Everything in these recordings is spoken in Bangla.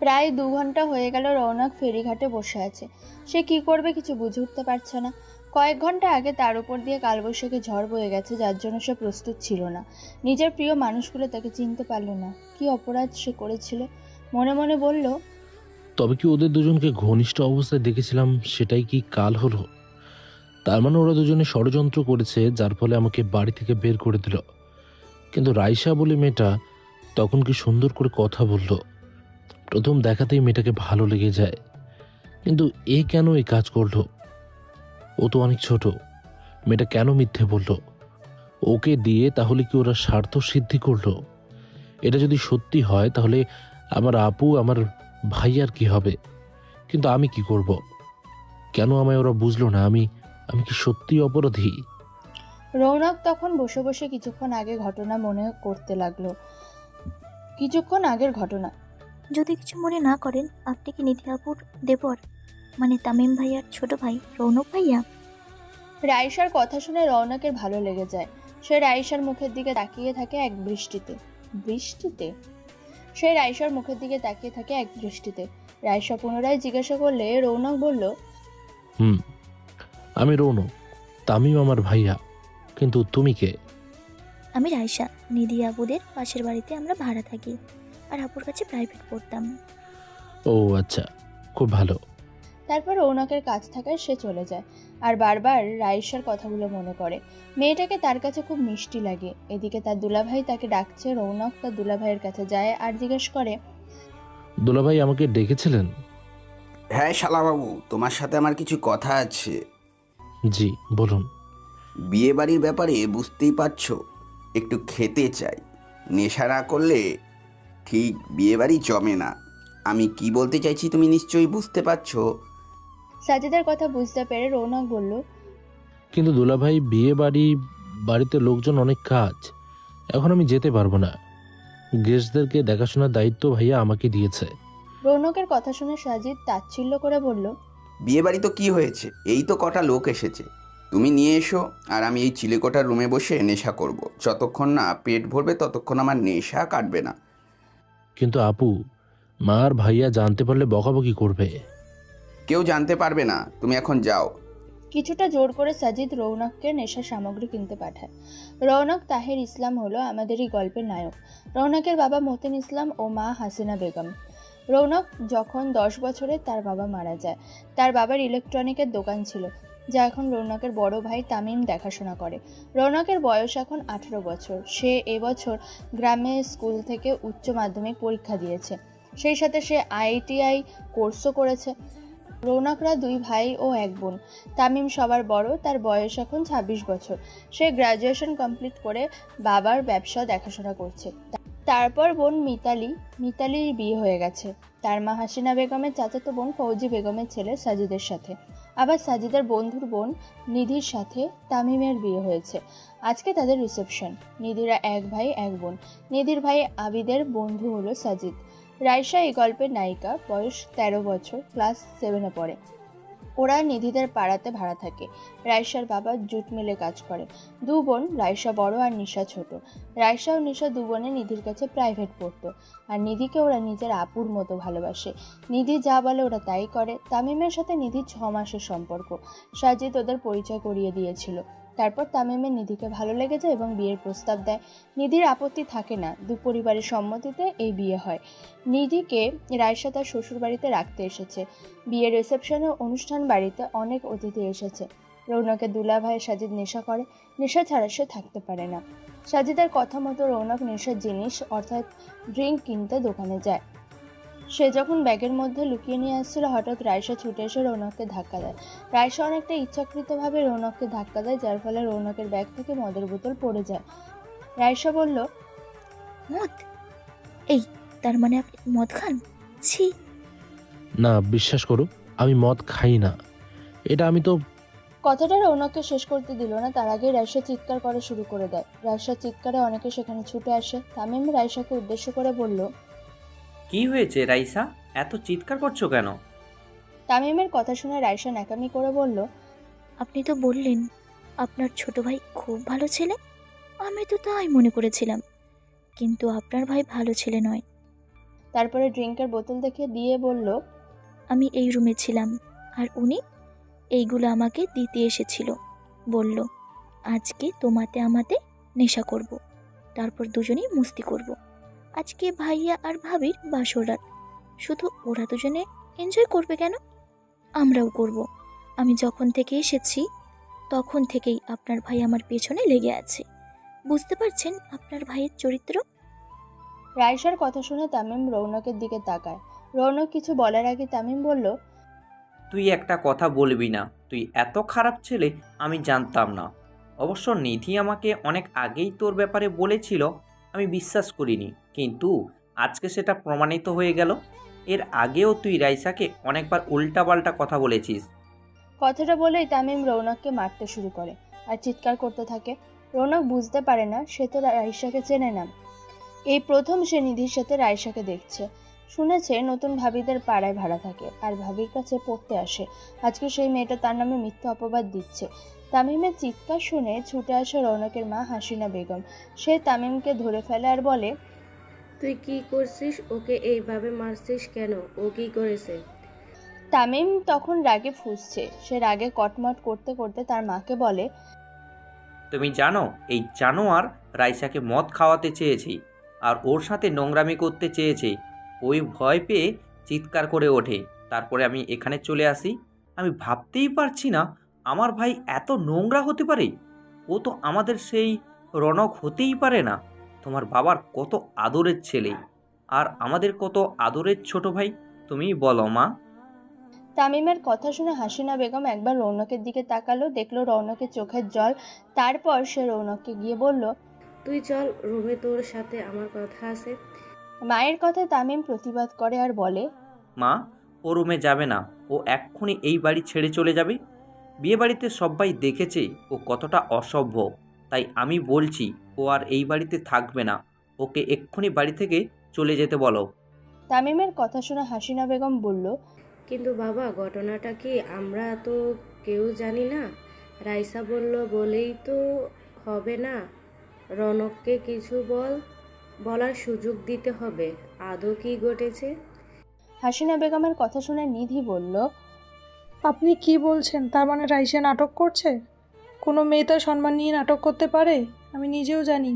প্রায় 2 ঘন্টা হয়ে গেল রৌনক ফেরিঘাটে বসে আছে। সে কি করবে কিছু বুঝে উঠতে পারছে না। কয়েক ঘন্টা আগে তার উপর দিয়ে কালবৈশাখী ঝড় বয়ে গেছে, যার জন্য সে প্রস্তুত ছিল না। নিজের প্রিয় মানুষগুলো তাকে চিনতে পারল না। কি অপরাধ সে করেছিল? মনে মনে বলল, তবে কি ওদের দুজনকে ঘনিষ্ঠ অবস্থায় দেখেছিলাম সেটাই কি কাল হলো? তার মানে ওরা দুজনে ষড়যন্ত্র করেছে, যার ফলে আমাকে বাড়ি থেকে বের করে দিল। কিন্তু রাইসা বলে মেয়েটা তখন কি সুন্দর করে কথা বলল। প্রথম দেখাতেই মেয়েটাকে ভালো লেগে যায়। কিন্তু এ কেন এই কাজ করলো? ও তো অনেক ছোট। মেয়েটা কেন মিথ্যে বলল? ওকে দিয়ে তাহলে কি ওরা স্বার্থ সিদ্ধি করলো? এটা যদি সত্যি হয় তাহলে আমার আপু, আমার ভাই আর কি হবে? কিন্তু আমি কি করব? কেন আমায় ওরা বুঝলো না? আমি আমি কি সত্যি অপরাধী? রৌনক তখন বসে বসে কিছুক্ষণ আগে ঘটনা মনে করতে লাগলো। কিছুক্ষণ আগের ঘটনা। যদি কিছু মনে না করেন, আপনি কি নিধি আপুর দেবর, মানে তামিম ভাইয়ার ছোট ভাই রৌনক ভাইয়া? রাইসার কথা শুনে রৌনকের ভালো লেগে যায়। সে রাইসার মুখের দিকে তাকিয়ে থাকে এক দৃষ্টিতে। দৃষ্টিতে সে রাইসার মুখের দিকে তাকিয়ে থাকে এক দৃষ্টিতে। রাইসা পুনরায় জিজ্ঞাসা করলে রৌনক বলল, হুম, আমি রৌনক, তামিম আমার ভাইয়া। কিন্তু তুমি কে? আমি রাইসা, নিধি আপুদের পাশের বাড়িতে আমরা ভাড়া থাকি, আর আপুর কাছে প্রাইভেট পড়তাম। ও আচ্ছা, খুব ভালো। তারপর রৌনকের কাছ থাকায় সে চলে যায়। আর বারবার রাইসার কথাগুলো মনে করে। মেয়েটাকে তার কাছে খুব মিষ্টি লাগে। এদিকে তার দুলাভাই তাকে ডাকছে। রৌনক তার দুলাভাইয়ের কাছে যায় আর জিজ্ঞেস করে, দুলাভাই আমাকে ডেকেছিলেন? হ্যাঁ শালাবাবু, তোমার সাথে আমার কিছু কথা আছে। জি, বলুন। বিয়ে বাড়ির ব্যাপারে বুঝতেই পারছো, একটু খেতে চাই। নেশা না করলে ঠিক বিয়ে বাড়ি জমে না। আমি কি বলতে চাইছি তুমি নিশ্চয়ই বুঝতে পারছো। সাজিদার কথা বুঝতে পেরে রৌনক বলল, কিন্তু দুলাভাই, বাড়িতে লোকজন অনেক কাজ, এখন আমি যেতে পারবো না। গেস্টদেরকে দেখাশোনার দায়িত্ব ভাইয়া আমাকে দিয়েছে। রৌনকের কথা শুনে সাজিদ তাচ্ছিল্য করে বলল, বিয়ে বাড়ি তো কি হয়েছে, এই তো কটা লোক এসেছে। তুমি নিয়ে এসো, আর আমি এই চিলেকোঠার রুমে বসে নেশা করব। যতক্ষণ না পেট ভরবে ততক্ষণ আমার নেশা কাটবে না। কিন্তু আপু, মা আর ভাইয়া জানতে পারলে বকাবকি করবে। কেউ জানতে পারবে না, তুমি এখন যাও। কিছুটা জোর করে সাজিদ রৌনককে নেশা সামগ্রী কিনতে পাঠায়। রৌনক তাহের ইসলাম হলো আমাদের এই গল্পের নায়ক। রৌনকের বাবা মতিন ইসলাম ও মা হাসিনা বেগম। রৌনক যখন 10 বছরে তার বাবা মারা যায়। তার বাবার ইলেকট্রনিকের দোকান ছিল, যা এখন রৌনকের বড় ভাই তামিম দেখাশোনা করে। রৌনকের বয়স এখন 18 বছর। সে এবছর গ্রামে স্কুল থেকে উচ্চ মাধ্যমিক পরীক্ষা দিয়েছে। সেই সাথে সে আইটিআই কোর্সও করেছে। রৌনকরা 2 ভাই ও 1 বোন। তামিম সবার বড়, তার বয়স এখন 26 বছর। সে গ্র্যাজুয়েশন কমপ্লিট করে বাবার ব্যবসা দেখাশোনা করছে। তারপর বোন মিতালির বিয়ে হয়ে গেছে। তার মা হাসিনা বেগমের চাচাতো বোন ফৌজি বেগমের ছেলে সাজিদের সাথে। আবার সাজিদের বন্ধুর বোন নিধির সাথে তামিমের বিয়ে হয়েছে। আজকে তাদের রিসেপশন। নিধিরা 1 ভাই 1 বোন। নিধির ভাই আবিদের বন্ধু হলো সাজিদ। রাইসা এই গল্পের নায়িকা, বয়স 13 বছর, ক্লাস 7-এ পড়ে। ওরা নিধিদের পাড়াতে ভাড়া থাকে। রাইসার বাবা জুট মিলে কাজ করে। 2 বোন, রাইসা বড় আর নিশা ছোট। রাইসা ও নিশা 2 বোনে নিধির কাছে প্রাইভেট পড়তো। আর নিধিকে ওরা নিজের আপুর মতো ভালোবাসে। নিধি যা বলে ওরা তাই করে। তামিমের সাথে নিধির 6 মাসের সম্পর্ক। সাজিদ ওদের পরিচয় করিয়ে দিয়েছিল। তারপর তামিমের নিধিকে ভালো লেগে যায় এবং বিয়ের প্রস্তাব দেয়। নিধির আপত্তি থাকে না। 2 পরিবারের সম্মতিতে এই বিয়ে হয়। নিধিকে রাইসা তার শ্বশুর বাড়িতে রাখতে এসেছে। বিয়ের রিসেপশনে অনুষ্ঠান বাড়িতে অনেক অতিথি এসেছে। রৌনকের দুলাভাই সাজিদ নেশা করে। নেশা ছাড়া সে থাকতে পারে না। সাজিদের কথা মতো রৌনক নেশার জিনিস অর্থাৎ ড্রিঙ্ক কিনতে দোকানে যায়। সে যখন ব্যাগের মধ্যে লুকিয়ে নিয়ে আসছিল, হঠাৎ রাইসা ছুটে এসে রৌনককে ধাক্কা দেয়। রাইসা অনেকটা ইচ্ছাকৃতভাবে রৌনককে ধাক্কা দেয়, যার ফলে রৌনকের ব্যাগ থেকে মদের বোতল পড়ে যায়। রাইসা বলল, মদ? এই, তার মানে আপনি মদ খান? ছি! না, বিশ্বাস করো, আমি মদ খাই না। এটা আমি তো। কথাটা রৌনককে শেষ করতে দিল না, তার আগে রাইসা চিৎকার করা শুরু করে দেয়। রাইসার চিৎকারে অনেকে সেখানে ছুটে আসে। তামিম রাইসাকে উদ্দেশ্য করে বলল, কি হয়েছে রাইসা, এত চিৎকার করছো কেন? তামিমের কথা শুনে রাইসা ন্যাকামি করে বলল, আপনি তো বললেন আপনার ছোট ভাই খুব ভালো ছেলে। আমি তো তাই মনে করেছিলাম, কিন্তু আপনার ভাই ভালো ছেলে নয়। তারপরে ড্রিঙ্কের বোতল দেখে দিয়ে বলল, আমি এই রুমে ছিলাম, আর উনি এইগুলো আমাকে দিতে এসেছিল। বলল, আজকে তোমাতে আমাতে নেশা করব, তারপর দুজনেই মস্তি করব। আজকে ভাইয়া আর ভাবির বাসর রাত, শুধু ওরা দুজনে এনজয় করবে কেন, আমরাও করব। আমি যখন থেকে এসেছি তখন থেকেই আপনার ভাই আমার পেছনে লেগে আছে। বুঝতে পারছেন আপনার ভাইয়ের চরিত্র? রাইসার কথা শুনে তামিম রৌনকের দিকে তাকায়। রৌনক কিছু বলার আগে তামিম বলল, তুই একটা কথা বলবি না, তুই এত খারাপ ছেলে আমি জানতাম না। অবশ্য নিধি আমাকে অনেক আগেই তোর ব্যাপারে বলেছিল, আমি বিশ্বাস করিনি, কিন্তু আজকে সেটা প্রমাণিত হয়ে গেল। এর আগেও তুই রাইসাকে অনেকবার উল্টাপাল্টা কথা বলেছিস। কথাটা বলেই তামিম রৌনককে মারতে শুরু করে আর চিৎকার করতে থাকে। রৌনক বুঝতে পারে না, সে তো রাইসাকে চেনে না। এই প্রথম সে নিধির সাথে রাইসাকে দেখছে। শুনেছে নতুন ভাবিদের পাড়ায় ভাড়া থাকে আর ভাবির কাছে পড়তে আসে। আজকে সেই মেয়েটা তার নামে মিথ্যা অপবাদ দিচ্ছে। তামিমের চিৎকার শুনে ছুটে আসে রৌনকের মা হাসিনা বেগম। সে তামিমকে ধরে ফেলে আর বলে, তুই কি করছিস? ওকে এইভাবে মারছিস কেন? ও কি করেছে? তামিম তখন রাগে ফুঁসছে। সে রাগে কটমট করতে করতে তার মাকে বলে, তুমি জানো এই জানোয়ার রাইসাকে মদ খাওয়াতে চেয়েছে আর ওর সাথে নোংরামি করতে চেয়েছে। ওই ভয় পেয়ে চিৎকার করে ওঠে, তারপরে আমি এখানে চলে আসি। আমি ভাবতেই পারছি না আমার ভাই এত নোংরা হতে পারে। ও তো আমাদের সেই রনক হতেই পারে না। তোমার বাবার কত আদরের ছেলে আর আমাদের কত আদরের ছোট ভাই, তুমি বলো মা। তামিমের কথা শুনে হাসিনা বেগম একবার রৌনকের দিকে তাকালো, দেখলো রৌনকের চোখের জল। তারপর সে রৌনককে গিয়ে বলল, তুই চল রুমে, তোর সাথে আমার কথা আছে। মায়ের কথায় তামিম প্রতিবাদ করে আর বলে, মা, ও রুমে যাবে না, ও এক্ষুনি এই বাড়ি ছেড়ে চলে যাবে। বিয়েবাড়িতে সবাই দেখেছে ও কতটা অসভ্য, তাই আমি বলছি ও আর এই বাড়িতে থাকবে না। ওকে এক্ষুনি বাড়ি থেকে চলে যেতে বলো। তামিমের কথা শুনে হাসিনা বেগম বলল, কিন্তু বাবা, ঘটনাটা কি আমরা তো কেউ জানি না। রাইসা বলল বলেই তো হবে না। রনককে কিছু বলার সুযোগ দিতে হবে। আদৌ কি ঘটেছে? হাসিনা বেগমের কথা শুনে নিধি বলল, আপনি কি বলছেন? তার মানে রাইসা নাটক করছে? কোনো মেয়ে তার সম্মান নিয়ে নাটক করতে পারে? আমি নিজেও জানি।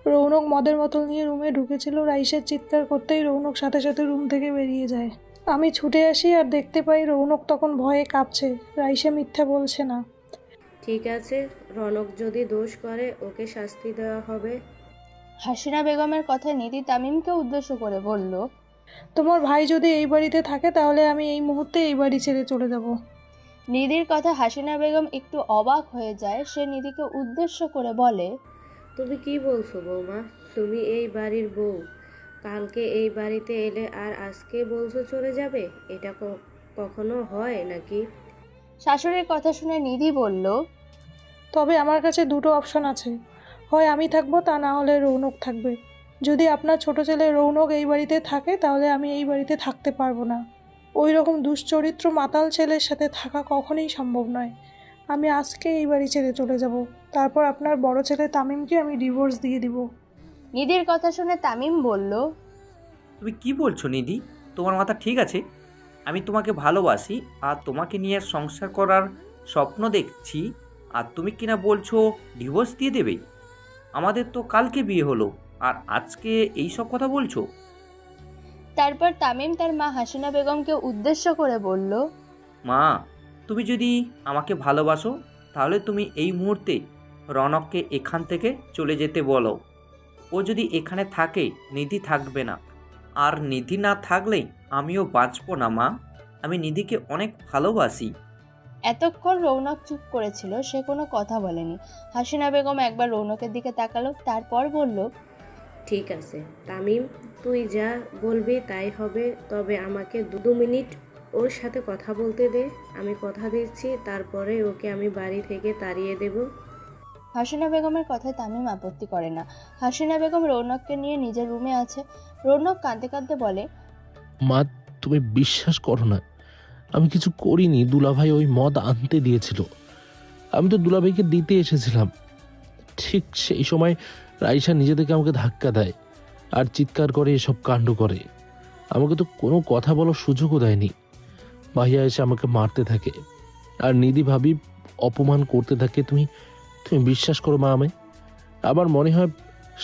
রৌনক মদের বোতল নিয়ে রুমে ঢুকেছিল, রাইসার চিৎকার করতেই রৌনক সাথে সাথে রুম থেকে বেরিয়ে যায়। আমি ছুটে আসি আর দেখতে পাই রৌনক তখন ভয়ে কাঁপছে। রাইসা মিথ্যা বলছে না। ঠিক আছে, রনক যদি দোষ করে ওকে শাস্তি দেওয়া হবে। হাসিনা বেগমের কথায় নিধি তামিমকে উদ্দেশ্য করে বলল, তোমার ভাই যদি এই বাড়িতে থাকে তাহলে আমি এই মুহূর্তে এই বাড়ি ছেড়ে চলে যাব। নিধির কথা হাসিনা বেগম একটু অবাক হয়ে যায়। সে নিধিকে উদ্দেশ্য করে বলে, তুমি কি বলছো বৌমা? তুমি এই বাড়ির বউ, কালকে এই বাড়িতে এলে আর আজকে বলছো চলে যাবে? এটা কখনো হয় নাকি? শাশুড়ির কথা শুনে নিধি বলল, তবে আমার কাছে দুটো অপশন আছে, হয় আমি থাকবো, তা না হলে রৌনক থাকবে। যদি আপনার ছোট ছেলে রৌনক এই বাড়িতে থাকে তাহলে আমি এই বাড়িতে থাকতে পারবো না। ওই রকম দুশ্চরিত্র মাতাল ছেলের সাথে থাকা কখনোই সম্ভব নয়। আমি আজকে এই বাড়ি ছেড়ে চলে যাব, তারপর আপনার বড় ছেলে তামিমকে আমি ডিভোর্স দিয়ে দিব। নিধির কথা শুনে তামিম বলল, তুমি কি বলছো নিধি? তোমার মাথা ঠিক আছে? আমি তোমাকে ভালোবাসি আর তোমাকে নিয়ে সংসার করার স্বপ্ন দেখছি, আর তুমি কিনা বলছো ডিভোর্স দিয়ে দেবে? আমাদের তো কালকে বিয়ে হলো আর আজকে এই সব কথা বলছো? তারপর তামিম তার মা হাসিনা বেগমকে উদ্দেশ্য করে বলল, মা, তুমি যদি আমাকে ভালোবাসো তাহলে তুমি এই মুহূর্তে রনককে এখান থেকে চলে যেতে বলো। ও যদি এখানে থাকে নিধি থাকবে না, আর নিধি না থাকলেই আমিও বাঁচবো না মা। আমি নিধিকে অনেক ভালোবাসি। এতক্ষণ রৌনক চুপ করেছিল, সে কোনো কথা বলেনি। হাসিনা বেগম একবার রৌনকের দিকে তাকালো, তারপর বলল, ঠিক আছে তামিম, তুই যা বলবি তাই হবে। তবে আমাকে 2 মিনিট ওর সাথে কথা বলতে দে। আমি কথা দিচ্ছি তারপরে ওকে আমি বাড়ি থেকে তাড়িয়ে দেব। হাসিনা বেগমের কথায় তামিম আপত্তি করে না। হাসিনা বেগম রৌনককে নিয়ে নিজের রুমে আছে। রৌনক কাঁদতে কাঁদতে বলে, মা, তুমি বিশ্বাস করো না, আমি কিছু করিনি। দুলাভাই ওই মদ আনতে দিয়েছিল, আমি তো দুলাভাইকে দিতে এসেছিলাম। ঠিক সেই সময় রাইসা নিজে থেকে আমাকে ধাক্কা দেয় আর চিৎকার করে এসব কাণ্ড করে। আমাকে তো কোনো কথা বলার সুযোগও দেয়নি। ভাইয়া এসে আমাকে মারতে থাকে আর নিধি ভাবি অপমান করতে থাকে। তুমি তুমি বিশ্বাস করো মা, আমায় আবার মনে হয়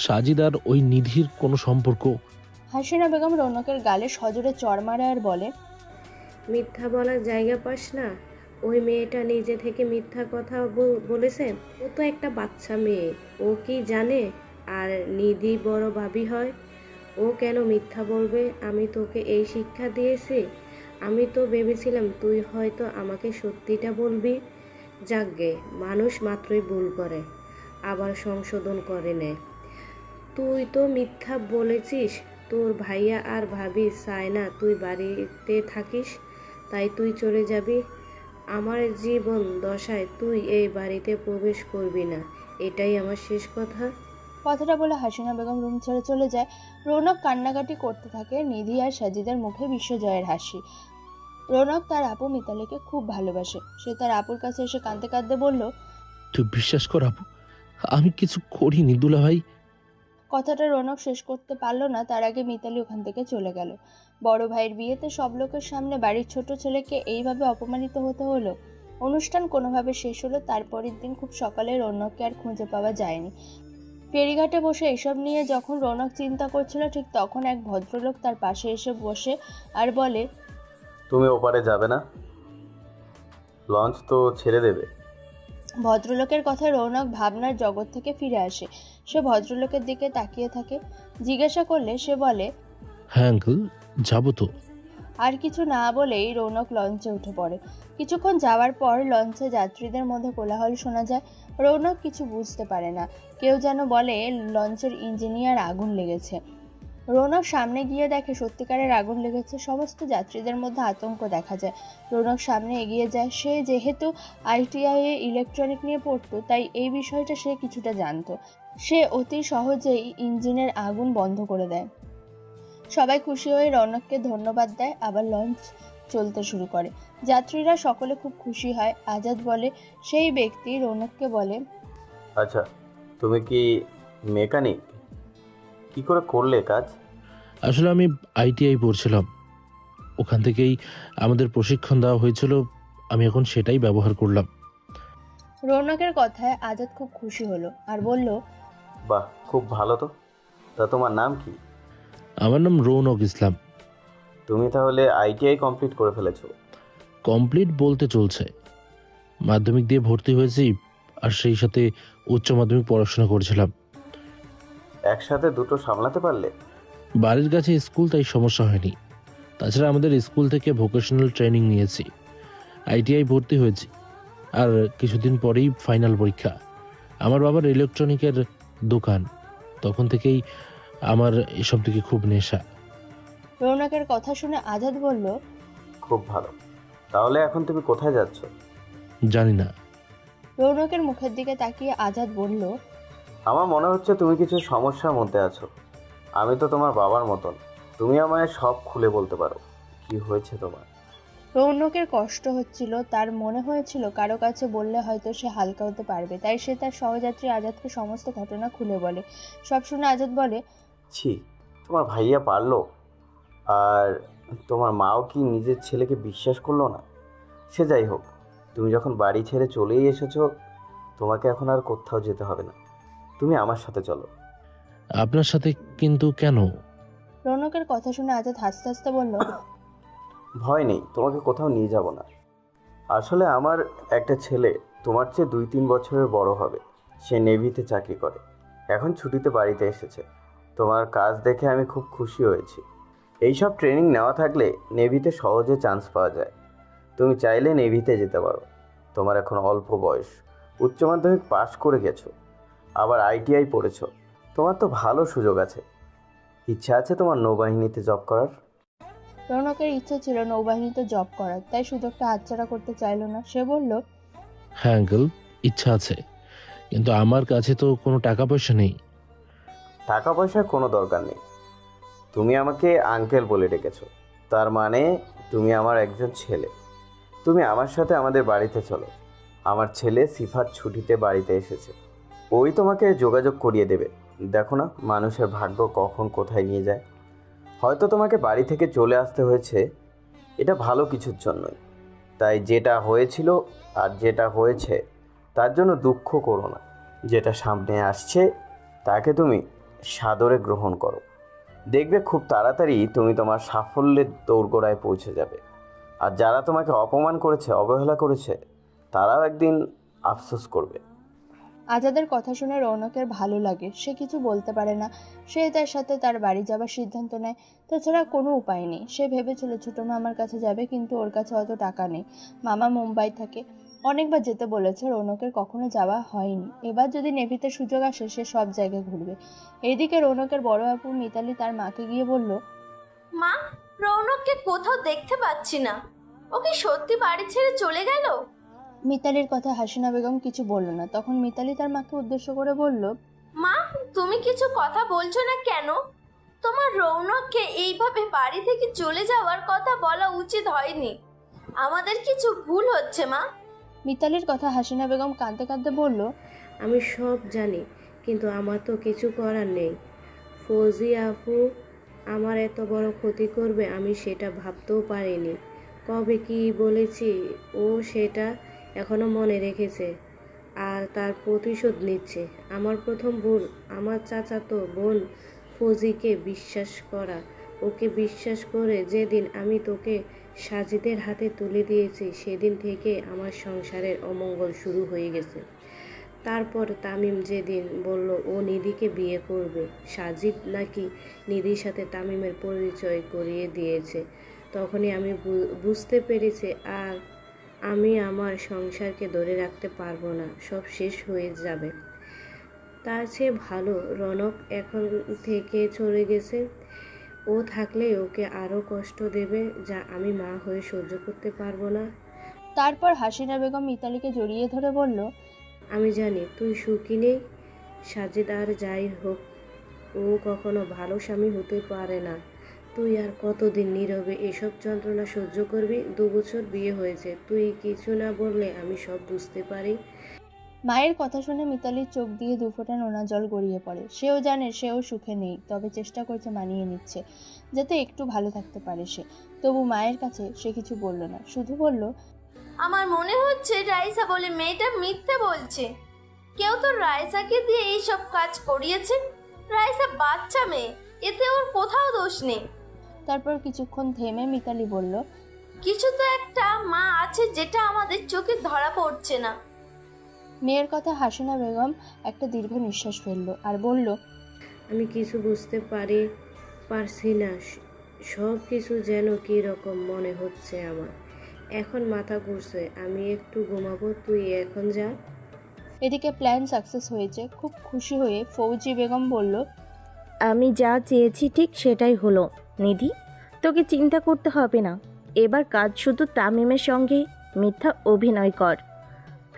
সাজিদ আর ওই নিধির কোনো সম্পর্ক। হাসিনা বেগম রৌনকের গালে সজোরে চড় মারে আর বলে, মিথ্যা বলার জায়গা পাস না? ওই মেয়েটা নিজে থেকে মিথ্যা কথা বলেছে। ও তো একটা বাচ্চা মেয়ে, ও কি জানে আর নিধি বড় ভাবি হয়? ও কেন মিথ্যা বলবে? আমি তোকে এই শিক্ষা দিয়েছি? আমি তো ভেবেছিলাম তুই হয়তো আমাকে সত্যিটা বলবি। যাকগে, মানুষ মাত্রই ভুল করে, আবার সংশোধন করে নেয়। তুই তো মিথ্যা বলেছিস। তোর ভাইয়া আর ভাবি চায় না তুই বাড়িতে থাকিস, তাই তুই চলে যাবি। আমার জীবন দশায় তুই এই বাড়িতে প্রবেশ করবি না, এটাই আমার শেষ কথা। কথাটা বলে হাসিনা বেগম রুম ছেড়ে চলে যায়। রৌনক কান্নাকাটি করতে থাকে। নিধি আর সাজিদের মুখে বিশ্বজয়ের হাসি। রৌনক তার আপু মিতালিকে খুব ভালোবাসে। সে তার আপুর কাছে এসে কাঁদতে কাঁদতে বলল, তুই বিশ্বাস কর আপু, আমি কিছু করিনি দুলা ভাই। কথাটা রৌনক শেষ করতে পারল না, তার আগে মিতালি ওখান থেকে চলে গেল। বড় ভাইয়ের বিয়েতে সব লোকের সামনে বাড়ির ছোট ছেলেকে এইভাবে অপমানিত হতে হলো। অনুষ্ঠান কোনোভাবে শেষ হলো। তারপরের দিন খুব সকালে রৌনককে আর খুঁজে পাওয়া যায়নি। ফেরিঘাটে বসে এসব নিয়ে যখন রৌনক চিন্তা করছিল, ঠিক তখন এক ভদ্রলোক তার পাশে এসে বসে আর বলে, তুমি ওপারে যাবে না? লঞ্চ তো ছেড়ে দেবে। ভদ্রলোকের কথায় রৌনক ভাবনার জগৎ থেকে ফিরে আসে। সে ভদ্রলোকের দিকে তাকিয়ে থাকে। জিজ্ঞাসা করলে সে বলে, হ্যাঁ আঙ্কেল, যাবো তো। আর কিছু না বলেই রৌনক লঞ্চে উঠে পড়ে। কিছুক্ষণ যাওয়ার পর লঞ্চে যাত্রীদের মধ্যে কোলাহল শোনা যায়। রৌনক কিছু বুঝতে পারে না। কেউ যেন বলে লঞ্চের ইঞ্জিনিয়ার আগুন লেগেছে। রৌনক সামনে গিয়ে দেখে সত্যিকারের আগুন লেগেছে। সমস্ত যাত্রীদের মধ্যে আতঙ্ক দেখা যায়। রৌনক সামনে এগিয়ে যায়। সে যেহেতু আইটিআই এ ইলেকট্রনিক নিয়ে পড়তো, তাই এই বিষয়টা সে কিছুটা জানতো। সে অতি সহজেই ইঞ্জিনের আগুন বন্ধ করে দেয়। সবাই খুশি হয়ে রৌনককে ধন্যবাদ দেয়। আবার লঞ্চ চলতে শুরু করে। যাত্রীরা সকলে খুব খুশি হয়। আজাদ বলে, সেই ব্যক্তি রৌনককে বলে, আচ্ছা, তুমি কি মেকানিক? কি করে করলে কাজ? আসলে আমি আইটিআই পড়ছিলাম, ওখান থেকেই আমাদের প্রশিক্ষণ দেওয়া হয়েছিল, আমি এখন সেটাই ব্যবহার করলাম। রৌনকের কথায় আজাদ খুব খুশি হলো আর বলল, বাহ, খুব ভালো তো। তা তোমার নাম কি? আমার নাম রৌনক ইসলাম। তুমি তাহলে আইটিআই কমপ্লিট করে ফেলেছো? কমপ্লিট বলতে চলছে। মাধ্যমিক দিয়ে ভর্তি হয়েছি আর সেই সাথে উচ্চ মাধ্যমিক পড়াশোনা করেছিলাম। একসাথে দুটো সামলাতে পারলে? বাড়ির কাছে স্কুল, তাই সমস্যা হয়নি। তাছাড়া আমাদের স্কুল থেকে ভোকেশনাল ট্রেনিং নিয়েছি, আইটিআই ভর্তি হয়েছি, আর কিছুদিন পরেই ফাইনাল পরীক্ষা। আমার বাবার ইলেকট্রনিকের দোকান, তখন থেকেই আমার এসব দিকে খুব নেশা। রৌনকের কথা শুনে আজাদ বলল, খুব ভালো। তাহলে এখন তুমি কোথায় যাচ্ছ? জানি না। রৌনকের মুখের দিকে তাকিয়ে আজাদ বলল, আমার মনে হচ্ছে তুমি কিছু সমস্যার মধ্যে আছো। আমি তো তোমার বাবার মতন, তুমি আমায় সব খুলে বলতে পারো। কি হয়েছে তোমার? রৌনকের কষ্ট হচ্ছিল। তার মনে হয়েছিল কারো কাছে বললে হয়তো সে হালকা হতে পারবে, তাই সে তার সহযাত্রী আজাদকে সমস্ত ঘটনা খুলে বলে। সব শুনে আজাদ বলে, ছি, তোমার ভাইয়া পারলো? আর তোমার মাও কি নিজের ছেলেকে বিশ্বাস করলো না? সে যাই হোক, তুমি যখন বাড়ি ছেড়ে চলেই এসেছো, তোমাকে এখন আর কোথাও যেতে হবে না। তুমি আমার সাথে চলো। আপনার সাথে? কিন্তু কেন? রৌনকের কথা শুনে আজাদ হাসতে হাসতে বলল, ভয় নেই, তোমাকে কোথাও নিয়ে যাব না। আসলে আমার একটা ছেলে তোমার চেয়ে 2-3 বছরের বড় হবে। সে নেভিতে চাকরি করে, এখন ছুটিতে বাড়িতে এসেছে। তোমার কাজ দেখে আমি খুব খুশি হয়েছি। এইসব ট্রেনিং নেওয়া থাকলে নেভিতে সহজে চান্স পাওয়া যায়। তুমি চাইলে নেভিতে যেতে পারো। তোমার এখন অল্প বয়স, উচ্চ মাধ্যমিক পাশ করে গেছো, আবার আইটিআই পড়েছো। তোমার তো ভালো সুযোগ আছে। ইচ্ছা আছে তোমার নৌবাহিনীতে জব করার? রৌনকের ইচ্ছে ছিল নৌবাহিনীতে জব করার, তাই সুযোগটা হাতছাড়া করতে চাইল না। সে বলল, হ্যাঁ আঙ্কেল, ইচ্ছা আছে, কিন্তু আমার কাছে তো কোনো টাকা পয়সা নেই। টাকা পয়সার কোনো দরকার নেই। তুমি আমাকে আঙ্কেল বলে ডেকেছো, তার মানে তুমি আমার একজন ছেলে। তুমি আমার সাথে আমাদের বাড়িতে চলো। আমার ছেলে সিফাত ছুটিতে বাড়িতে এসেছে, ওই তোমাকে যোগাযোগ করিয়ে দেবে। দেখো না মানুষের ভাগ্য কখন কোথায় নিয়ে যায়। হয়তো তোমাকে বাড়ি থেকে চলে আসতে হয়েছে, এটা ভালো কিছুর জন্যই। তাই যেটা হয়েছিল আর যেটা হয়েছে তার জন্য দুঃখ করো না। যেটা সামনে আসছে তাকে তুমি সাদরে গ্রহণ করো। দেখবে খুব তাড়াতাড়ি তুমি তোমার সাফল্যের দোরগোড়ায় পৌঁছে যাবে। আর যারা তোমাকে অপমান করেছে, অবহেলা করেছে, তারাও একদিন আফসোস করবে। আজাদের কথা শুনে রৌনকের ভালো লাগে। সে কিছু বলতে পারে না। সে তার সাথে তার বাড়ি যাবার সিদ্ধান্ত নেয়। তাছাড়া কোনো উপায় নেই। সে ভেবেছিল ছোটো মামার কাছে যাবে, কিন্তু ওর কাছে অত টাকা নেই। মামা মুম্বাই থাকে। অনেকবার যেতে বলেছে, রৌনকের কখনো যাওয়া হয়নি। এবার যদি নেভিতে সুযোগ আসে, সে সব জায়গায় ঘুরবে। এইদিকে রৌনকের বড় আপু মিতালি তার মাকে গিয়ে বলল, মা, রৌনককে কোথাও দেখতে পাচ্ছি না। ও কি সত্যি বাড়ি ছেড়ে চলে গেল? মিতালির কথা হাসিনা বেগম কিছু বলল না। তখন মিতালি তার মাকে উদ্দেশ্য করে বলল, মা, তুমি কিছু কথা বলছো না কেন? তোমার রৌনককে এইভাবে বাড়ি থেকে চলে যাওয়ার কথা বলা উচিত হয়নি। আমাদের কিছু ভুল হচ্ছে মা। মিতালির কথা হাসিনা বেগম কাঁদতে কাঁদতে বলল, আমি সব জানি, কিন্তু আমার তো কিছু করার নেই। ফৌজি আপু আমার এত বড় ক্ষতি করবে আমি সেটা ভাবতেও পারিনি। কবে কি বলেছি ও সেটা এখনো মনে রেখেছে আর তার প্রতিশোধ নিচ্ছে। আমার প্রথম ভুল আমার চাচাতো বোন ফৌজিকে বিশ্বাস করা। ওকে বিশ্বাস করে যেদিন আমি তোকে সাজিদের হাতে তুলে দিয়েছি, সেদিন থেকে আমার সংসারের অমঙ্গল শুরু হয়ে গেছে। তারপর তামিম যেদিন বলল ও নিধিকে বিয়ে করবে, সাজিদ নাকি নিধির সাথে তামিমের পরিচয় করিয়ে দিয়েছে, তখনই আমি বুঝতে পেরেছি আর আমি আমার সংসারকে ধরে রাখতে পারবো না, সব শেষ হয়ে যাবে। তার চেয়ে ভালো রনক এখন থেকে চলে গেছে। ও থাকলে ওকে আরও কষ্ট দেবে, যা আমি মা হয়ে সহ্য করতে পারবো না। তারপর হাসিনা বেগম মিতালিকে জড়িয়ে ধরে বলল, আমি জানি তুই সুখী নেই সাজিদ, আর যাই হোক ও কখনো ভালো স্বামী হতে পারে না। তুই আর কতদিন নীরবে এসব যন্ত্রণা সহ্য করবি? 2 বছর বিয়ে হয়েছে, তুই কিছু না বললে আমি সব বুঝতে পারি। মায়ের কথা শুনে মিতালির চোখ দিয়ে 2 ফোঁটা নোনা জল গড়িয়ে পড়ে। সেও জানে সেও সুখে নেই, তবে চেষ্টা করছে, মানিয়ে নিচ্ছে যাতে একটু ভালো থাকতে পারে সে। তবু মায়ের কাছে সে কিছু বলল না, শুধু বলল, আমার মনে হচ্ছে রাইসা বলে মেয়েটা মিথ্যে বলছে। কেউ তো রাইসাকে দিয়ে এইসব কাজ করিয়েছে। রাইসা বাচ্চা মেয়ে, এতে ওর কোথাও দোষ নেই। তারপর কিছুক্ষণ থেমে মিতালি বলল, কিছু তো একটা মা আছে যেটা আমাদের চোখে ধরা পড়ছে না। মেয়ের কথা হাসিনা বেগম একটা দীর্ঘ নিঃশ্বাস ফেলল আর বলল, আমি কিছু বুঝতে পারছি না, সব কিছু যেন কী রকম মনে হচ্ছে আমার। এখন মাথা ঘুরছে, আমি একটু ঘুমাবো, তুই এখন যা। এদিকে প্ল্যান সাকসেস হয়েছে। খুব খুশি হয়ে ফৌজি বেগম বলল, আমি যা চেয়েছি ঠিক সেটাই হলো নিধি, তোকে চিন্তা করতে হবে না। এবার কাজ শুধু তামিমের সঙ্গে মিথ্যা অভিনয় কর।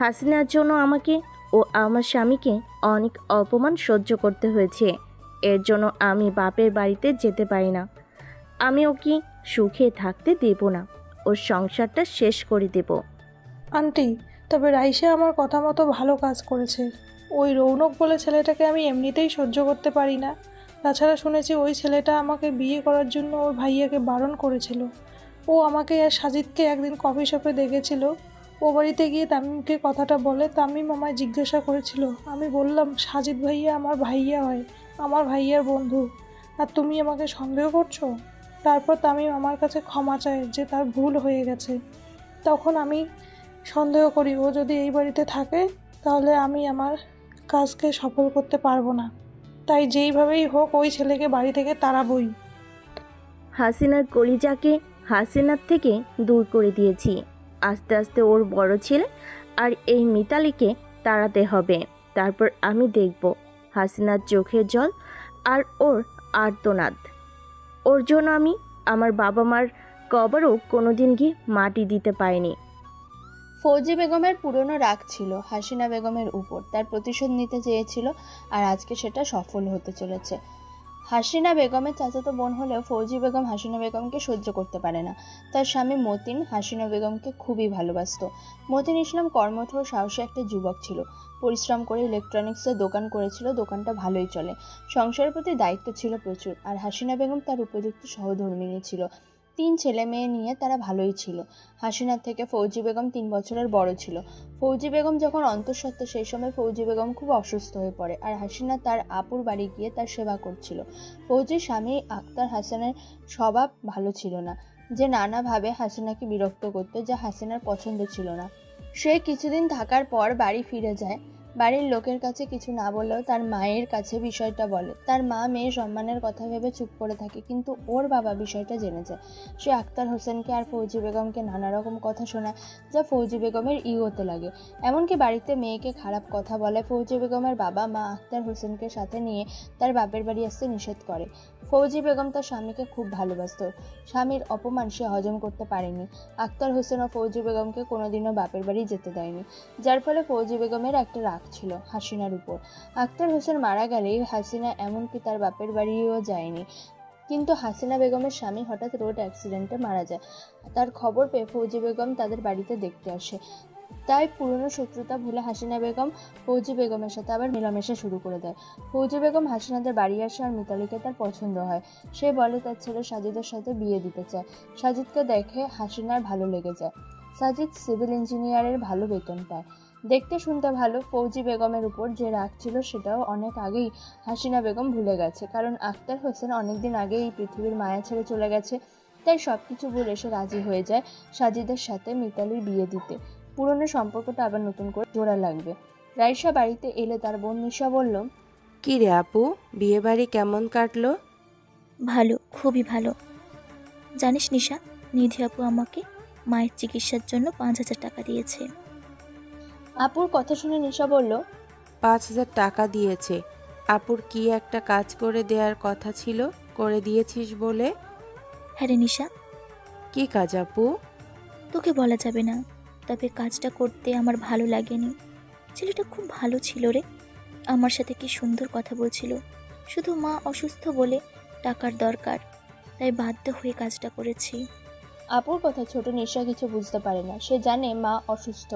হাসিনার জন্য আমাকে ও আমার স্বামীকে অনেক অপমান সহ্য করতে হয়েছে। এর জন্য আমি বাপের বাড়িতে যেতে পারি না। আমি ওকে সুখে থাকতে দেব না, ওর সংসারটা শেষ করে দেব। আন্টি, তবে রাইসা আমার কথা মতো ভালো কাজ করেছে। ওই রৌনক বলে ছেলেটাকে আমি এমনিতেই সহ্য করতে পারি না। তাছাড়া শুনেছি ওই ছেলেটা আমাকে বিয়ে করার জন্য ওর ভাইয়াকে বারণ করেছিল। ও আমাকে আর সাজিদকে একদিন কফি শপে দেখেছিল। ও বাড়িতে গিয়ে তামিমকে কথাটা বলে। তামিম আমায় জিজ্ঞাসা করেছিল, আমি বললাম সাজিদ ভাইয়া আমার ভাইয়া হয়, আমার ভাইয়ার বন্ধু, আর তুমি আমাকে সন্দেহ করছো? তারপর তামিম আমার কাছে ক্ষমা চায় যে তার ভুল হয়ে গেছে। তখন আমি সন্দেহ করি ও যদি এই বাড়িতে থাকে তাহলে আমি আমার কাজকে সফল করতে পারবো না। তাই যেইভাবেই হোক ওই ছেলেকে বাড়ি থেকে তাড়াবই। হাসিনার কলিজাকে হাসিনার থেকে দূর করে দিয়েছি। আস্তে আস্তে ওর বড় ছেলে আর এই মিতালিকে তাড়াতে হবে। তারপর আমি দেখব হাসিনার চোখের জল আর ওর আর্তনাদ। ওর জন্য আমি আমার বাবা মার কবরও কোনোদিন গিয়ে মাটি দিতে পারিনি। ফৌজি বেগমের পুরনো রাগ ছিল হাসিনা বেগমের উপর। তার প্রতিশোধ নিতে চেয়েছিল আর আজকে সেটা সফল হতে চলেছে। হাসিনা বেগমের চাচাতো বোন হলেও ফৌজি বেগম হাসিনা বেগমকে সহ্য করতে পারে না। তার স্বামী মতিন হাসিনা বেগমকে খুবই ভালোবাসত। মতিন ইসলাম কর্মঠ ও সাহসী একটা যুবক ছিল। পরিশ্রম করে ইলেকট্রনিক্সের দোকান করেছিল, দোকানটা ভালোই চলে। সংসারের প্রতি দায়িত্ব ছিল প্রচুর, আর হাসিনা বেগম তার উপযুক্ত সহধর্মিণী ছিল। 3 ছেলে মেয়ে নিয়ে তারা ভালোই ছিল। হাসিনার থেকে ফৌজি বেগম 3 বছরের বড় ছিল। ফৌজি বেগম যখন অন্তঃসত্ত্বা সেই সময় ফৌজি বেগম খুব অসুস্থ হয়ে পড়ে, আর হাসিনা তার আপুর বাড়ি গিয়ে তার সেবা করছিল। ফৌজির স্বামী আক্তার হাসানের স্বভাব ভালো ছিল না, যে নানাভাবে হাসিনাকে বিরক্ত করত, যা হাসিনার পছন্দ ছিল না। সে কিছুদিন থাকার পর বাড়ি ফিরে যায়। বাড়ির লোকের কাছে কিছু না বললেও তার মায়ের কাছে বিষয়টা বলে। তার মা মেয়ের সম্মানের কথা ভেবে চুপ করে থাকে, কিন্তু ওর বাবা বিষয়টা জেনে যায়। সে আক্তার হোসেনকে আর ফৌজি বেগমকে নানা রকম কথা শোনায়, যা ফৌজি বেগমের ইগোতে লাগে। এমনকি বাড়িতে মেয়েকে খারাপ কথা বলে। ফৌজি বেগমের বাবা মা আক্তার হোসেনকে সাথে নিয়ে তার বাপের বাড়ি আসতে নিষেধ করে। ফৌজি বেগম তার স্বামীকে খুব ভালোবাসত। স্বামীর অপমান সে হজম করতে পারেনি। আক্তার হোসেন ও ফৌজি বেগমকে কোনোদিনও বাপের বাড়ি যেতে দেয়নি, যার ফলে ফৌজি বেগমের একটা রাগ ছিল হাসিনার উপর। আক্তার হোসেন মারা গেলেই হাসিনা এমনকি তার বাপের বাড়িও যায়নি। কিন্তু হাসিনা বেগমের স্বামী হঠাৎ রোড অ্যাক্সিডেন্টে মারা যায়। তার খবর পেয়ে ফৌজি বেগম তাদের বাড়িতে দেখতে আসে। তাই পুরনো শত্রুতা ভুলে হাসিনা বেগম ফৌজি বেগমের সাথে আবার মেলামেশা শুরু করে দেয়। ফৌজি বেগম হাসিনাদের বাড়ি আসে, আর মিতালিকে তার পছন্দ হয়। সে বলে তার ছেলে সাজিদের সাথে বিয়ে দিতে চায়। সাজিদকে দেখে হাসিনার ভালো লেগে যায়। সাজিদ সিভিল ইঞ্জিনিয়ারের ভালো বেতন পায়, দেখতে শুনতে ভালো। ফৌজি বেগমের উপর যে রাগ ছিল সেটাও অনেক আগেই হাসিনা বেগম ভুলে গেছে, কারণ আক্তার হোসেন অনেকদিন আগেই এই পৃথিবীর মায়া ছেড়ে চলে গেছে। তাই সবকিছু ভুলে সে রাজি হয়ে যায় সাজিদের সাথে মিতালির বিয়ে দিতে। পুরনো সম্পর্কটা আবার নতুন করে জোড়া লাগবে। রাইসা বাড়িতে এলে তার বোন নিশা বলল, কি রে আপু, বিয়ে বাড়ি কেমন কাটলো? ভালো, খুবই ভালো। জানিস নিশা, নিধি আপু আমাকে মায়ের চিকিৎসার জন্য 5,000 টাকা দিয়েছে। আপুর কথা শুনে নিশা বলল, 5,000 টাকা দিয়েছে? আপুর কি একটা কাজ করে দেওয়ার কথা ছিল, করে দিয়েছিস বলে? হ্যাঁ রে নিশা। কি কাজ আপু? তোকে বলা যাবে না, তবে কাজটা করতে আমার ভালো লাগেনি। ছেলেটা খুব ভালো ছিল রে, আমার সাথে কি সুন্দর কথা বলছিল। শুধু মা অসুস্থ বলে টাকার দরকার, তাই বাধ্য হয়ে কাজটা করেছি। আপুর কথা ছোট নিশা কিছু বুঝতে পারে না। সে জানে মা অসুস্থ,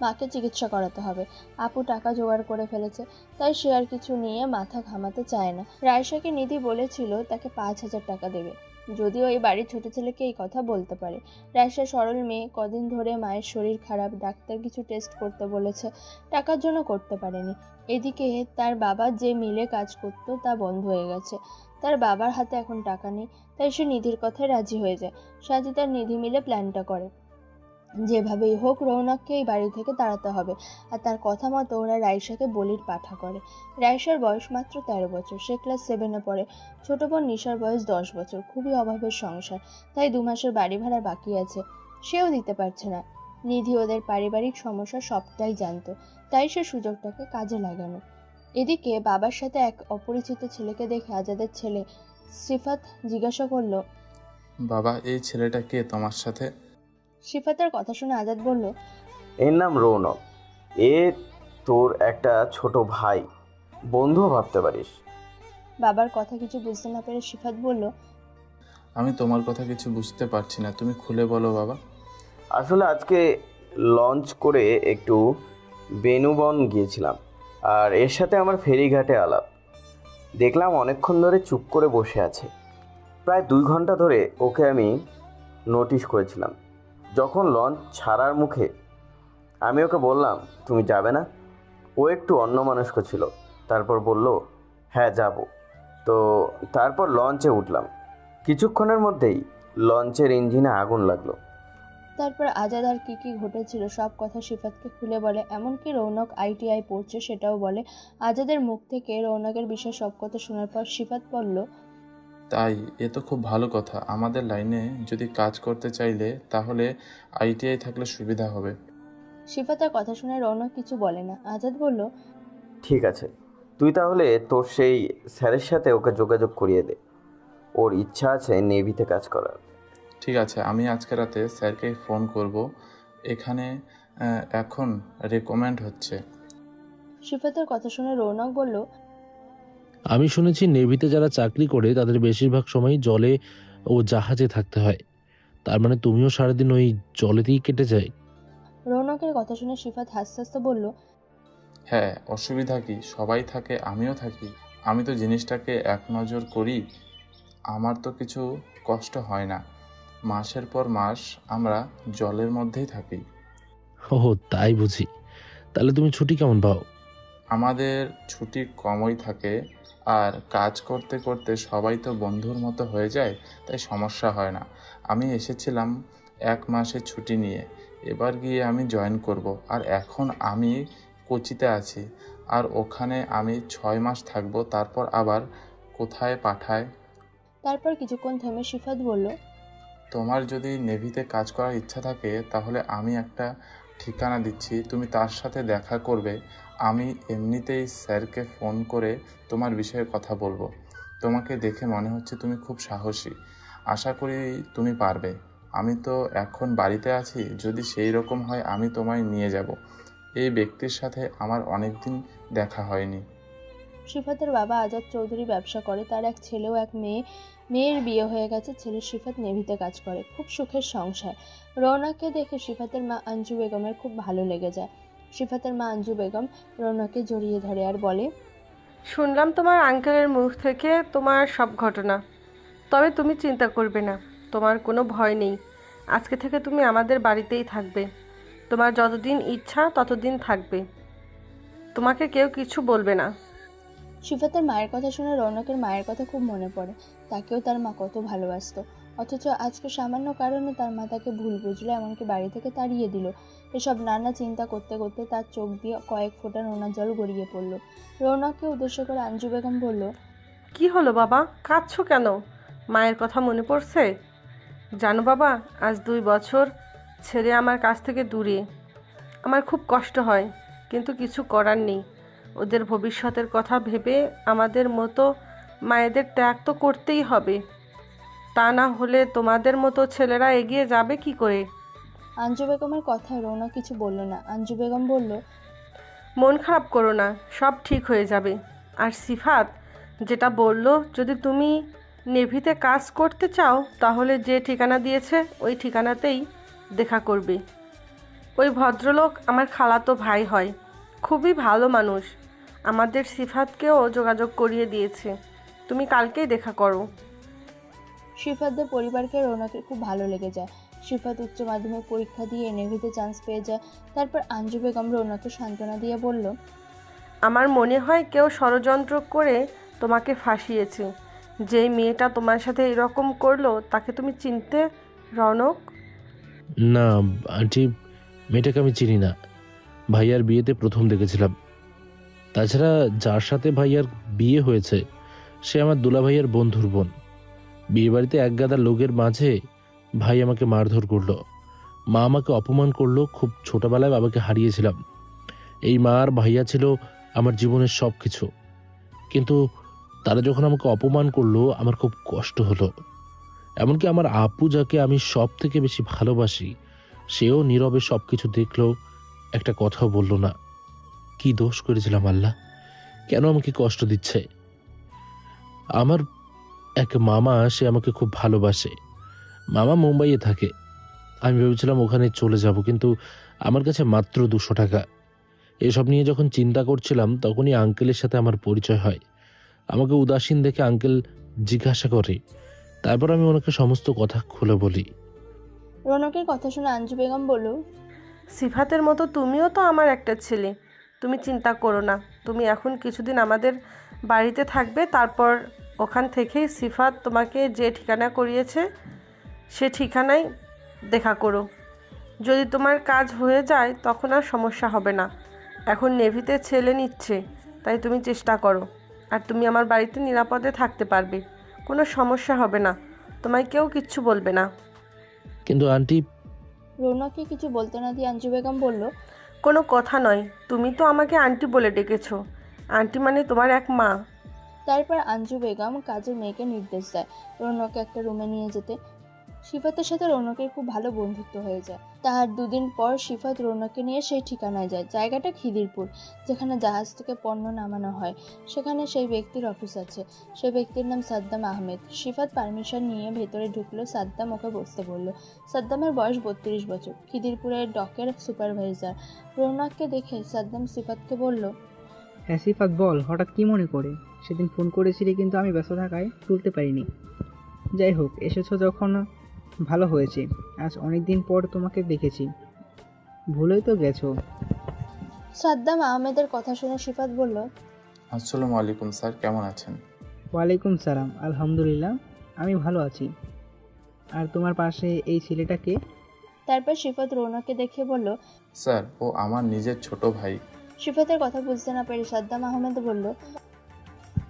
মাকে চিকিৎসা করাতে হবে। আপু টাকা জোগাড় করে ফেলেছে, তাই সে আর কিছু নিয়ে মাথা ঘামাতে চায় না। রায়শাকে নিধি বলেছিল তাকে 5,000 টাকা দেবে, যদিও এই বাড়ির ছোট ছেলেকে এই কথা বলতে পারে। রায়শা সরল মেয়ে, কদিন ধরে মায়ের শরীর খারাপ, ডাক্তার কিছু টেস্ট করতে বলেছে, টাকার জন্য করতে পারেনি। এদিকে তার বাবা যে মিলে কাজ করতো তা বন্ধ হয়ে গেছে। তার বাবার হাতে এখন টাকা নেই, তাই সে নিধির কথায় রাজি হয়ে যায়। সাজিদ আর নিধি মিলে প্ল্যানটা করে, যেভাবেই হোক রৌনককে এই বাড়ি থেকে তাড়াতে হবে। আর তার কথা মতো ওরা রাইসাকে বলির পাঠা করে। রাইসার বয়স মাত্র 13 বছর, সে ক্লাস 7-এ পড়ে। ছোট বোন নিশার বয়স 10 বছর। খুবই অভাবের সংসার, তাই 2 মাসের বাড়ি ভাড়া বাকি আছে, সেও দিতে পারছে না। নিধি ওদের পারিবারিক সমস্যা সবটাই জানতো, তাই সে সুযোগটাকে কাজে লাগানো। এদিকে বাবার সাথে এক অপরিচিত ছেলেকে দেখে আজাদের ছেলে সিফাত জিজ্ঞাসা করলো, বাবা, এই ছেলেটা কে তোমার সাথে? সিফাতের কথা শুনে আজাদ বলল, এর নাম রৌনক। এ তোর একটা ছোট ভাই, বন্ধুও ভাবতে পারিস। বাবার কথা কিছু বুঝতে না পেরে সিফাত বলল, আমি তোমার কথা কিছু বুঝতে পারছি না, তুমি খুলে বলো বাবা। আসলে আজকে লঞ্চ করে একটু বেনুবন গিয়েছিলাম, আর এর সাথে আমার ফেরিঘাটে আলাপ। দেখলাম অনেকক্ষণ ধরে চুপ করে বসে আছে। প্রায় 2 ঘন্টা ধরে ওকে আমি নোটিশ করেছিলাম। যখন লঞ্চ ছাড়ার মুখে আমি ওকে বললাম, তুমি যাবে না? ও একটু অন্যমনস্ক ছিল, তারপর বলল, হ্যাঁ যাব। তো তারপর লঞ্চে উঠলাম। কিছুক্ষণের মধ্যেই লঞ্চের ইঞ্জিনে আগুন লাগলো। তারপর আজাদ আর কি কি ঘটেছিল সব কথা সিফাতকে খুলে বলে। এমনকি রৌনক ITI পড়ছে সেটাও বলে। আজাদের মুখ থেকে রৌনকের বিষয়ে সব কথা শোনার পর সিফাত বলল, তাই? এ তো খুব ভালো কথা। আমাদের লাইনে যদি কাজ করতে চাইলে তাহলে ITI থাকলে সুবিধা হবে। সিফাতের কথা শুনে রৌনক কিছু বলে না। আজাদ বলল, ঠিক আছে, তুই তাহলে তোর সেই স্যারের সাথে ওকে যোগাযোগ করিয়ে দে। ওর ইচ্ছা আছে নেভিতে কাজ করার। ঠিক আছে, আমি আজকে রাতে স্যারকে ফোন করব। এখানে এখন রেকমেন্ড হচ্ছে। সিফাতের কথা শুনে রৌনক বলল, আমি শুনেছি নেভিতে যারা চাকরি করে তাদের বেশিরভাগ সময়ই জলে ও জাহাজে থাকতে হয়। তার মানে তুমিও সারাদিন ওই জলেতেই কেটে যায়? রৌনকের কথা শুনে সিফাত হাসতে হাসতে বলল, হ্যাঁ, অসুবিধা কি, সবাই থাকে, আমিও থাকি। আমি তো জিনিসটাকে এক নজর করি, আমার তো কিছু কষ্ট হয় না। মাসের পর মাস আমরা জলের মধ্যেই থাকি। ও তাই বুঝি। তাহলে তুমি ছুটি কেমন পাও? আমাদের ছুটি কমই থাকে, আর কাজ করতে করতে সবাই তো বন্ধুর মতো হয়ে যায়, তাই সমস্যা হয় না। আমি এসেছিলাম 1 মাসের ছুটি নিয়ে, এবার গিয়ে আমি জয়েন করব। আর এখন আমি কোচিতে আছি, আর ওখানে আমি 6 মাস থাকবো, তারপর আবার কোথায় পাঠায়। তারপর কিছুক্ষণ থেমে সিফাত বলল, তোমার যদি নেভিতে কাজ করার ইচ্ছা থাকে তাহলে আমি একটা ঠিকানা দিচ্ছি, তুমি তার সাথে দেখা করবে। আমি এমনিতেই স্যারকে ফোন করে তোমার বিষয়ে কথা বলবো। তোমাকে দেখে মনে হচ্ছে তুমি খুব সাহসী, আশা করি তুমি পারবে। আমি তো এখন বাড়িতে আছি, যদি সেই রকম হয় আমি তোমায় নিয়ে যাব। এই ব্যক্তির সাথে আমার অনেক দিন দেখা হয়নি। সিফাতের বাবা আজাদ চৌধুরী ব্যবসা করে, তার এক ছেলে ও এক মেয়ে। মেয়ের বিয়ে হয়ে গেছে, ছেলে সিফাত নেভিতে কাজ করে, খুব সুখের সংসার। রৌনককে দেখে সিফাতের মা আঞ্জু বেগমের খুব ভালো লেগে যায়। সিফাতের মা আঞ্জু বেগম রৌনককে জড়িয়ে ধরে আর বলে, শুনলাম তোমার আঙ্কেলের মুখ থেকে তোমার সব ঘটনা। তবে তুমি চিন্তা করবে না, তোমার কোনো ভয় নেই। আজকে থেকে তুমি আমাদের বাড়িতেই থাকবে। তোমার যতদিন ইচ্ছা ততদিন থাকবে, তোমাকে কেউ কিছু বলবে না। সিফাতের মায়ের কথা শুনে রৌনকের মায়ের কথা খুব মনে পড়ে। তাকেও তার মা কত ভালোবাসতো, অথচ আজকে সামান্য কারণে তার মা তাকে ভুল বুঝলো, এমনকি বাড়ি থেকে তাড়িয়ে দিল। এসব নানা চিন্তা করতে করতে তার চোখ দিয়ে কয়েক ফোঁটা নোনা জল গড়িয়ে পড়ল। রৌনককে উদ্দেশ্য করে আঞ্জু বেগম বলল, কি হলো বাবা, কাঁদছো কেন? মায়ের কথা মনে পড়ছে? জানো বাবা, আজ 2 বছর ছেলে আমার কাছ থেকে দূরে। আমার খুব কষ্ট হয়, কিন্তু কিছু করার নেই। ওদের ভবিষ্যতের কথা ভেবে আমাদের মতো মায়েদের ত্যাগ তো করতেই হবে, তা না হলে তোমাদের মতো ছেলেরা এগিয়ে যাবে কি করে? আঞ্জু বেগমের কথায় রৌনক কিছু বলল না। আঞ্জু বেগম বলল, মন খারাপ করো না, সব ঠিক হয়ে যাবে। আর সিফাত যেটা বলল, যদি তুমি নেভিতে কাজ করতে চাও তাহলে যে ঠিকানা দিয়েছে ওই ঠিকানাতেই দেখা করবে। ওই ভদ্রলোক আমার খালাতো ভাই হয়, খুবই ভালো মানুষ। আমাদের সিফাতকেও যোগাযোগ করিয়ে দিয়েছে, তুমি কালকেই দেখা করো। সিফাতদের পরিবারকে রৌনকের খুব ভালো লেগে যায়। সিফাত উচ্চ মাধ্যমিক পরীক্ষা দিয়ে নেভিতে চান্স পেয়ে যায়। তারপর আঞ্জু বেগম রৌনককে সান্ত্বনা দিয়ে বলল, আমার মনে হয় কেউ ষড়যন্ত্র করে তোমাকে ফাঁসিয়েছে। যেই মেয়েটা তোমার সাথে এরকম করলো তাকে তুমি চিনতে রৌনক? না আন্টি, মেয়েটাকে আমি চিনি না। ভাইয়ার বিয়েতে প্রথম দেখেছিলাম। তাছাড়া যার সাথে ভাইয়ার বিয়ে হয়েছে সে আমার দুলা ভাইয়ার বন্ধুর বোন। বিয়ে বাড়িতে এক গাদা লোকের মাঝে ভাই আমাকে মারধর করলো, মা আমাকে অপমান করলো। খুব ছোটবেলায় বাবাকে হারিয়েছিলাম। এই মা আর ভাইয়া ছিল আমার জীবনের সব কিছু, কিন্তু তারা যখন আমাকে অপমান করলো আমার খুব কষ্ট হলো। এমনকি আমার আপু, যাকে আমি সব থেকে বেশি ভালোবাসি, সেও নীরবে সব কিছু দেখলো, একটা কথাও বলল না। কি দোষ করেছিলাম আল্লাহ? কেন আমাকে কষ্ট দিচ্ছে? আমার এক মামা, সে আমাকে খুব ভালোবাসে। মামা মুম্বাইয়ে থাকে। আমি ভেবেছিলাম ওখানে চলে যাব, কিন্তু আমার কাছে মাত্র 200 টাকা। এসব নিয়ে যখন চিন্তা করছিলাম তখনই আঙ্কেলের সাথে আমার পরিচয় হয়। আমাকে উদাসীন দেখে আঙ্কেল জিজ্ঞাসা করে, তারপর আমি ওনাকে সমস্ত কথা খুলে বলি। রৌনকের কথা শুনে আঞ্জু বেগম বলল, সিফাতের মতো তুমিও তো আমার একটা ছেলে, তুমি চিন্তা করো না। তুমি এখন কিছুদিন আমাদের বাড়িতে থাকবে, তারপর ওখান থেকেই সিফাত তোমাকে যে ঠিকানা করিয়েছে সে ঠিকানায় দেখা করো। যদি তোমার কাজ হয়ে যায় তখন আর সমস্যা হবে না। এখন নেভিতে ছেলে নিচ্ছে, তাই তুমি চেষ্টা করো। আর তুমি আমার বাড়িতে নিরাপদে থাকতে পারবে, কোনো সমস্যা হবে না, তোমায় কেউ কিচ্ছু বলবে না। কিন্তু আন্টি। রৌনককে কিছু বলতে না দিয়ে আঞ্জু বেগম বলল, কোনো কথা নয়, তুমি তো আমাকে আন্টি বলে ডেকেছো, আন্টি মানে তোমার এক মা। তারপর আঞ্জু বেগম কাজের মেয়েকে নির্দেশ দেয় রৌনককে একটা রুমে নিয়ে যেতে। সিফাতের সাথে রৌনকের খুব ভালো বন্ধুত্ব হয়ে যায়। তার 2 দিন পর সিফাত রৌনককে নিয়ে সেই ঠিকানায় যায়। জায়গাটা খিদিরপুর, যেখানে জাহাজ থেকে পণ্য নামানো হয়। সেখানে সেই ব্যক্তির অফিস আছে। সেই ব্যক্তির নাম সাদ্দাম আহমেদ। সিফাত পারমিশন নিয়ে ভেতরে ঢুকলো। সাদ্দাম ওকে বসতে বলল। সাদ্দামের বয়স 32 বছর, খিদিরপুরের ডকের সুপারভাইজার। রৌনককে দেখে সাদ্দাম সিফাতকে বলল, হ্যাঁ সিফাত বল, হঠাৎ কি মনে করে? সেদিন ফোন করেছিলি কিন্তু আমি ব্যস্ত থাকায় তুলতে পারিনি। যাই হোক, এসেছো যখন ভালো হয়েছে। আজ অনেক দিন পর তোমাকে দেখেছি, ভুলেই তো গেছো। সাদ্দাম আহমেদের কথা শুনে সিফাত বলল, আসসালামু আলাইকুম স্যার, কেমন আছেন? ওয়ালাইকুম সালাম, আলহামদুলিল্লাহ আমি ভালো আছি। আর তোমার পাশে এই ছেলেটাকে? তারপর সিফাত রৌনককে দেখে বলল, স্যার ও আমার নিজের ছোট ভাই। সিফাতের কথা বুঝতে না পেরে সাদ্দাম আহমেদ বলল,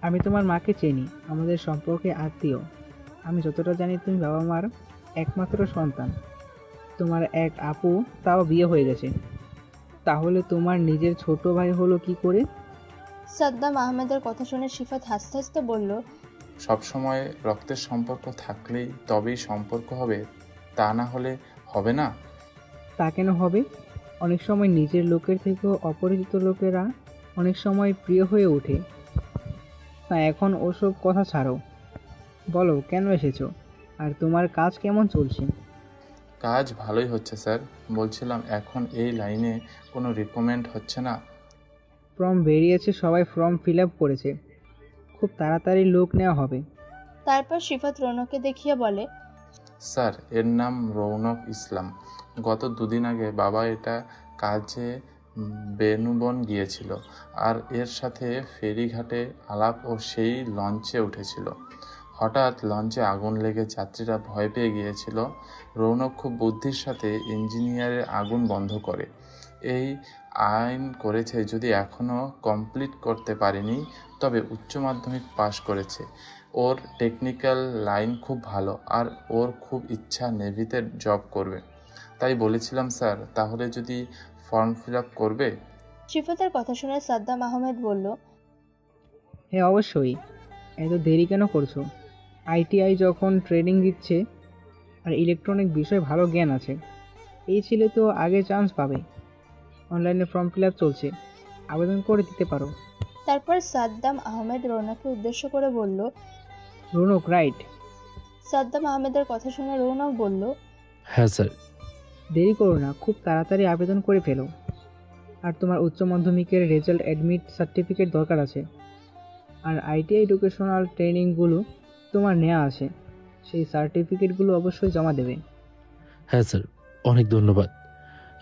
আমি তোমার মাকে চিনি, আমাদের সম্পর্কে আত্মীয়। আমি যতটা জানি তুমি বাবা মার একমাত্র সন্তান। তোমার এক আপু, তাও বিয়ে হয়ে গেছে। তাহলে তোমার নিজের ছোট ভাই হলো কি করে? সাদ্দাম আহমেদের কথা শুনে সিফাত হাসতে হাসতে বলল, সবসময় রক্তের সম্পর্ক থাকলেই তবেই সম্পর্ক হবে, তা না হলে হবে না। তা কেন হবে? অনেক সময় নিজের লোকের থেকেও অপরিচিত লোকেরা অনেক সময় প্রিয় হয়ে ওঠে। তা এখন ওসব কথা ছাড়ো, বলো কেন এসেছো, আর তোমার কাজ কেমন চলছে? কাজ ভালোই হচ্ছে স্যার। বলছিলাম এখন এই লাইনে কোনো রিকমেন্ড হচ্ছে না। ফর্ম বেরিয়েছে, সবাই ফর্ম ফিল আপ করেছে, খুব তাড়াতাড়ি লোক নেওয়া হবে। তারপর সিফাত রৌনককে দেখিয়ে বলে, স্যার এর নাম রৌনক ইসলাম। গত 2 দিন আগে বাবা এটা কাজে বেনুবন গিয়েছিল, আর এর সাথে ফেরিঘাটে আলাপ ও সেই লঞ্চে উঠেছিল। হঠাৎ লঞ্চে আগুন লেগে যাত্রীরা ভয় পেয়ে গিয়েছিল। রৌনক খুব বুদ্ধির সাথে ইঞ্জিনিয়ারের আগুন বন্ধ করে এই আইন করেছে। যদি এখনও কমপ্লিট করতে পারেনি, তবে উচ্চ মাধ্যমিক পাশ করেছে। ওর টেকনিক্যাল লাইন খুব ভালো, আর ওর খুব ইচ্ছা নেভিতে জব করবে। তাই বলেছিলাম স্যার, তাহলে যদি ফর্ম ফিল আপ করবে। সিফাতের কথা শুনে সাদ্দাম আহমেদ বলল, হ্যাঁ অবশ্যই, এত দেরি কেন করছো? আইটিআই যখন ট্রেনিং দিচ্ছে, আর ইলেকট্রনিক বিষয়ে ভালো জ্ঞান আছে, এই ছেলে তো আগে চান্স পাবে। অনলাইনে ফর্ম ফিল আপ চলছে, আবেদন করে দিতে পারো। তারপর সাদ্দাম আহমেদ রৌনককে উদ্দেশ্য করে বলল, রৌনক রাইট? সাদ্দাম আহমেদের কথা শুনে রৌনক বলল, হ্যাঁ স্যার। দেরি করো না, খুব তাড়াতাড়ি আবেদন করে ফেলো। আর তোমার উচ্চ মাধ্যমিকের রেজাল্ট, অ্যাডমিট সার্টিফিকেট দরকার আছে। আর আইটিআই এডুকেশনাল ট্রেনিংগুলো তোমার নেওয়া আছে, সেই সার্টিফিকেটগুলো অবশ্যই জমা দেবে। হ্যাঁ স্যার, অনেক ধন্যবাদ,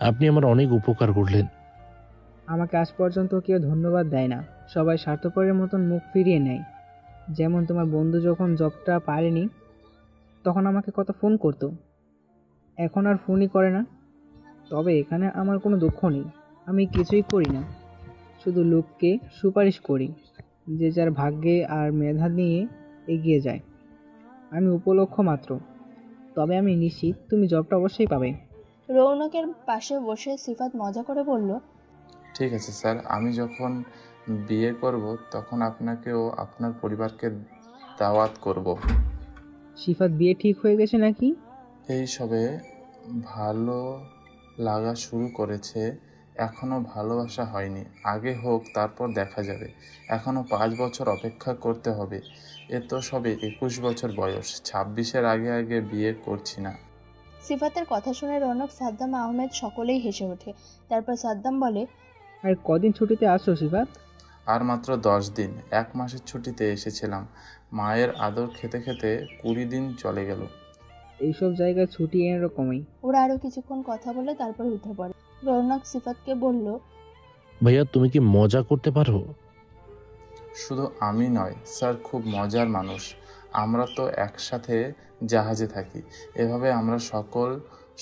আপনি আমার অনেক উপকার করলেন। আমাকে আজ পর্যন্ত কেউ ধন্যবাদ দেয় না, সবাই স্বার্থপরের মতন মুখ ফিরিয়ে নেয়। যেমন তোমার বন্ধু যখন জবটা পারেনি, তখন আমাকে কত ফোন করতো, এখন আর ফোনই করে না। তবে এখানে আমার কোনো দুঃখ নেই, আমি কিছুই করি না, শুধু লোককে সুপারিশ করি, যে যার ভাগ্যে আর মেধা নিয়ে এগিয়ে যায়। আমি উপলক্ষ মাত্র, তবে আমি নিশ্চিত তুমি জবটা অবশ্যই পাবে। রৌনকের পাশে বসে সিফাত মজা করে বলল, ঠিক আছে স্যার, আমি যখন বিয়ে করব তখন আপনাকেও আপনার পরিবারকে দাওয়াত করব। সিফাত বিয়ে ঠিক হয়ে গেছে নাকি? এই সবে ভালো লাগা শুরু করেছে, এখনও ভালোবাসা হয়নি। আগে হোক, তারপর দেখা যাবে। এখনও 5 বছর অপেক্ষা করতে হবে। এ তো সবে 21 বছর বয়স, 26-এর আগে আগে বিয়ে করছি না। সিফাতের কথা শুনে রৌনক, সাদ্দাম আহমেদ সকলেই হেসে ওঠে। তারপর সাদ্দাম বলে, আর কদিন ছুটিতে আসো সিফাত? আর মাত্র 10 দিন, 1 মাসের ছুটিতে এসেছিলাম। মায়ের আদর খেতে খেতে 20 দিন চলে গেল। এইসব জায়গায় ছুটি এরকমই। ওরা আরো কিছুক্ষণ কথা বলে তারপর উঠে পড়ে। রৌনক সিফাতকে বলল, ভাইয়া তুমি কি মজা করতে পারো? শুধু আমি নয় স্যার, খুব মজার মানুষ। আমরা তো একসাথে জাহাজে থাকি, এভাবে আমরা সকল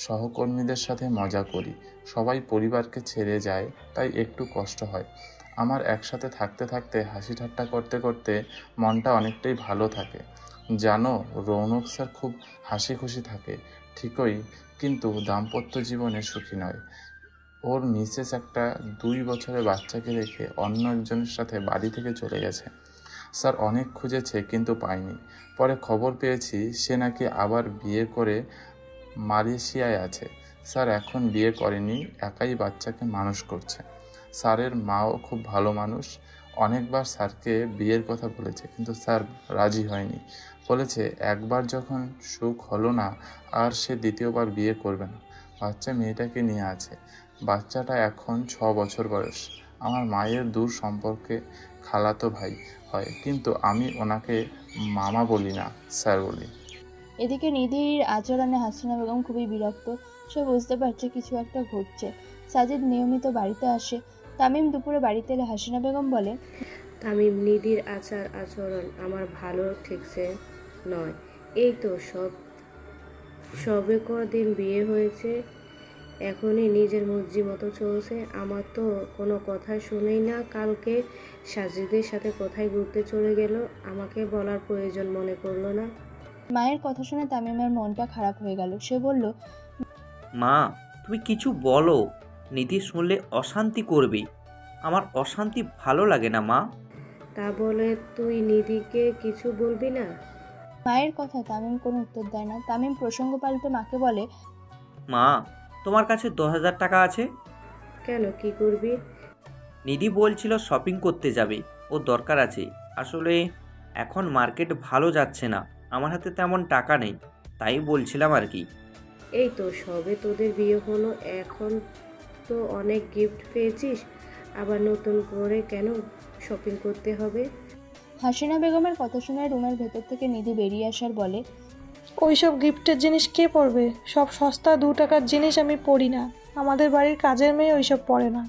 সহকর্মীদের সাথে মজা করি। সবাই পরিবারকে ছেড়ে যায়, তাই একটু কষ্ট হয়। আমার একসাথে থাকতে থাকতে হাসি ঠাট্টা করতে করতে মনটা অনেকটাই ভালো থাকে। জানো, রৌনক স্যার খুব হাসি খুশি থাকে ঠিকই, কিন্তু দাম্পত্য জীবনে সুখী নয়। ওর মিসেস একটা 2 বছরের বাচ্চাকে রেখে অন্য একজনের সাথে বাড়ি থেকে চলে গেছে। স্যার অনেক খুঁজেছে কিন্তু পায়নি। পরে খবর পেয়েছি সে নাকি আবার বিয়ে করে মালয়েশিয়ায় আছে। স্যার এখন বিয়ে করেনি, একাই বাচ্চাকে মানুষ করছে। স্যারের মাও খুব ভালো মানুষ, অনেকবার স্যারকে বিয়ের কথা বলেছে কিন্তু স্যার রাজি হয়নি। বলেছে একবার যখন সুখ হলো না আর সে দ্বিতীয়বার বিয়ে করবে না। বাচ্চা মেয়েটাকে নিয়ে আছে, বাচ্চাটা এখন 6 বছর বয়স। আমার মায়ের দূর সম্পর্কে খালাতো ভাই হয়, কিন্তু আমি ওনাকে মামা বলি না, স্যার বলি। এদিকে নিধির আচরণে হাসিনা বেগম খুবই বিরক্ত। সে বুঝতে পারছে কিছু একটা ঘটছে। সাজিদ নিয়মিত বাড়িতে আসে। তামিম দুপুরে বাড়িতে এলে হাসিনা বেগম বলে, তামিম, নিধির আচরণ আমার ভালো ঠেকছে নয়। এই তো সবে কদিন বিয়ে হয়েছে, এখনই নিজের মর্জি মতো চলছে। আমার তো কোনো কথা শুনেই না। কালকে সাজিদের সাথে কোথায় ঘুরতে চলে গেল, আমাকে বলার প্রয়োজন মনে করলো না। মায়ের কথা শুনে তামিমের মনটা খারাপ হয়ে গেল। সে বলল, মা, তুমি কিছু বলো, নিধি শুনলে অশান্তি করবে। আমার অশান্তি ভালো লাগে না মা। তা বলে তুই নিধিকে কিছু বলবি না? মায়ের কথা তামিম কোনো উত্তর দেয় না। তামিম প্রসঙ্গ পাল্টে মাকে বলে, মা, তোমার কাছে 10,000 টাকা আছে? কেন, কি করবি? নিধি বলছিল শপিং করতে যাবে, ওর দরকার আছে। আসলে এখন মার্কেট ভালো যাচ্ছে না, আমার হাতে তেমন টাকা নেই, তাই বলছিলাম আর কি। এই তো সবে তোদের বিয়ে হলো, এখন তো অনেক গিফট পেয়েছিস, আবার নতুন করে কেন শপিং করতে হবে? হাসিনা বেগমের কথা শুনে রুমের ভেতর থেকে নিধি বেরিয়ে আসার বলে, ওইসব গিফটের জিনিস কে পরবে? সব সস্তা 2 টাকার জিনিস আমি পরি না। আমাদের বাড়ির কাজের মেয়ে ওইসব পরে না।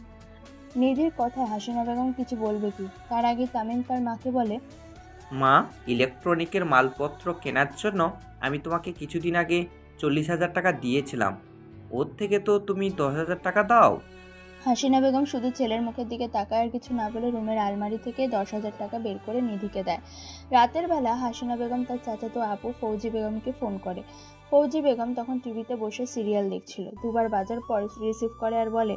নিধির কথায় হাসিনা বেগম কিছু বলবে কি, তার আগে তামিম তার মাকে বলে, মা, ইলেকট্রনিকের মালপত্র কেনার জন্য আমি তোমাকে কিছুদিন আগে 40,000 টাকা দিয়েছিলাম, ওর থেকে তো তুমি 10,000 টাকা দাও। হাসিনা বেগম শুধু ছেলের মুখের দিকে তাকায় আর কিছু না বলে রুমের আলমারি থেকে 10,000 টাকা বের করে নিধিকে দেয়। রাতের বেলা হাসিনা বেগম তার চাচাতো আপু ফৌজি বেগমকে ফোন করে। ফৌজি বেগম তখন টিভিতে বসে সিরিয়াল দেখছিল। দুবার বাজার পর রিসিভ করে আর বলে,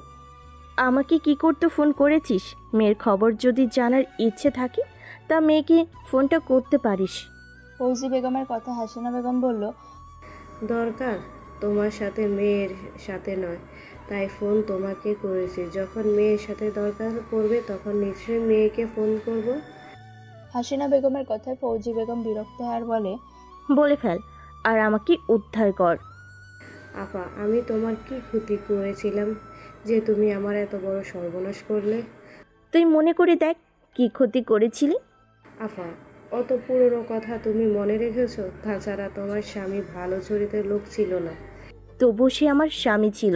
আমাকে কি করতে ফোন করেছিস? মেয়ের খবর যদি জানার ইচ্ছে থাকে তা মেয়েকে ফোনটা করতে পারিস। ফৌজি বেগমের কথা হাসিনা বেগম বলল, দরকার তোমার সাথে, মেয়ের সাথে নয়, তাই ফোন তোমাকে করেছি। যখন মেয়ের সাথে দরকার পড়বে তখন নিশ্চয়ই মেয়েকে ফোন করব। হাসিনা বেগমের কথায় ফৌজি বেগম বিরক্ত হয় আর বলে, বলে ফেল আর আমাকে উদ্ধার কর। আপা, আমি তোমার কি ক্ষতি করেছিলাম যে তুমি আমার এত বড় সর্বনাশ করলে? তুই মনে করে দেখ কি ক্ষতি করেছিলি। আপা, অত পুরনো কথা তুমি মনে রেখেছো? তাছাড়া তোমার স্বামী ভালো চরিত্রের লোক ছিল না। তবু সে আমার স্বামী ছিল,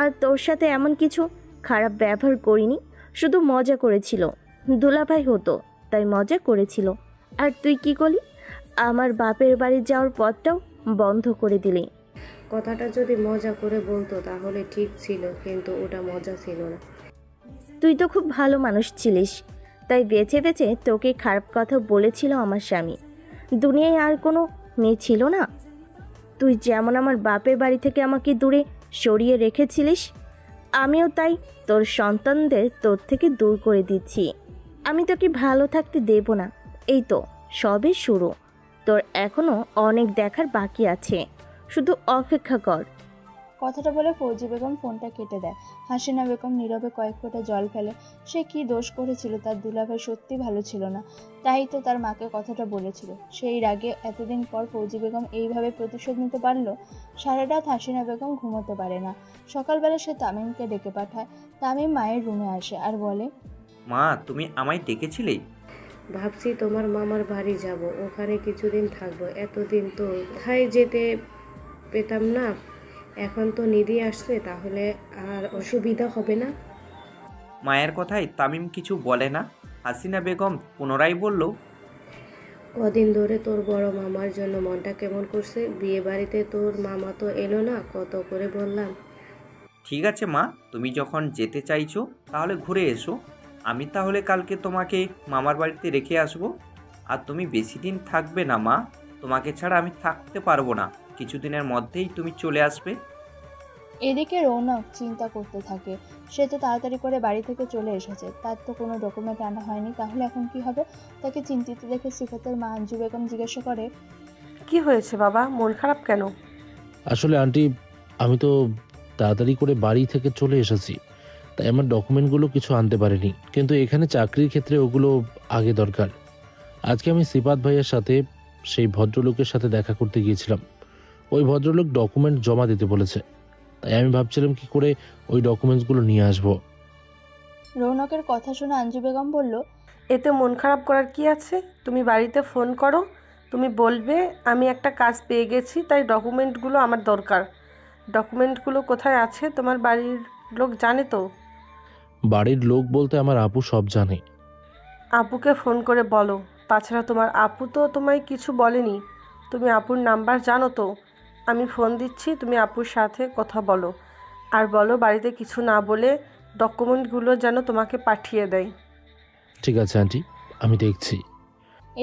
আর তোর সাথে এমন কিছু খারাপ ব্যবহার করিনি, শুধু মজা করেছিল। দুলাভাই হতো তাই মজা করেছিল। আর তুই কি করলি? আমার বাপের বাড়ি যাওয়ার পথটাও বন্ধ করে দিলি। কথাটা যদি মজা করে বলতো তাহলে ঠিক ছিল, কিন্তু ওটা মজা ছিল না। তুই তো খুব ভালো মানুষ ছিলিস, তাই বেছে বেছে তোকে খারাপ কথা বলেছিল আমার স্বামী। দুনিয়ায় আর কোনো মেয়ে ছিল না। তুই যেমন আমার বাপের বাড়ি থেকে আমাকে দূরে সরিয়ে রেখেছিলিস, আমিও তাই তোর সন্তানদের তোর থেকে দূর করে দিচ্ছি। আমি তোকে ভালো থাকতে দেব না। এই তো সবে শুরু, তোর এখনো অনেক দেখার বাকি আছে, শুধু অপেক্ষা কর। কথাটা বলে ফৌজি বেগম ফোনটা কেটে দেয়। হাসিনা বেগম নীরবে কয়েক ফোঁটা জল ফেলে। সে কি দোষ করেছিল? তার দুলাভাই সত্যি ভালো ছিল না, তাই তো তার মাকে কথাটা বলেছিল। সেই রাগে এতদিন পর ফৌজি বেগম এইভাবে প্রতিশোধ নিতে পারল। সারা রাত হাসিনা বেগম ঘুমোতে পারে না। সকালবেলা সে তামিমকে ডেকে পাঠায়। তামিম মায়ের রুমে আসে আর বলে, মা, তুমি আমায় ডেকেছিলে? ভাবছি তোমার মামার বাড়ি যাব, ওখানে কিছুদিন থাকবো। এতদিন তো কোথায় যেতে পেতাম না, এখন তো নিধি আসছে, তাহলে আর অসুবিধা হবে না। মায়ের কথায় তামিম কিছু বলে না। হাসিনা বেগম পুনরায় বলল, কদিন ধরে তোর বড় মামার জন্য মনটা কেমন করছে। বিয়ে বাড়িতে তোর মামা তো এলো না, কত করে বললাম। ঠিক আছে মা, তুমি যখন যেতে চাইছো তাহলে ঘুরে এসো। আমি তাহলে কালকে তোমাকে মামার বাড়িতে রেখে আসবো। আর তুমি বেশি দিন থাকবে না মা, তোমাকে ছাড়া আমি থাকতে পারবো না। কিছুদিনের মধ্যেই তুমি চলে আসবে। এদিকে রৌনক চিন্তা করতে থাকে, সে তো তাড়াতাড়ি করে বাড়ি থেকে চলে এসেছে, তার তো কোনো ডকুমেন্ট আনা হয়নি, তাহলে এখন কি হবে? তাকে চিন্তিত দেখে সিফাতের মা আঞ্জু বেগম জিজ্ঞাসা করে, কি হয়েছে বাবা, মন খারাপ কেন? আসলে আন্টি, আমি তো তাড়াতাড়ি করে বাড়ি থেকে চলে এসেছি, তাই আমার ডকুমেন্টগুলো কিছু আনতে পারিনি, কিন্তু এখানে চাকরির ক্ষেত্রে ওগুলো আগে দরকার। আজকে আমি সিফাত ভাইয়ের সাথে সেই ভদ্রলোকের সাথে দেখা করতে গিয়েছিলাম। ওই ভদ্রলোক ডকুমেন্ট জমা দিতে বলেছে, তাই আমি ভাবছিলাম কি করে ওই ডকুমেন্টসগুলো নিয়ে আসবো। রৌনকের কথা শুনে আঞ্জু বেগম বলল, এতে মন খারাপ করার কি আছে? তুমি বাড়িতে ফোন করো, তুমি বলবে আমি একটা কাজ পেয়ে গেছি, তাই ডকুমেন্টগুলো আমার দরকার। ডকুমেন্টগুলো কোথায় আছে তোমার বাড়ির লোক জানে তো? বাড়ির লোক বলতে আমার আপু সব জানে। আপুকে ফোন করে বলো। তাছাড়া তোমার আপু তো তোমায় কিছু বলেনি, তুমি আপুর নাম্বার জানো তো? আমি ফোন দিচ্ছি, তুমি আপুর সাথে কথা বলো, আর বলো বাড়িতে কিছু না বলে ডকুমেন্টগুলো যেন তোমাকে পাঠিয়ে দেয়। ঠিক আছে আন্টি, আমি দেখছি।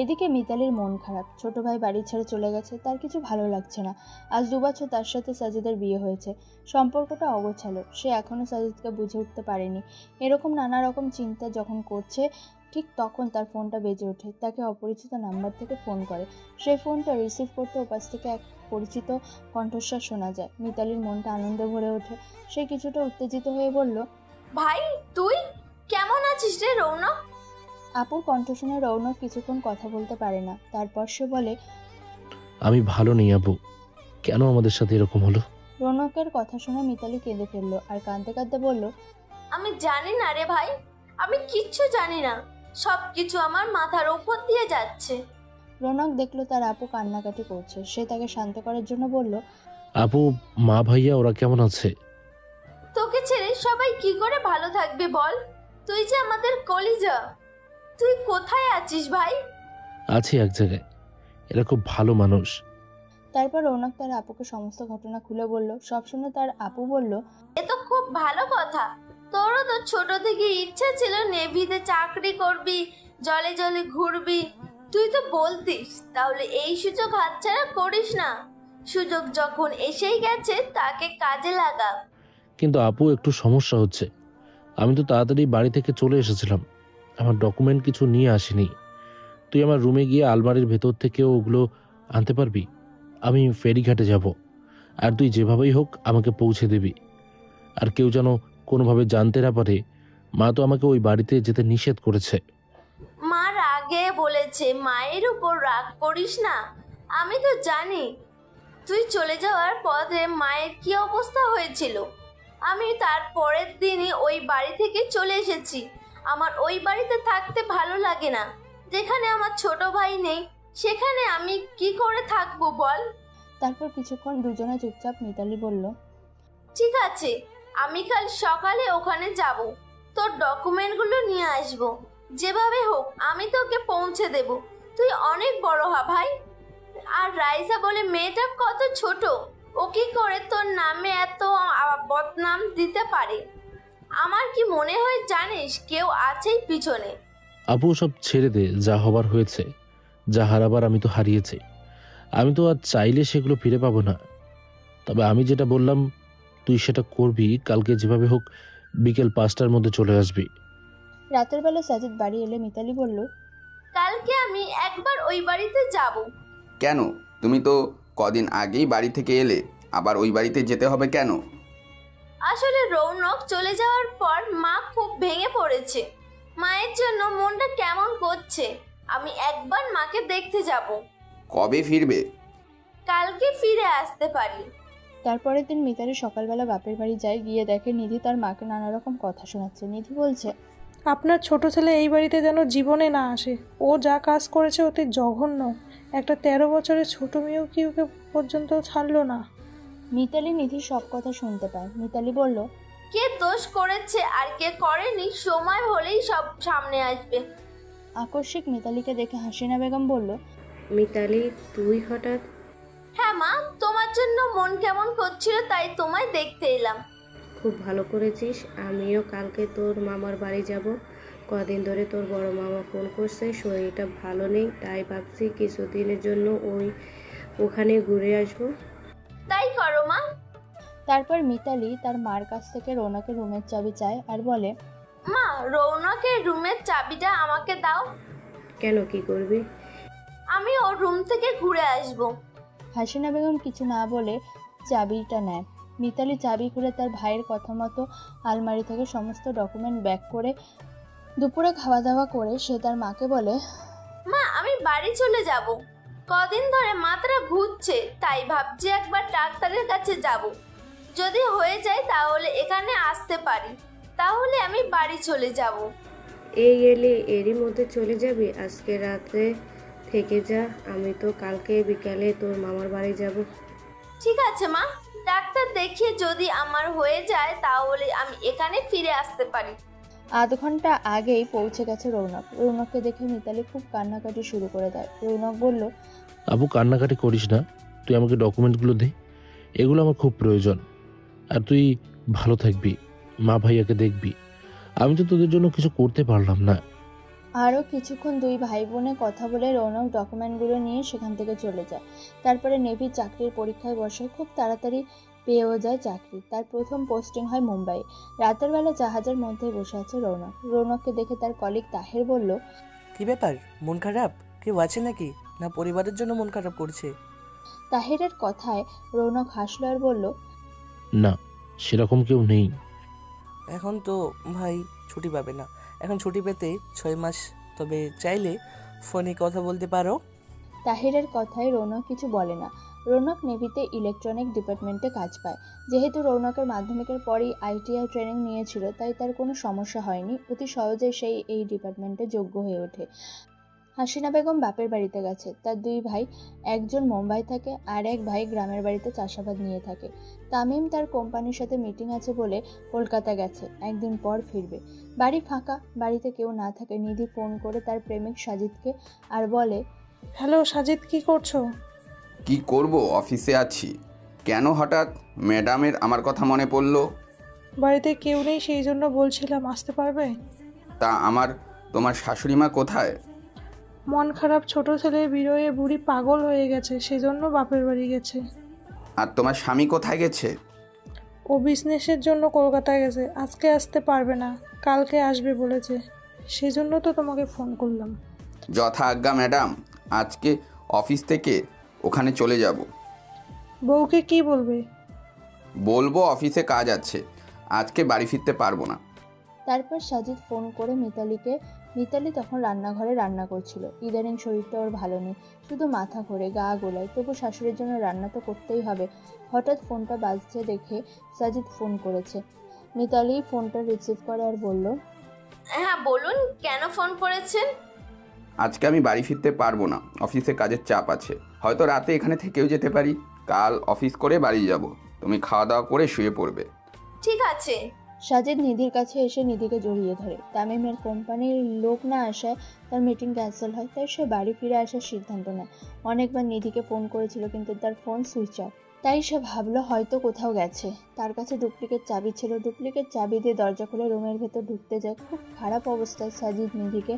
এদিকে মিতালির মন খারাপ, ছোট ভাই বাড়ি ছেড়ে চলে গেছে, তার কিছু ভালো লাগছে না। আজ 2 বছর তার সাথে সাজিদের বিয়ে হয়েছে, সম্পর্কটা অগোছালো, সে এখনও সাজিদকে বুঝে উঠতে পারেনি। এরকম নানা রকম চিন্তা যখন করছে, ঠিক তখন তার ফোনটা বেজে ওঠে। তাকে অপরিচিত নাম্বার থেকে ফোন করে, সেই ফোনটা রিসিভ করতে ওপাশ থেকে এক পরিচিত কণ্ঠস্বর শোনা যায়। মিতালির মনটা আনন্দে ভরে ওঠে, সে কিছুটা উত্তেজিত হয়ে বলল, ভাই তুই কেমন আছিস রে রৌনক? আপুর কণ্ঠ শুনে রৌনক কিছুক্ষণ কথা বলতে পারে না, তারপর সে বলে, আমি ভালো নেই আপু, কেন আমাদের সাথে এরকম হলো? রৌনকের কথা শুনে মিতালি কেঁদে ফেললো আর কাঁদতে কাঁদতে বলল, আমি জানি না রে ভাই, আমি কিচ্ছু জানি না, সব কিছু আমার মাথার উপর দিয়ে যাচ্ছে। রৌনক দেখলো তার আপু কান্নাকাটি করছে, সে তাকে শান্ত করার জন্য বলল, আপু, মা ভাইয়া ওরা কেমন আছে? তোকে ছেড়ে সবাই কি করে ভালো থাকবে বল? তুই যে আমাদের কলিজা, তুই কোথায় আছিস ভাই? আছি এক জায়গায়, এরা খুব ভালো মানুষ। তারপর রৌনক তার আপুকে সমস্ত ঘটনা খুলে বলল। সব শুনে তার আপু বলল, এ তো খুব ভালো কথা, তোরও তো ছোট থেকে ইচ্ছা ছিল নেভিতে চাকরি করবি, জলে জলে ঘুরবি, তুই তো বলতিস। তাহলে এই সুযোগ হাতছাড়া করিস না, সুযোগ যখন এসেই গেছে তাকে কাজে লাগা। কিন্তু আপু, একটু সমস্যা হচ্ছে। আমি তো তাড়াতাড়ি বাড়ি থেকে চলে এসেছিলাম, আমার ডকুমেন্ট কিছু নিয়ে আসিনি। তুই আমার রুমে গিয়ে আলমারির ভেতর থেকে ওগুলো আনতে পারবি? আমি ফেরিঘাটে যাব, আর তুই যেভাবেই হোক আমাকে পৌঁছে দিবি। আর কেউ যেন কোনোভাবে জানতে না পারে, মা তো আমাকে ওই বাড়িতে যেতে নিষেধ করেছে। মা রাগে বলেছে, মায়ের উপর রাগ করিস না। আমি তো জানি তুই চলে যাওয়ার পথে মায়ের কি অবস্থা হয়েছিল। আমি তার পরের দিনই ওই বাড়ি থেকে চলে এসেছি। আমার ওই বাড়িতে থাকতে ভালো লাগে না, যেখানে আমার ছোট ভাই নেই সেখানে আমি কি করে থাকবো বল? তারপর কিছুক্ষণ দুজনে চুপচাপ। মিতালি বলল, ঠিক আছে, আমি কাল সকালে ওখানে যাব, তোর ডকুমেন্টগুলো নিয়ে আসব, যেভাবে হোক আমি তোকে পৌঁছে দেব। তুই অনেক বড় হ ভাই। আর রাইসা বলে মেয়েটা কত ছোট, ও কি করে তোর নামে এত বদনাম দিতে পারে? আমার কি মনে হয় জানিস, কেউ আছেই পিছনে। আপু, সব ছেড়ে দে, যা হবার হয়েছে, যা হারাবার আমি তো হারিয়েছি। আমি তো আর চাইলে সেগুলো ফিরে পাবো না। তবে আমি যেটা বললাম তুই সেটা করবি। কালকে যেভাবে হোক বিকেল 5টার মধ্যে চলে আসবি। রাতের বেলা সাজিদ বাড়ি এলে মিতালি বলল, কালকে আমি একবার ওই বাড়িতে যাব। কেন? তুমি তো কদিন আগেই বাড়ি থেকে এলে, আবার ওই বাড়িতে যেতে হবে কেন? আসলে রৌনক চলে যাওয়ার পর মা খুব ভেঙে পড়েছে, মায়ের জন্য মনটা কেমন করছে। আমি একবার মাকে দেখতে যাব। কবে ফিরবে? কালকে ফিরে আসতে পারি। তারপরের দিন মিতালি সকালবেলা বাপের বাড়ি যায়, গিয়ে দেখে নিধি তার মাকে নানা রকম কথা শোনাচ্ছে। নিধি বলছে, আপনার ছোট ছেলে এই বাড়িতে যেন জীবনে না আসে। ও যা কাজ করেছে ওতে জঘন্য। একটা 13 বছরের ছোট মেয়েও কি ওকে পর্যন্ত ছাড়লো না। মিতালি নিধির সব কথা শুনতে পায়। মিতালি বলল, কে দোষ করেছে আর কে করেনি সময় হলেই সব সামনে আসবে। আকস্মিক মিতালিকে দেখে হাসিনা বেগম বলল, মিতালি তুই হঠাৎ? হ্যাঁ মা, তোমার জন্য মন কেমন করছিল তাই তোমায় দেখতে এলাম। খুব ভালো করেছিস। আমিও কালকে তোর মামার বাড়ি যাব। কদিন ধরে তোর বড় মামা ফোন করছে, শরীরটা ভালো নেই, তাই ভাবছি কিছুদিনের জন্য ওখানে ঘুরে আসবো। তাই করো মা। তারপর মিতালি তার মার কাছ থেকে রৌনকের রুমের চাবি চায় আর বলে, মা, রৌনকের রুমের চাবিটা আমাকে দাও। কেন, কি করবি? আমি ওর রুম থেকে ঘুরে আসব। হাসিনা বেগম কিছু না বলে চাবিটা নেয়। মিতালি চাবি খুলে তার ভাইয়ের কথা মতো আলমারি থেকে সমস্ত ডকুমেন্ট ব্যাক করে দুপুরে খাওয়া দাওয়া করে সে তার মাকে বলে, মা, আমি বাড়ি চলে যাব। কদিন ধরে মাথাটা ঘুরছে, তাই ভাবছি একবার ডাক্তারের কাছে যাব। যদি হয়ে যায় তাহলে এখানে আসতে পারি, তাহলে আমি বাড়ি চলে যাব। এই এলে এরই মধ্যে চলে যাবি? আজকে রাতে থেকে যা, আমি তো কালকে বিকালে তোর মামার বাড়ি যাব। ঠিক আছে মা, ডাক্তার দেখিয়ে যদি আমার হয়ে যায় তাহলে আমি এখানে ফিরে আসতে পারি। আধ ঘন্টা আগেই পৌঁছে গেছে রৌনক। রৌনককে দেখে মিতালি খুব কান্নাকাটি শুরু করে দেয়। রৌনক বলল, আপু কান্নাকাটি করিস না, তুই আমাকে ডকুমেন্টগুলো দে, এগুলো আমার খুব প্রয়োজন। আর তুই ভালো থাকবি, মা ভাইয়াকে দেখবি। আমি তো তোদের জন্য কিছু করতে পারলাম না। আরও কিছুক্ষণ দুই ভাই বোনে কথা বলে রৌনক ডকুমেন্টগুলো নিয়ে সেখান থেকে চলে যায়। তারপরে নেভি চাকরির পরীক্ষায় বসে, খুব তাড়াতাড়ি পেয়েও যায় চাকরি। তার প্রথম পোস্টিং হয় মুম্বাই। রাতের বেলা জাহাজের মধ্যে বসে আছে রৌনক। রৌনককে দেখে তার কলিগ তাহের বলল, কি ব্যাপার, মন খারাপ? কেউ আছে নাকি, না পরিবারের জন্য মন খারাপ করছে? তাহেরের কথায় রৌনক হাসলো আর বলল, না, সেরকম কেউ নেই। এখন তো ভাই ছুটি পাবে না, এখন ছুটি পেতে 6 মাস, তবে চাইলে ফোনে কথা বলতে পারো। তাহেরের কথায় রৌনক কিছু বলে না। রৌনক নেভিতে ইলেকট্রনিক ডিপার্টমেন্টে কাজ পায়। যেহেতু রৌনকের মাধ্যমিকের পরই ITI ট্রেনিং নিয়েছিল, তাই তার কোনো সমস্যা হয়নি। অতি সহজে সেই এই ডিপার্টমেন্টে যোগ্য হয়ে ওঠে। হাসিনা বেগম বাপের বাড়িতে গেছে। তার দুই ভাই, একজন মুম্বাই থাকে আর এক ভাই গ্রামের বাড়িতে চাষাবাদ নিয়ে থাকে। তামিম তার কোম্পানির সাথে মিটিং আছে বলে কলকাতা গেছে, একদিন পর ফিরবে। বাড়ি ফাঁকা, বাড়িতে কেউ না থাকে। নিধি ফোন করে তার প্রেমিক সাজিদকে আর বলে, হ্যালো সাজিদ, কি করছো? কি করব, অফিসে আছি। কেন হঠাৎ ম্যাডামের আমার কথা মনে পড়লো? বাড়িতে কেউ নেই, সেই জন্য বলছিলাম আসতে পারবে? তা তোমার শাশুড়ি মা কোথায়? মন খারাপ, ছোট ছেলে বিরয়ে বুড়ি পাগল হয়ে গেছে, সেজন্য বাপের বাড়ি গেছে। আর তোমার স্বামী কোথায় গেছে? ও বিজনেসের জন্য কলকাতায় গেছে, আজকে আসতে পারবে না, কালকে আসবে বলেছে, সেজন্য তো তোমাকে ফোন করলাম। যথা আজ্ঞা ম্যাডাম, আজকে অফিস থেকে ওখানে চলে যাব। বউকে কি বলবে? বলবো অফিসে কাজ আছে, আজকে বাড়ি ফিরতে পারবো না। তারপর সাজিদ ফোন করে মিতালিকে। মিতালি তখন রান্নাঘরে রান্না করছিল। ইদানিং শরীরটা ওর ভালো নেই, শুধু মাথা ঘোরে, গা গোলায়। তবু শাশুড়ির জন্য রান্না তো করতেই হবে। হঠাৎ ফোনটা বাজছে দেখে সাজিদ ফোন করেছে। মিতালি ফোনটা রিসিভ করে আর বলল, হ্যাঁ বলুন, কেন ফোন করেছেন? আজকে আমি বাড়ি ফিরতে পারবো না, অফিসে কাজের চাপ আছে। হয়তো রাতে এখানে থেকেও যেতে পারি, কাল অফিস করে বাড়ি যাব। তুমি খাওয়া দাওয়া করে শুয়ে পড়বে। ঠিক আছে। সাজিদ নিধির কাছে এসে নিধিকে জড়িয়ে ধরে। তামিমের কোম্পানির লোক না আসায় তার মিটিং ক্যান্সেল হয়, তাই সে বাড়ি ফিরে আসার সিদ্ধান্ত নেয়। অনেকবার নিধিকে ফোন করেছিল, কিন্তু তার ফোন সুইচ অফ। তাই সে ভাবলো হয়তো কোথাও গেছে। তার কাছে ডুপ্লিকেট চাবি ছিল। ডুপ্লিকেট চাবি দিয়ে দরজা খুলে রুমের ভেতর ঢুকতে যায়। খুব খারাপ অবস্থায় সাজিদ নিধিকে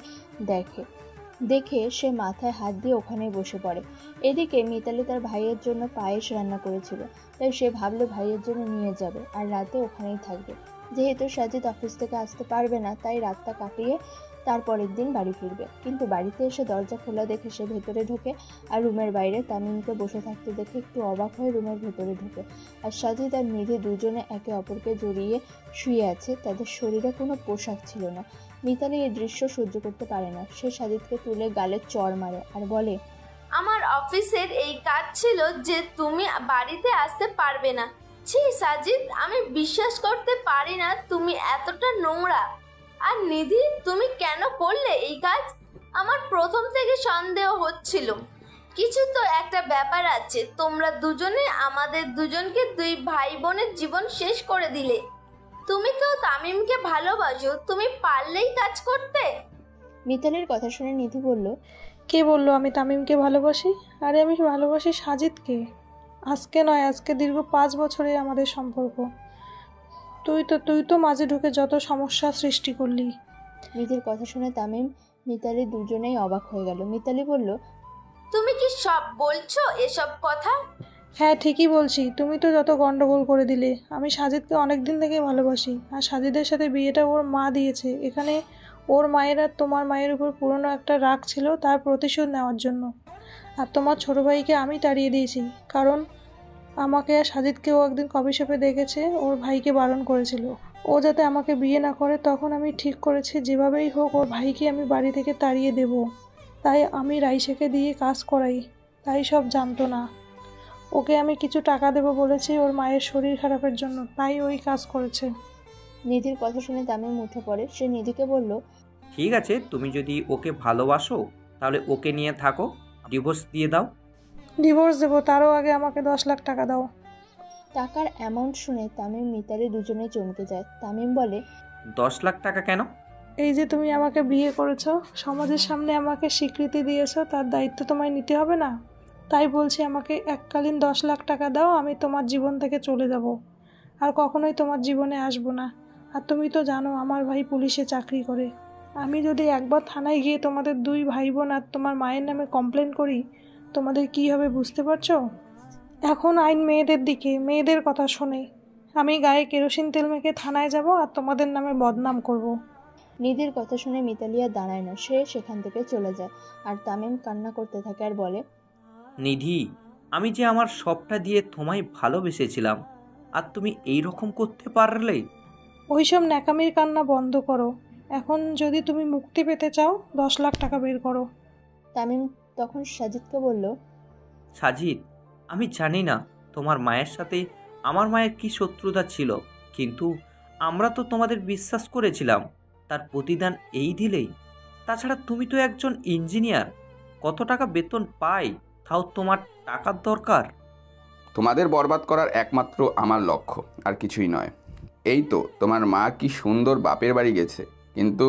দেখে সে মাথায় হাত দিয়ে ওখানেই বসে পড়ে। এদিকে মিতালি তার ভাইয়ের জন্য পায়েস রান্না করেছিল, তাই সে ভাবলো ভাইয়ের জন্য নিয়ে যাবে আর রাতে ওখানেই থাকবে। যেহেতু সাজিদ অফিস থেকে আসতে পারবে না, তাই রাতটা কাটিয়ে তারপরের দিন বাড়ি ফিরবে। কিন্তু বাড়িতে এসে দরজা খোলা দেখে সে ভেতরে ঢোকে আর রুমের বাইরে তামিমকে বসে থাকতে দেখে একটু অবাক হয়ে রুমের ভেতরে ঢোকে। আর সাজিদ আর নিধি দুজনে একে অপরকে জড়িয়ে শুয়ে আছে। তাদের শরীরে কোনো পোশাক ছিল না। মিতালি এই দৃশ্য সহ্য করতে পারে না। সে সাজিদকে তুলে গালে চড় মারে আর বলে, আমার অফিসের এই কাজ ছিল যে তুমি বাড়িতে আসতে পারবে না। ছি সাজিদ, আমি বিশ্বাস করতে পারি না তুমি এতটা নোংরা। আর নিধি, তুমি কেন করলে এই কাজ? আমার প্রথম থেকে সন্দেহ হচ্ছিল। কিছু তো একটা ব্যাপার আছে। তোমরা দুজনে আমাদের দুজনকে দুই ভাই বোনের জীবন শেষ করে দিলে। তুমি তো তামিমকে ভালোবাসো, তুমি পারলেই কাজ করতে। মিতালির কথা শুনে নিধি বলল, কে বললো আমি তামিমকে ভালোবাসি? আরে আমি ভালোবাসি সাজিদকে। আজকে নয়, আজকে দীর্ঘ 5 বছরে আমাদের সম্পর্ক। তুই তো মাঝে ঢুকে যত সমস্যা সৃষ্টি করলি। নিধির কথা শুনে তামিম মিতালি দুজনেই অবাক হয়ে গেল। মিতালি বলল, তুমি কি সব বলছো এসব কথা? হ্যাঁ ঠিকই বলছি, তুমি তো যত গন্ডগোল করে দিলে। আমি সাজিদকে অনেক দিন থেকেই ভালোবাসি, আর সাজিদের সাথে বিয়েটা ওর মা দিয়েছে এখানে ওর মায়ের আর তোমার মায়ের উপর পুরনো একটা রাগ ছিল, তার প্রতিশোধ নেওয়ার জন্য। আর তোমার ছোটো ভাইকে আমি তাড়িয়ে দিয়েছি, কারণ আমাকে আর সাজিদকে ও একদিন কফি শপে দেখেছে, ওর ভাইকে বারণ করেছিল ও যাতে আমাকে বিয়ে না করে। তখন আমি ঠিক করেছি যেভাবেই হোক ওর ভাইকে আমি বাড়ি থেকে তাড়িয়ে দেব। তাই আমি রাইসাকে দিয়ে কাজ করাই, তাই সব জানতো না। ওকে আমি কিছু টাকা দেবো বলেছি ওর মায়ের শরীর খারাপের জন্য, তাই ওই কাজ করেছে। নিধির কথা শুনে তামিম উঠে পড়ে। সে নিধিকে বলল, ঠিক আছে, তুমি যদি ওকে ভালোবাসো তাহলে ওকে নিয়ে থাকো, ডিভোর্স দিয়ে দাও। ডিভোর্স দেবো, তারও আগে আমাকে 10 লাখ টাকা দাও। টাকার অ্যামাউন্ট শুনে তামিম মিতালি দুজনেই চমকে যায়। তামিম বলে, 10 লাখ টাকা কেন? এই যে তুমি আমাকে বিয়ে করেছো, সমাজের সামনে আমাকে স্বীকৃতি দিয়েছো, তার দায়িত্ব তোমায় নিতে হবে না? তাই বলছি আমাকে এককালীন 10 লাখ টাকা দাও, আমি তোমার জীবন থেকে চলে যাব, আর কখনোই তোমার জীবনে আসবো না। আর তুমি তো জানো আমার ভাই পুলিশে চাকরি করে। আমি যদি একবার থানায় গিয়ে তোমাদের 2 ভাই বোন আর তোমার মায়ের নামে কমপ্লেন করি, তোমাদের কী হবে বুঝতে পারছো? এখন আইন মেয়েদের দিকে, মেয়েদের কথা শোনে। আমি গায়ে কেরোসিন তেল মেখে থানায় যাব আর তোমাদের নামে বদনাম করব। নিধির কথা শুনে মিতালি আর দাঁড়ায় না, সে সেখান থেকে চলে যায়। আর তামিম কান্না করতে থাকে আর বলে, নিধি, আমি যে আমার সবটা দিয়ে তোমায় ভালোবেসেছিলাম, আর তুমি এই রকম করতে পারলে? ওইসব ন্যাকামির কান্না বন্ধ করো। এখন যদি তুমি মুক্তি পেতে চাও 10 লাখ টাকা বের করো। তামিম তখন সাজিদকে বলল, সাজিদ, আমি জানি না তোমার মায়ের সাথে আমার মায়ের কি শত্রুতা ছিল, কিন্তু আমরা তো তোমাদের বিশ্বাস করেছিলাম, তার প্রতিদান এই দিলেই? তাছাড়া তুমি তো একজন ইঞ্জিনিয়ার, কত টাকা বেতন পাই, তাও তোমার টাকার দরকার? তোমাদের বরবাদ করার একমাত্র আমার লক্ষ্য, আর কিছুই নয়। এই তো তোমার মা কি সুন্দর বাপের বাড়ি গেছে, কিন্তু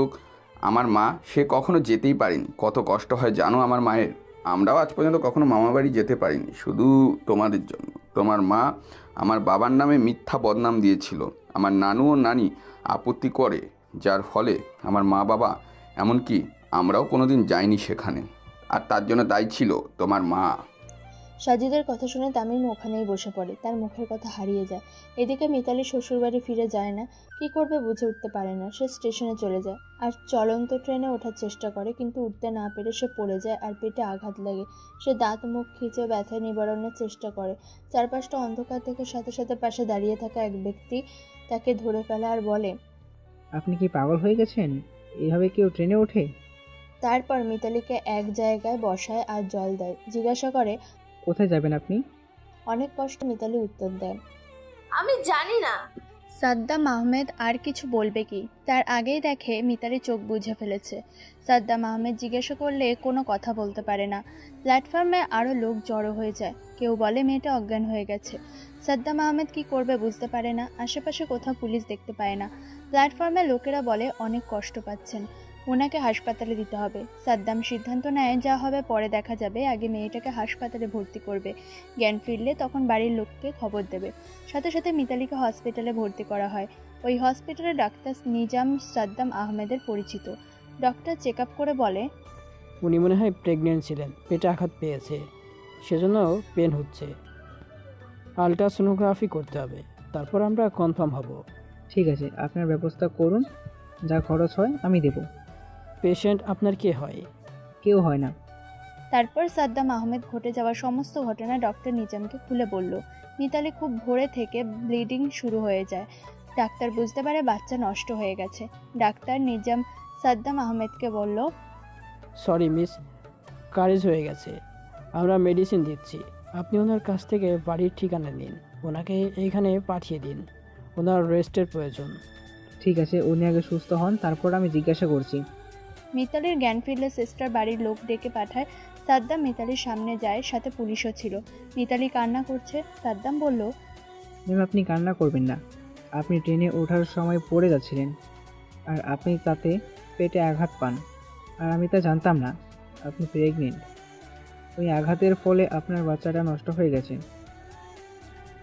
আমার মা সে কখনো যেতেই পারেনি। কত কষ্ট হয় জানো আমার মায়ের। আমরাও আজ পর্যন্ত কখনো মামা বাড়ি যেতে পারিনি, শুধু তোমাদের জন্য। তোমার মা আমার বাবার নামে মিথ্যা বদনাম দিয়েছিল, আমার নানু ও নানি আপত্তি করে, যার ফলে আমার মা বাবা, এমনকি আমরাও কোনোদিন যাইনি সেখানে। আর তার জন্য দায়ী ছিল তোমার মা। সাজিদের কথা শুনে তামিম ওখানেই বসে পড়ে, তার মুখের কথা হারিয়ে যায়। এদিকে মিতালি শ্বশুরবাড়ি ফিরে যায় না, কি করবে বুঝে উঠতে পারে না। সে স্টেশনে চলে যায় আর চলন্ত ট্রেনে ওঠার চেষ্টা করে, কিন্তু উঠতে না পেরে সে পড়ে যায় আর পেটে আঘাত লাগে। সে দাঁত মুখ খিঁচে ব্যথা নিবারণের চেষ্টা করে। চারপাশটা অন্ধকার থেকে সাথে সাথে পাশে দাঁড়িয়ে থাকা এক ব্যক্তি তাকে ধরে ফেলে আর বলে, আপনি কি পাগল হয়ে গেছেন? এভাবে কেউ ট্রেনে ওঠে? তারপর মিতালিকে এক জায়গায় বসায় আর জল দেয়। জিজ্ঞাসা করে, কোথায় যাবেন আপনি? অনেক কষ্ট মিতালি উত্তর দেয়, আমি জানি না। সাদ্দাম আহমেদ আর কিছু বলবে কি, তার আগেই দেখে মিতালি চোখ বুজে ফেলেছে। সাদ্দাম আহমেদ জিজ্ঞাসা করলে কোনো কথা বলতে পারে না। প্ল্যাটফর্মে আরও লোক জড়ো হয়ে যায়। কেউ বলে মেয়েটা অজ্ঞান হয়ে গেছে। সাদ্দাম আহমেদ কি করবে বুঝতে পারে না। আশেপাশে কোথাও পুলিশ দেখতে পায় না। প্ল্যাটফর্মে লোকেরা বলে অনেক কষ্ট পাচ্ছেন, ওনাকে হাসপাতালে দিতে হবে। সাদ্দাম সিদ্ধান্ত নেয় যা হবে পরে দেখা যাবে, আগে মেয়েটাকে হাসপাতালে ভর্তি করবে। জ্ঞান ফিরলে তখন বাড়ির লোককে খবর দেবে। সাথে সাথে মিতালিকে হসপিটালে ভর্তি করা হয়। ওই হসপিটালে ডাক্তার নিজাম সাদ্দাম আহমেদের পরিচিত। ডক্টর চেক আপ করে বলে, উনি মনে হয় প্রেগনেন্ট ছিলেন, পেটে আঘাত পেয়েছে, সেজন্য পেন হচ্ছে। আলট্রাসোনোগ্রাফি করতে হবে, তারপর আমরা কনফার্ম হব। ঠিক আছে, আপনার ব্যবস্থা করুন, যা খরচ হয় আমি দেব। পেশেন্ট আপনার কে হয়? কেউ হয় না। তারপর সাদ্দাম আহমেদ ঘটে যাওয়া সমস্ত ঘটনা ডক্টর নিজামকে খুলে বলল। মিতালি খুব ভোরে থেকে ব্লিডিং শুরু হয়ে যায়। ডাক্তার বুঝতে পারে বাচ্চা নষ্ট হয়ে গেছে। ডাক্তার নিজাম সাদ্দাম আহমেদকে বলল, সরি মিস, কারেজ হয়ে গেছে, আমরা মেডিসিন দিচ্ছি, আপনি ওনার কাছ থেকে বাড়ির ঠিকানা নিন, ওনাকে এইখানে পাঠিয়ে দিন, ওনার রেস্টের প্রয়োজন। ঠিক আছে, উনি আগে সুস্থ হন, তারপর আমি জিজ্ঞাসা করছি। মিতালির জ্ঞান ফিরলে সিস্টার বাড়ির লোক ডেকে পাঠায়। সাদ্দাম মিতালির সামনে যায়, সাথে পুলিশও ছিল। মিতালি কান্না করছে। সাদ্দাম বলল, ম্যাম আপনি কান্না করবেন না, আপনি ট্রেনে ওঠার সময় পড়ে যাচ্ছিলেন, আর আপনি তাতে পেটে আঘাত পান, আর আমি তা জানতাম না আপনি প্রেগনেন্ট। ওই আঘাতের ফলে আপনার বাচ্চাটা নষ্ট হয়ে গেছে।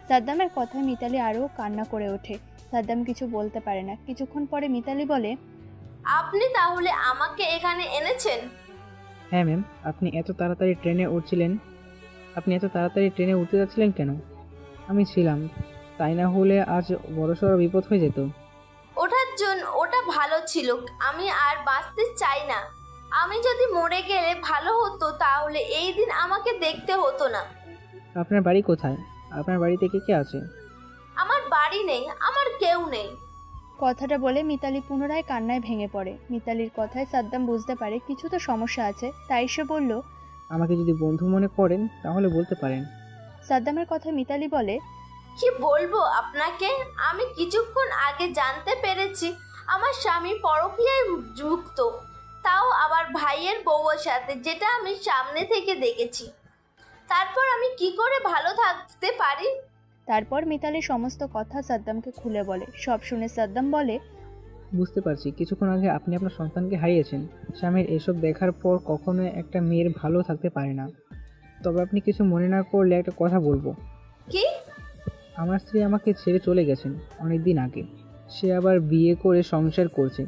সাদ্দামের কথায় মিতালি আরও কান্না করে ওঠে। সাদ্দাম কিছু বলতে পারে না। কিছুক্ষণ পরে মিতালি বলে, আপনি তাহলে আমাকে এখানে এনেছেন? হ্যাঁ ম্যাম, আপনি এত তাড়াতাড়ি ট্রেনে উঠছিলেন আপনি এত তাড়াতাড়ি ট্রেনে উঠতে যাচ্ছিলেন কেন? আমি ছিলাম, তাই না হলে আজ বড়সড় বিপদ হয়ে যেত। ওঠার জন্য ওটা ভালো ছিল, আমি আর বাঁচতে চাই না। আমি যদি মরে গেলে ভালো হতো, তাহলে এই দিন আমাকে দেখতে হতো না। আপনার বাড়ি কোথায়? আপনার বাড়িতে কে কে আছে? আমার বাড়ি নেই, আমার কেউ নেই। কথাটা বলে মিতালি পুনরায় কান্নায় ভেঙে পড়ে। মিতালির কথায় সাদ্দাম বুঝতে পারে কিছু তো সমস্যা আছে, তাই সে বলল, আমাকে যদি বন্ধু মনে করেন তাহলে বলতে পারেন। সাদ্দামের কথায় মিতালি বলে, কি বলবো আপনাকে? আমি কিছুক্ষণ আগে জানতে পেরেছি আমার স্বামী পরকীয়ায় যুক্ত, তাও আবার ভাইয়ের বউয়ের সাথে, যেটা আমি সামনে থেকে দেখেছি। তারপর আমি কি করে ভালো থাকতে পারি? তারপর মিতালি সমস্ত কথা সাদ্দামকে খুলে বলে। সব শুনে সাদ্দাম বলে, বুঝতে পারছি, কিছুক্ষণ আগে আপনি আপনার সন্তানকে হারিয়েছেন। স্বামীর এসব দেখার পর কখনো একটা মেয়ের ভালো থাকতে পারে না। তবে আপনি কিছু মনে না করলে একটা কথা বলবো। কি? আমার স্ত্রী আমাকে ছেড়ে চলে গেছেন অনেক দিন আগে। সে আবার বিয়ে করে সংসার করছে।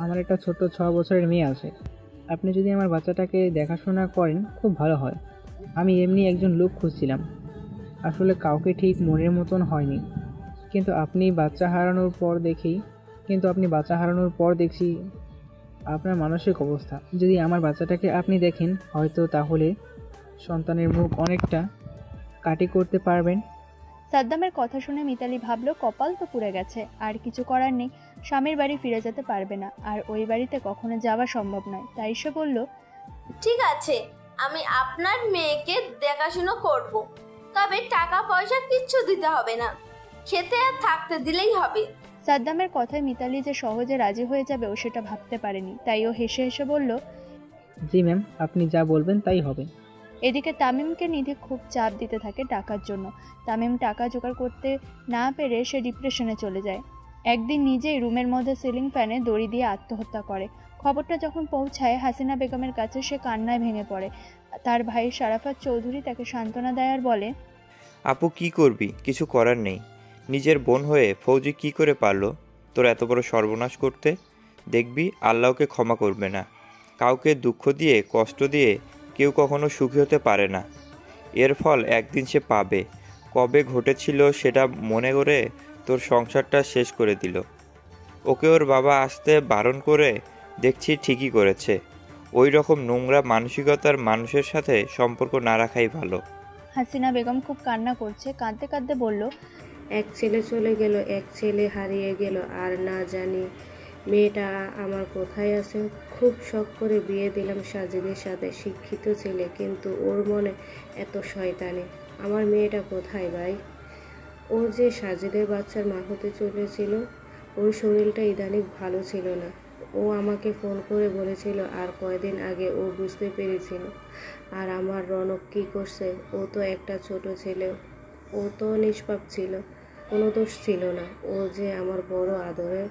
আমার একটা ছোট 6 বছরের মেয়ে আছে। আপনি যদি আমার বাচ্চাটাকে দেখাশোনা করেন খুব ভালো হয়। আমি এমনি একজন লোক খুঁজছিলাম, আসলে কাউকে ঠিক মনের মতন হয়নি। কিন্তু আপনি বাচ্চা হারানোর পর দেখছি আপনার মানসিক অবস্থা। যদি আমার বাচ্চাটাকে আপনি দেখেন, হয়তো তাহলে সন্তানের মুখ অনেকটা কাটি করতে পারবেন। সাদ্দামের কথা শুনে মিতালি ভাবল কপাল তো পুড়ে গেছে, আর কিছু করার নেই। স্বামীর বাড়ি ফিরে যেতে পারবে না, আর ওই বাড়িতে কখনো যাওয়া সম্ভব নয়। তাই সে বলল, ঠিক আছে, আমি আপনার মেয়েকে দেখাশুনো করব, তবে টাকা পয়সা কিচ্ছু দিতে হবে না, খেতে আর থাকতে দিলেই হবে। সাদ্দামের কথায় মিতালি যে সহজে রাজি হয়ে যাবে ও সেটা ভাবতে পারেনি, তাই ও হেসে হেসে বলল, জি ম্যাম, আপনি যা বলবেন তাই হবে। এদিকে তামিমকে নিধি খুব চাপ দিতে থাকে টাকার জন্য। তামিম টাকা জোগাড় করতে না পেরে সে ডিপ্রেশনে চলে যায়। একদিন নিজেই রুমের মধ্যে সিলিং ফ্যানে দড়ি দিয়ে আত্মহত্যা করে। খবরটা যখন পৌঁছায় হাসিনা বেগমের কাছে, সে কান্নায় ভেঙে পড়ে। তার ভাই শারাফাত চৌধুরী তাকে সান্ত্বনা দেয় আর বলে, আপু কি করবি, কিছু করার নেই। নিজের বোন হয়ে ফৌজি কি করে পারলো তোর এত বড় সর্বনাশ করতে? দেখবি আল্লাহকে ক্ষমা করবে না। কাউকে দুঃখ দিয়ে কষ্ট দিয়ে কেউ কখনো সুখী হতে পারে না। এর ফল একদিন সে পাবে। কবে ঘটেছিল সেটা মনে করে তোর সংসারটা শেষ করে দিল। ওকে ওর বাবা আসতে বারণ করে দেখছি ঠিকই করেছে। ওই রকম নোংরা মানসিকতার মানুষের সাথে সম্পর্ক না রাখাই ভালো। হাসিনা বেগম খুব কান্না করছে, কাঁদতে কাঁদতে বলল, এক ছেলে চলে গেল, এক ছেলে হারিয়ে গেল, আর না জানি মেয়েটা আমার কোথায় আছে। খুব শখ করে বিয়ে দিলাম সাজিদের সাথে, শিক্ষিত ছেলে, কিন্তু ওর মনে এত শয়তানি। আমার মেয়েটা কোথায় ভাই? ও যে সাজিদের বাচ্চার মা হতে চলেছিল, ওর শরীরটা ইদানিং ভালো ছিল না। ও আমাকে ফোন করে বলেছিল, আর কয়দিন আগে ও বুঝতে পেরেছিল। আর আমার রনক কী করছে? ও তো একটা ছোট ছেলে, ও তো নিষ্পাপ ছিল, কোনো দোষ ছিল না। ও যে আমার বড় আদরের।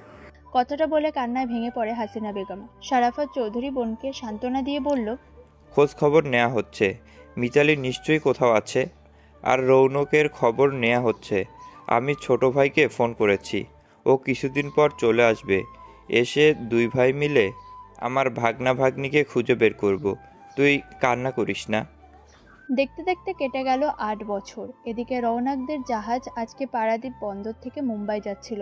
কথাটা বলে কান্নায় ভেঙে পড়ে হাসিনা বেগম। শারাফাত চৌধুরী বোনকে সান্ত্বনা দিয়ে বলল, খোঁজ খবর নেওয়া হচ্ছে, মিতালি নিশ্চয়ই কোথাও আছে। আর রৌনকের খবর নেওয়া হচ্ছে। আমি ছোট ভাইকে ফোন করেছি, ও কিছুদিন পর চলে আসবে। এসে দুই ভাই মিলে আমার ভাগনা ভাগ্নিকে খুঁজে বের করব। তুই কান্না করিস না। দেখতে দেখতে কেটে গেল 8 বছর। এদিকে রওনাকদের জাহাজ আজকে পারাদ্বীপ বন্দর থেকে মুম্বাই যাচ্ছিল।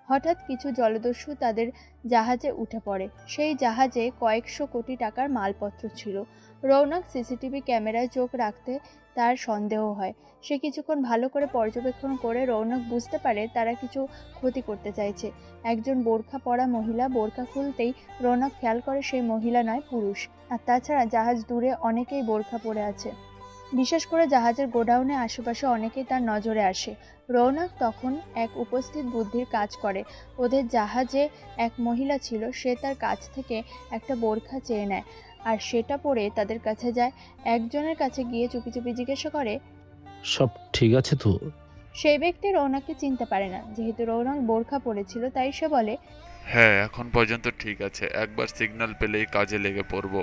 হঠাৎ কিছু জলদস্যু তাদের জাহাজে উঠে পড়ে। সেই জাহাজে কয়েকশো কোটি টাকার মালপত্র ছিল। রৌনক সিসিটিভি ক্যামেরায় চোখ রাখতে তার সন্দেহ হয়। সে কিছুক্ষণ ভালো করে পর্যবেক্ষণ করে রৌনক বুঝতে পারে তারা কিছু ক্ষতি করতে চাইছে। একজন বোরখা পরা মহিলা বোরখা খুলতেই রৌনক খেয়াল করে সেই মহিলা নয়, পুরুষ। আর তাছাড়া জাহাজ দূরে অনেকেই বোরখা পরে আছে। বিশেষ করে জাহাজের গোডাউনে আশেপাশে অনেকেই তার নজরে আসে। রৌনক তখন এক উপস্থিত বুদ্ধির কাজ করে। ওদের জাহাজে এক মহিলা ছিল, সে তার কাছ থেকে একটা বোরখা চেয়ে নেয় আর সেটা পরে তাদের কাছে যায়। একজনের কাছে গিয়ে চুপি চুপি জিজ্ঞাসা করে, সব ঠিক আছে তো? সেই ব্যক্তি রৌনককে চিনতে পারে না। যেহেতু রৌনক বোরখা পরেছিল তাই সে বলে, হ্যাঁ, এখন পর্যন্ত ঠিক আছে, একবার সিগন্যাল পেলেই কাজে লেগে পড়ব।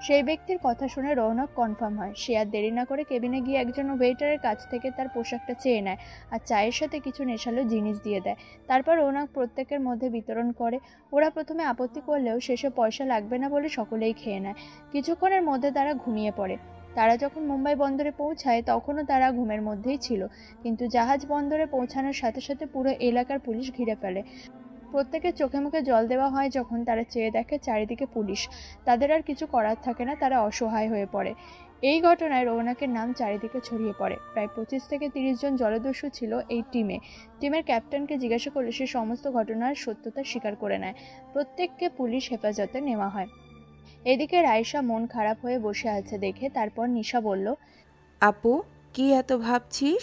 সেই ব্যক্তির কথা শুনে রৌনক কনফার্ম হয়। সে আর দেরি না করে কেবিনে গিয়ে একজন ওয়েটারের কাছ থেকে তার পোশাকটা চেয়ে নেয় আর চায়ের সাথে কিছু নেশালো জিনিস দিয়ে দেয়। তারপর রৌনক প্রত্যেকের মধ্যে বিতরণ করে। ওরা প্রথমে আপত্তি করলেও শেষে পয়সা লাগবে না বলে সকলেই খেয়ে নেয়। কিছুক্ষণের মধ্যে তারা ঘুমিয়ে পড়ে। তারা যখন মুম্বাই বন্দরে পৌঁছায় তখনও তারা ঘুমের মধ্যেই ছিল, কিন্তু জাহাজ বন্দরে পৌঁছানোর সাথে সাথে পুরো এলাকার পুলিশ ঘিরে ফেলে। প্রত্যেকের চোখে মুখে জল দেওয়া হয় যখন তারা চেয়ে দেখে চারিদিকে পুলিশ। তাদের আর কিছু করার থাকে না, তারা অসহায় হয়ে পড়ে। এই ঘটনায় রৌনকের নাম চারিদিকে ছড়িয়ে পড়ে। প্রায় 25 থেকে 30 জন জলদস্যু ছিল এই টিমের ক্যাপ্টেনকে জিজ্ঞাসা করলে সে সমস্ত ঘটনার সত্যতা স্বীকার করে নেয়। প্রত্যেককে পুলিশ হেফাজতে নেওয়া হয়। এদিকে রাইসা মন খারাপ হয়ে বসে আছে দেখে তারপর নিশা বলল, আপু, কি এত ভাবছিস?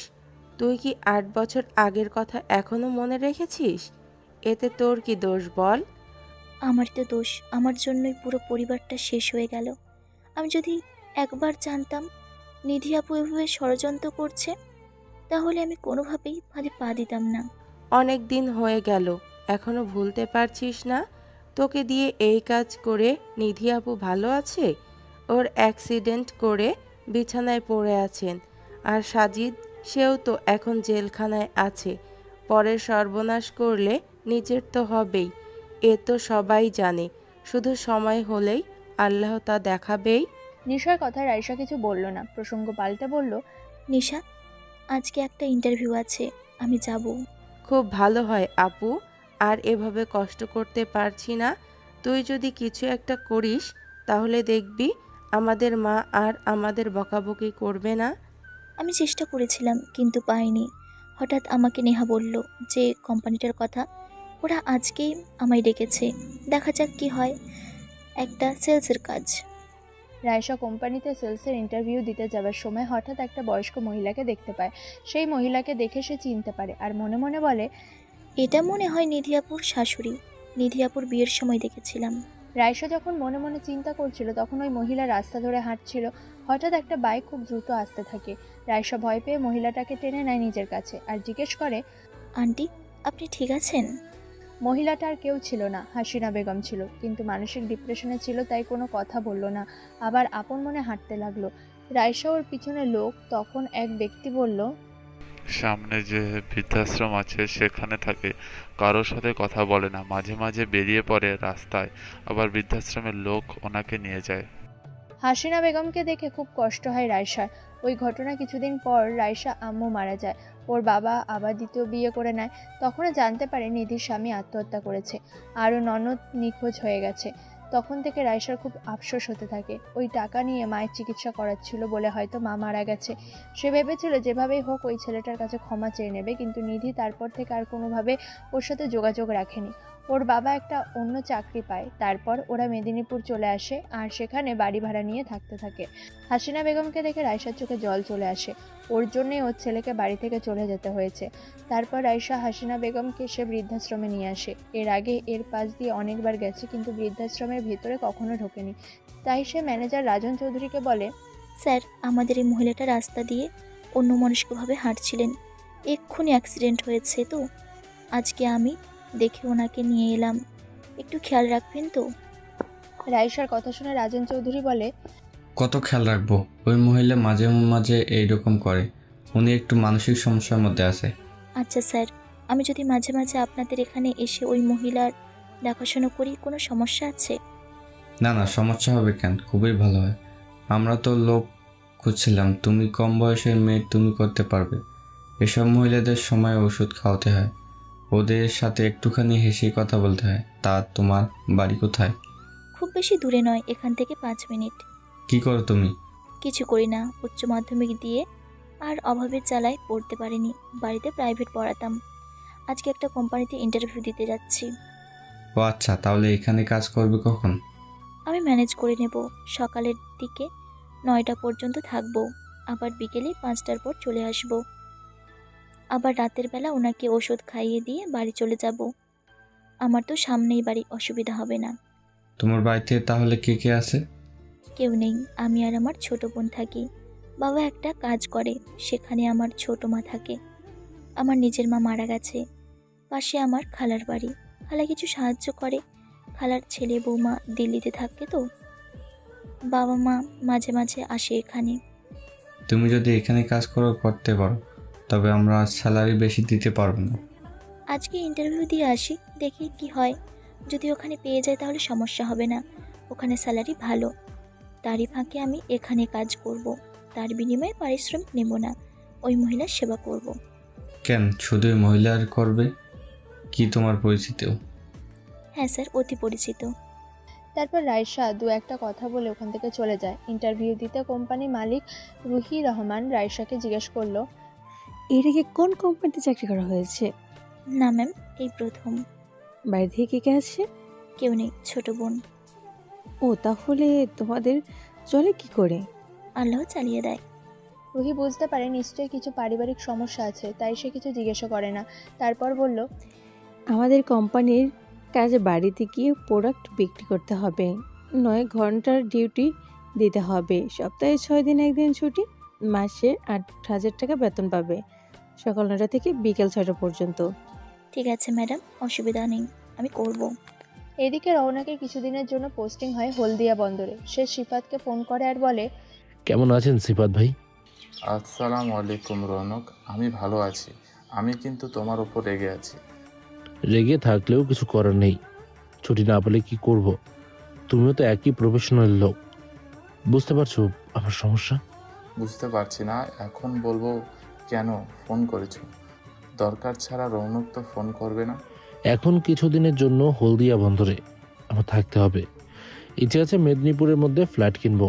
তুই কি 8 বছর আগের কথা এখনো মনে রেখেছিস? এতে তোর কি দোষ বল? আমারই তো দোষ, আমার জন্যই পুরো পরিবারটা শেষ হয়ে গেল। আমি যদি একবার জানতাম নিধি আপু এভাবে ষড়যন্ত্র করছে, তাহলে আমি কোনোভাবেই ফাঁদে পা দিতাম না। অনেক দিন হয়ে গেল, এখনো ভুলতে পারছিস না? তোকে দিয়ে এই কাজ করে নিধি আপু ভালো আছে? ওর অ্যাক্সিডেন্ট করে বিছানায় পড়ে আছেন। আর সাজিদ, সেও তো এখন জেলখানায় আছে। পরের সর্বনাশ করলে নিজের তো হবেই, এ তো সবাই জানে। শুধু সময় হলেই আল্লাহ তা দেখাবেই। নিশার কথায় রাইসা কিছু বলল না, প্রসঙ্গ পাল্টে বলল, নিশা, আজকে একটা ইন্টারভিউ আছে, আমি যাব। খুব ভালো হয় আপু, আর এভাবে কষ্ট করতে পারছি না। তুই যদি কিছু একটা করিস তাহলে দেখবি আমাদের মা আর আমাদের বকাবকি করবে না। আমি চেষ্টা করেছিলাম কিন্তু পাইনি। হঠাৎ আমাকে নেহা বলল যে কোম্পানিটার কথা, ওরা আজকেই আমায় ডেকেছে। দেখা যাক কি হয়, একটা সেলসের কাজ। রাইসা কোম্পানিতে সেলসের ইন্টারভিউ দিতে যাওয়ার সময় হঠাৎ একটা বয়স্ক মহিলাকে দেখতে পায়। সেই মহিলাকে দেখে সে চিনতে পারে আর মনে মনে বলে, এটা মনে হয় নিধি আপুর শাশুড়ি। নিধি আপুর বিয়ের সময় দেখেছিলাম। রাইসা যখন মনে মনে চিন্তা করছিল তখন ওই মহিলা রাস্তা ধরে হাঁটছিল। হঠাৎ একটা বাইক খুব দ্রুত আসতে থাকে। রাইসা ভয় পেয়ে মহিলাটাকে টেনে নেয় নিজের কাছে আর জিজ্ঞেস করে, আন্টি, আপনি ঠিক আছেন? মহিলাটা আর কেউ ছিল না, হাসিনা বেগম ছিল, কিন্তু মানসিক ডিপ্রেশনে ছিল তাই কোনো কথা বলল না, আবার আপন মনে হাঁটতে লাগলো। রাইসা ওর পিছনে লোক, তখন এক ব্যক্তি বলল, সামনে যে বৃদ্ধাশ্রম আছে সেখানে থাকে, কারোর সাথে কথা বলে না, মাঝে মাঝে বেরিয়ে পড়ে রাস্তায়, আবার বৃদ্ধাশ্রমের লোক ওনাকে নিয়ে যায়। হাসিনা বেগমকে দেখে খুব কষ্ট হয় রাইসার। ওই ঘটনা কিছুদিন পর রাইসা আম্মু মারা যায়। ওর বাবা আবার দ্বিতীয় বিয়ে করে নেয়। তখনও জানতে পারে নিধির স্বামী আত্মহত্যা করেছে আর ও ননদ নিখোঁজ হয়ে গেছে। তখন থেকে রাইসার খুব আফসোস হতে থাকে। ওই টাকা নিয়ে মায়ের চিকিৎসা করাচ্ছিল বলে হয়তো মা মারা গেছে। সে ভেবেছিল যেভাবেই হোক ওই ছেলেটার কাছে ক্ষমা চেয়ে নেবে, কিন্তু নিধি তারপর থেকে আর কোনোভাবে ওর সাথে যোগাযোগ রাখেনি। ওর বাবা একটা অন্য চাকরি পায়। তারপর ওরা মেদিনীপুর চলে আসে আর সেখানে বাড়ি ভাড়া নিয়ে থাকতে থাকে। হাসিনা বেগমকে দেখে রাইসার চোখে জল চলে আসে। ওর জন্যই ওর ছেলেকে বাড়ি থেকে চলে যেতে হয়েছে। তারপর রাইসা হাসিনা বেগমকে সে বৃদ্ধাশ্রমে নিয়ে আসে। এর আগে এর পাশ দিয়ে অনেকবার গেছে, কিন্তু বৃদ্ধাশ্রমের ভিতরে কখনো ঢোকেনি। তাই সে ম্যানেজার রাজন চৌধুরীকে বলে, স্যার, আমাদের এই মহিলাটা রাস্তা দিয়ে অন্যমনস্কভাবে হাঁটছিলেন, এক্ষুনি অ্যাক্সিডেন্ট হয়েছে, তো আজকে আমি দেখে ওনাকে নিয়ে এলাম, একটু খেয়াল রাখবেন তো। রাইসার কথা শুনে রাজন চৌধুরী বলে, কত খেয়াল রাখবো, ওই মহিলা মাঝে মাঝে এইরকম করে, উনি একটু মানসিক সমস্যার মধ্যে আছে। আচ্ছা স্যার, আমি যদি মাঝে মাঝে আপনাদের এখানে এসে ওই মহিলার দেখাশোনা করি, কোনো সমস্যা আছে? না না, সমস্যা হবে কেন, খুবই ভালো হয়। আমরা তো লোক খুঁজছিলাম, তুমি কম বয়সের মেয়ে, তুমি করতে পারবে। এসব মহিলাদের সময় ওষুধ খাওয়াতে হয়, ওদের সাথে একটুখানি হেসে কথা বলতে হয়। তা তোমার বাড়ি কোথায়? খুব বেশি দূরে নয়, এখান থেকে 5 মিনিট। কি করো তুমি? কিছু করি না, উচ্চ মাধ্যমিক দিয়ে আর অভাবের জ্বালায় পড়তে পারিনি, বাড়িতে প্রাইভেট পড়াতাম। আজকে একটা কোম্পানিতে ইন্টারভিউ দিতে যাচ্ছি। ও আচ্ছা, তাহলে এখানে কাজ করবে কখন? আমি ম্যানেজ করে নেব, সকালের দিকে 9টা পর্যন্ত থাকবো, আবার বিকেলে 5টার পর চলে আসব। আবার রাতের বেলা ওনাকে ওষুধ খাইয়ে দিয়ে বাড়ি চলে যাব। আমার তো সামনেই বাড়ি, অসুবিধা হবে না। তোমার বাড়িতে তাহলে কে কে আছে? কেউ নেই, আমি আর আমার ছোট বোন থাকি। বাবা একটা কাজ করে, সেখানে আমার ছোট মা থাকে। আমার নিজের মা মারা গেছে। পাশে আমার খালার বাড়ি, খালা কিছু সাহায্য করে। খালার ছেলে বৌমা দিল্লিতে থাকে, তো বাবা মা মাঝে মাঝে আসে এখানে। তুমি যদি এখানে কাজ করতে পারো, তবে আমরা স্যালারি বেশি দিতে পারবো না। আজকে ইন্টারভিউ দিয়ে আসি, দেখি কি হয়। যদি ওখানে পেয়ে যায় তাহলে সমস্যা হবে না, ওখানে স্যালারি ভালো। তারই ফাঁকে আমি এখানে কাজ করব। তার বিনিময়ে পারিশ্রমিক নেব না, ওই মহিলার সেবা করব। কেন শুধুই মহিলার করবে? কি তোমার পরিচিতিও? হ্যাঁ স্যার, অতি পরিচিত। তারপর রাইসা দু একটা কথা বলে ওখান থেকে চলে যায়। ইন্টারভিউ দিতে কোম্পানি মালিক রুহি রহমান রাইসাকে জিজ্ঞেস করলো, এর আগে কোন কোম্পানিতে চাকরি করা হয়েছে? না ম্যাম, এই প্রথম। বাইরে থেকে কে কে আছে? কেউ নেই, ছোট বোন। ও, তাহলে তোমাদের চলে কি করে? আল্লাহ চালিয়ে দেয়। রুহি বুঝতে পারে নিশ্চয়ই কিছু পারিবারিক সমস্যা আছে, তাই সে কিছু জিজ্ঞাসা করে না। তারপর বলল, আমাদের কোম্পানির কাজে বাড়িতে গিয়ে প্রোডাক্ট বিক্রি করতে হবে, 9 ঘন্টার ডিউটি দিতে হবে, সপ্তাহে 6 দিন 1 দিন ছুটি, মাসে 8,000 টাকা বেতন পাবে, সকাল 9টা থেকে বিকেল 6টা পর্যন্ত। ঠিক আছে ম্যাডাম, অসুবিধা নেই, আমি করব। এদিকে রওনাকের কিছুদিনের জন্য পোস্টিং হয় হলদিয়া বন্দরে। সে সিফাতকে ফোন করে আর বলে, কেমন আছেন সিফাত ভাই? আসসালামু আলাইকুম রৌনক, আমি ভালো আছি। আমি কিন্তু তোমার ওপর রেগে আছি। রেগে থাকলেও কিছু করার নেই। ছুটি না পেলে কি করব? তুমিও তো একই প্রফেশনাল লোক, বুঝতে পারছো আমার সমস্যা? বুঝতে পারছি না, এখন বলবো কেন ফোন করেছো? দরকার ছাড়া রৌনক তো ফোন করবে না। এখন কিছুদিনের জন্য হলদিয়া বন্দরে আমার থাকতে হবে। ইচ্ছে আছে মেদিনীপুরের মধ্যে ফ্ল্যাট কিনবো।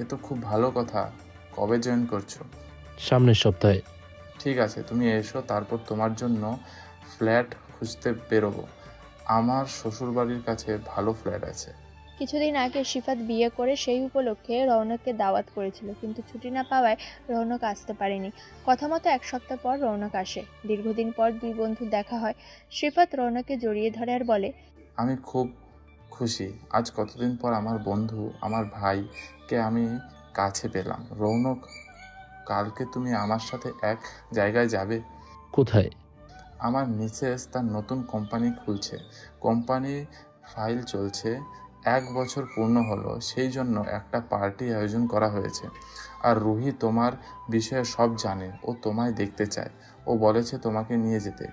এ তো খুব ভালো কথা। কবে জয়েন করছো? সামনের সপ্তাহে। ঠিক আছে, তুমি এসো, তারপর তোমার জন্য ফ্ল্যাট খুঁজতে বেরোবো। আমার শ্বশুরবাড়ির কাছে ভালো ফ্ল্যাট আছে। কিছুদিন আগে সিফাত বিয়ে করে সেই উপলক্ষে রৌনককে দাওয়াত করেছিল, কিন্তু ছুটি না পাওয়ায় রৌনক আসতে পারেনি। কথা মতো 1 সপ্তাহ পর রৌনক আসে। দীর্ঘদিন পর দুই বন্ধু দেখা হয়। সিফাত রৌনককে জড়িয়ে ধরে আর বলে, আমি খুব খুশি, আজ কতদিন পর আমার বন্ধু, আমার ভাইকে আমি কাছে পেলাম। রৌনক, কালকে তুমি আমার সাথে এক জায়গায় যাবে। কোথায়? আমার মিসেস তার নতুন কোম্পানি খুলছে। কোম্পানি ফাইল চলছে, 1 বছর পূর্ণ হলো, সেই জন্য একটা পার্টি আয়োজন করা হয়েছে। আর রুহি তোমার বিষয়ে সব জানে, ও তোমায় দেখতে চায়। ও বলেছে তোমাকে নিয়ে যেতে।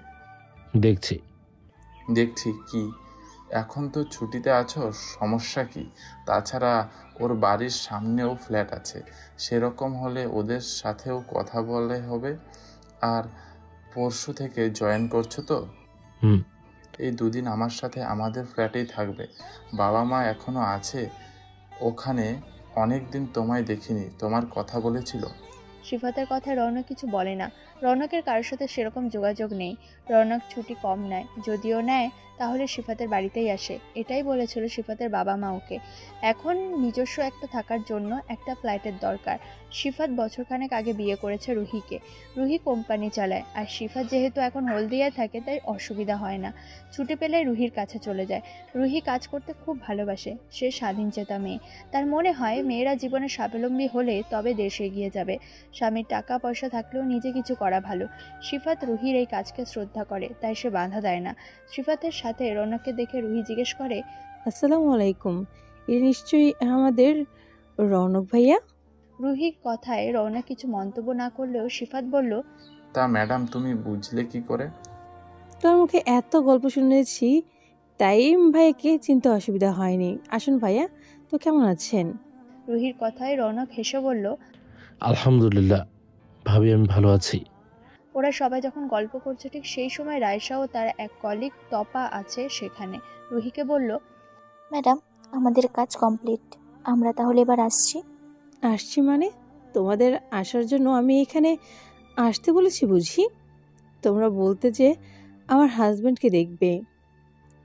দেখছি কি? এখন তো ছুটিতে আছো, সমস্যা কি? তাছাড়া ওর বাড়ির সামনেও ফ্ল্যাট আছে, সেরকম হলে ওদের সাথেও কথা বলে হবে। আর পরশু থেকে জয়েন করছো তো? এই 2 দিন আমার সাথে আমাদের ফ্ল্যাটেই থাকবে। বাবা মা এখনো আছে ওখানে, অনেক দিন তোমায় দেখিনি। তোমার কথা বলেছিল? সিফাতের কথায় রৌনক কিছু বলে না। রৌনকের কারোর সাথে সেরকম যোগাযোগ নেই। রৌনক ছুটি কম নেয়, যদিও নেয় তাহলে সিফাতের বাড়িতেই আসে। এটাই বলেছিল সিফাতের বাবা মা ওকে। এখন নিজস্ব একটা থাকার জন্য একটা ফ্ল্যাটের দরকার। সিফাত বছরখানেক আগে বিয়ে করেছে রুহিকে। রুহি কোম্পানি চালায়, আর সিফাত যেহেতু এখন হলদিয়ায় থাকে তাই অসুবিধা হয় না। ছুটি পেলে রুহির কাছে চলে যায়। রুহি কাজ করতে খুব ভালোবাসে। সে স্বাধীনচেতা মেয়ে। তার মনে হয় মেয়েরা জীবনে স্বাবলম্বী হলে তবে দেশ এগিয়ে যাবে। স্বামীর টাকা পয়সা থাকলেও নিজে কিছু করা ভালো। সিফাত রুহির এই কাজকে শ্রদ্ধা করে, তাই সে বাধা দেয় না। সিফাতের সাথে রৌনককে দেখে রুহি জিজ্ঞেস করে, আসসালামু আলাইকুম, এটা নিশ্চয়ই আমাদের রৌনক ভাইয়া? রুহির কথায় রৌনক কিছু মন্তব্য না করলেও সিফাত বলল, তা ম্যাডাম তুমি বুঝলে কি করে? তোর মুখে এত গল্প শুনেছি, তাই ভাইয়াকে চিনতে অসুবিধা হয়নি। আসুন ভাইয়া, তো কেমন আছেন? রুহির কথায় রৌনক হেসে বলল, আলহামদুলিল্লাহ ভাবি, আমি ভালো আছি। ওরা সবাই যখন গল্প করছে ঠিক সেই সময় রায়সা ও তার এক কলিগ তপা আছে সেখানে। রুহিকে বলল, ম্যাডাম, আমাদের কাজ কমপ্লিট, আমরা তাহলে এবার আসছি। আসছি মানে? তোমাদের আসার জন্য আমি এখানে আসতে বলেছি বুঝি? তোমরা বলতে যে আমার হাজব্যান্ডকে দেখবে,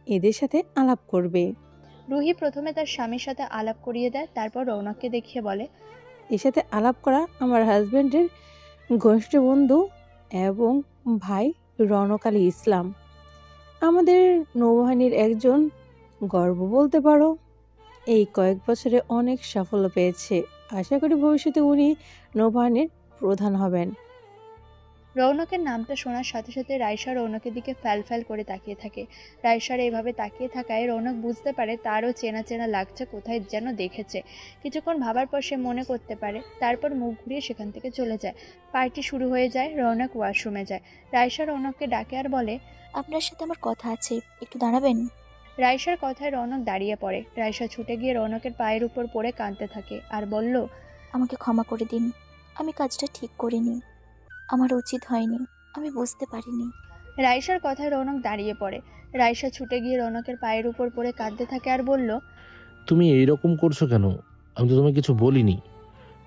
এদের সাথে আলাপ করবে। রুহি প্রথমে তার স্বামীর সাথে আলাপ করিয়ে দেয়, তারপর রৌনককে দেখিয়ে বলে, এর সাথে আলাপ করা আমার হাজব্যান্ডের ঘনিষ্ঠ বন্ধু এবং ভাই রৌনক আলী ইসলাম, আমাদের নৌবাহিনীর একজন গর্ব বলতে পারো। এই কয়েক বছরে অনেক সাফল্য পেয়েছে। আশা করি ভবিষ্যতে উনি নৌবাহিনীর প্রধান হবেন। রৌনকের নামটা শোনার সাথে সাথে রায়সা রৌনকের দিকে ফ্যাল ফ্যাল করে তাকিয়ে থাকে। রায়সার এইভাবে তাকিয়ে থাকায় রৌনক বুঝতে পারে তারও চেনা চেনা লাগছে, কোথায় যেন দেখেছে। কিছুক্ষণ ভাবার পর সে মনে করতে পারে, তারপর মুখ ঘুরিয়ে সেখান থেকে চলে যায়। পার্টি শুরু হয়ে যায়। রৌনক ওয়াশরুমে যায়। রায়সা রৌনককে ডাকে আর বলে, আপনার সাথে আমার কথা আছে, একটু দাঁড়াবেন? রাইসার কথায় রৌনক দাঁড়িয়ে পড়ে। রাইসা ছুটে গিয়ে রৌনকের পায়ের উপর পড়ে কাঁদতে থাকে আর বলল, আমাকে ক্ষমা করে দিন, আমি কাজটা ঠিক করিনি, আমার উচিত হয়নি, আমি বুঝতে পারিনি। রাইসার কথায় রৌনক দাঁড়িয়ে পড়ে। রাইসা ছুটে গিয়ে রৌনকের পায়ের উপর পড়ে কাঁদতে থাকে আর বলল, তুমি এইরকম করছো কেন? আমি তো তোমায় কিছু বলিনি।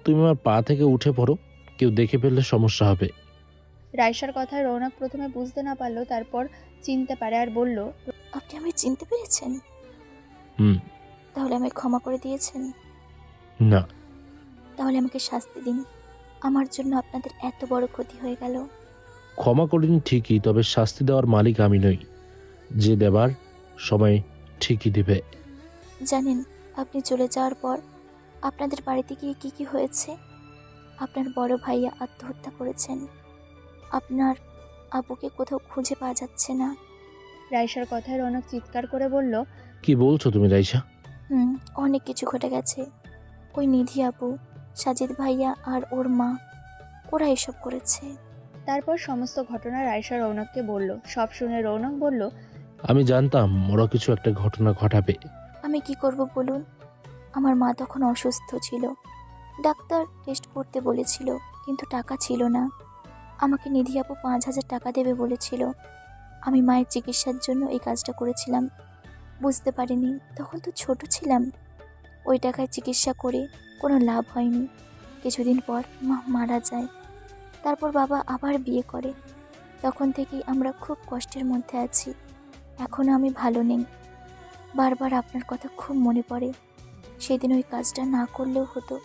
তুমি আমার পা থেকে উঠে পড়ো, কেউ দেখে ফেললে সমস্যা হবে। রাইসার কথায় রৌনক প্রথমে বুঝতে না পারলো, তারপর চিনতে পারে আর বলল, আপনি আমায় চিনতে পেরেছেন? হুম। তাহলে আমায় ক্ষমা করে দিয়েছেন? না। তাহলে আমাকে শাস্তি দিন, আমার জন্য আপনাদের এত বড় ক্ষতি হয়ে গেল। ক্ষমা করিনি ঠিকই, তবে শাস্তি দেওয়ার মালিক আমি নই। যে দেবার সময় ঠিকই দিবে। জানেন আপনি চলে যাওয়ার পর আপনাদের বাড়িতে গিয়ে কি কি হয়েছে? আপনার বড় ভাইয়া আত্মহত্যা করেছেন, আপনার আপুকে কোথাও খুঁজে পাওয়া যাচ্ছে না। রাইসার কথায় রৌনক চিৎকার করে বলল, কি বলছো তুমি রাইসা? অনেক কিছু ঘটে গেছে। ওই নিধি আপু, সাজিদ ভাইয়া আর ওর মা, ওরা এসব করেছে। তারপর সমস্ত ঘটনা রাইসা রৌনককে বলল। সব শুনে রৌনক বলল, আমি জানতাম ওরা কিছু একটা ঘটনা ঘটাবে। আমি কি করব বলুন? আমার মা তখন অসুস্থ ছিল, ডাক্তার টেস্ট করতে বলেছিল, কিন্তু টাকা ছিল না। আমাকে নিধি আপু 5,000 টাকা দেবে বলেছিল। আমি মায়ের চিকিৎসার জন্য এই কাজটা করেছিলাম, বুঝতে পারিনি, তখন তো ছোট ছিলাম। ওই টাকায় চিকিৎসা করে কোনো লাভ হয়নি। কিছুদিন পর মা মারা যায়, তারপর বাবা আবার বিয়ে করে। তখন থেকেই আমরা খুব কষ্টের মধ্যে আছি। এখনও আমি ভালো নেই, বারবার আপনার কথা খুব মনে পড়ে। সেদিন ওই কাজটা না করলেও হতো,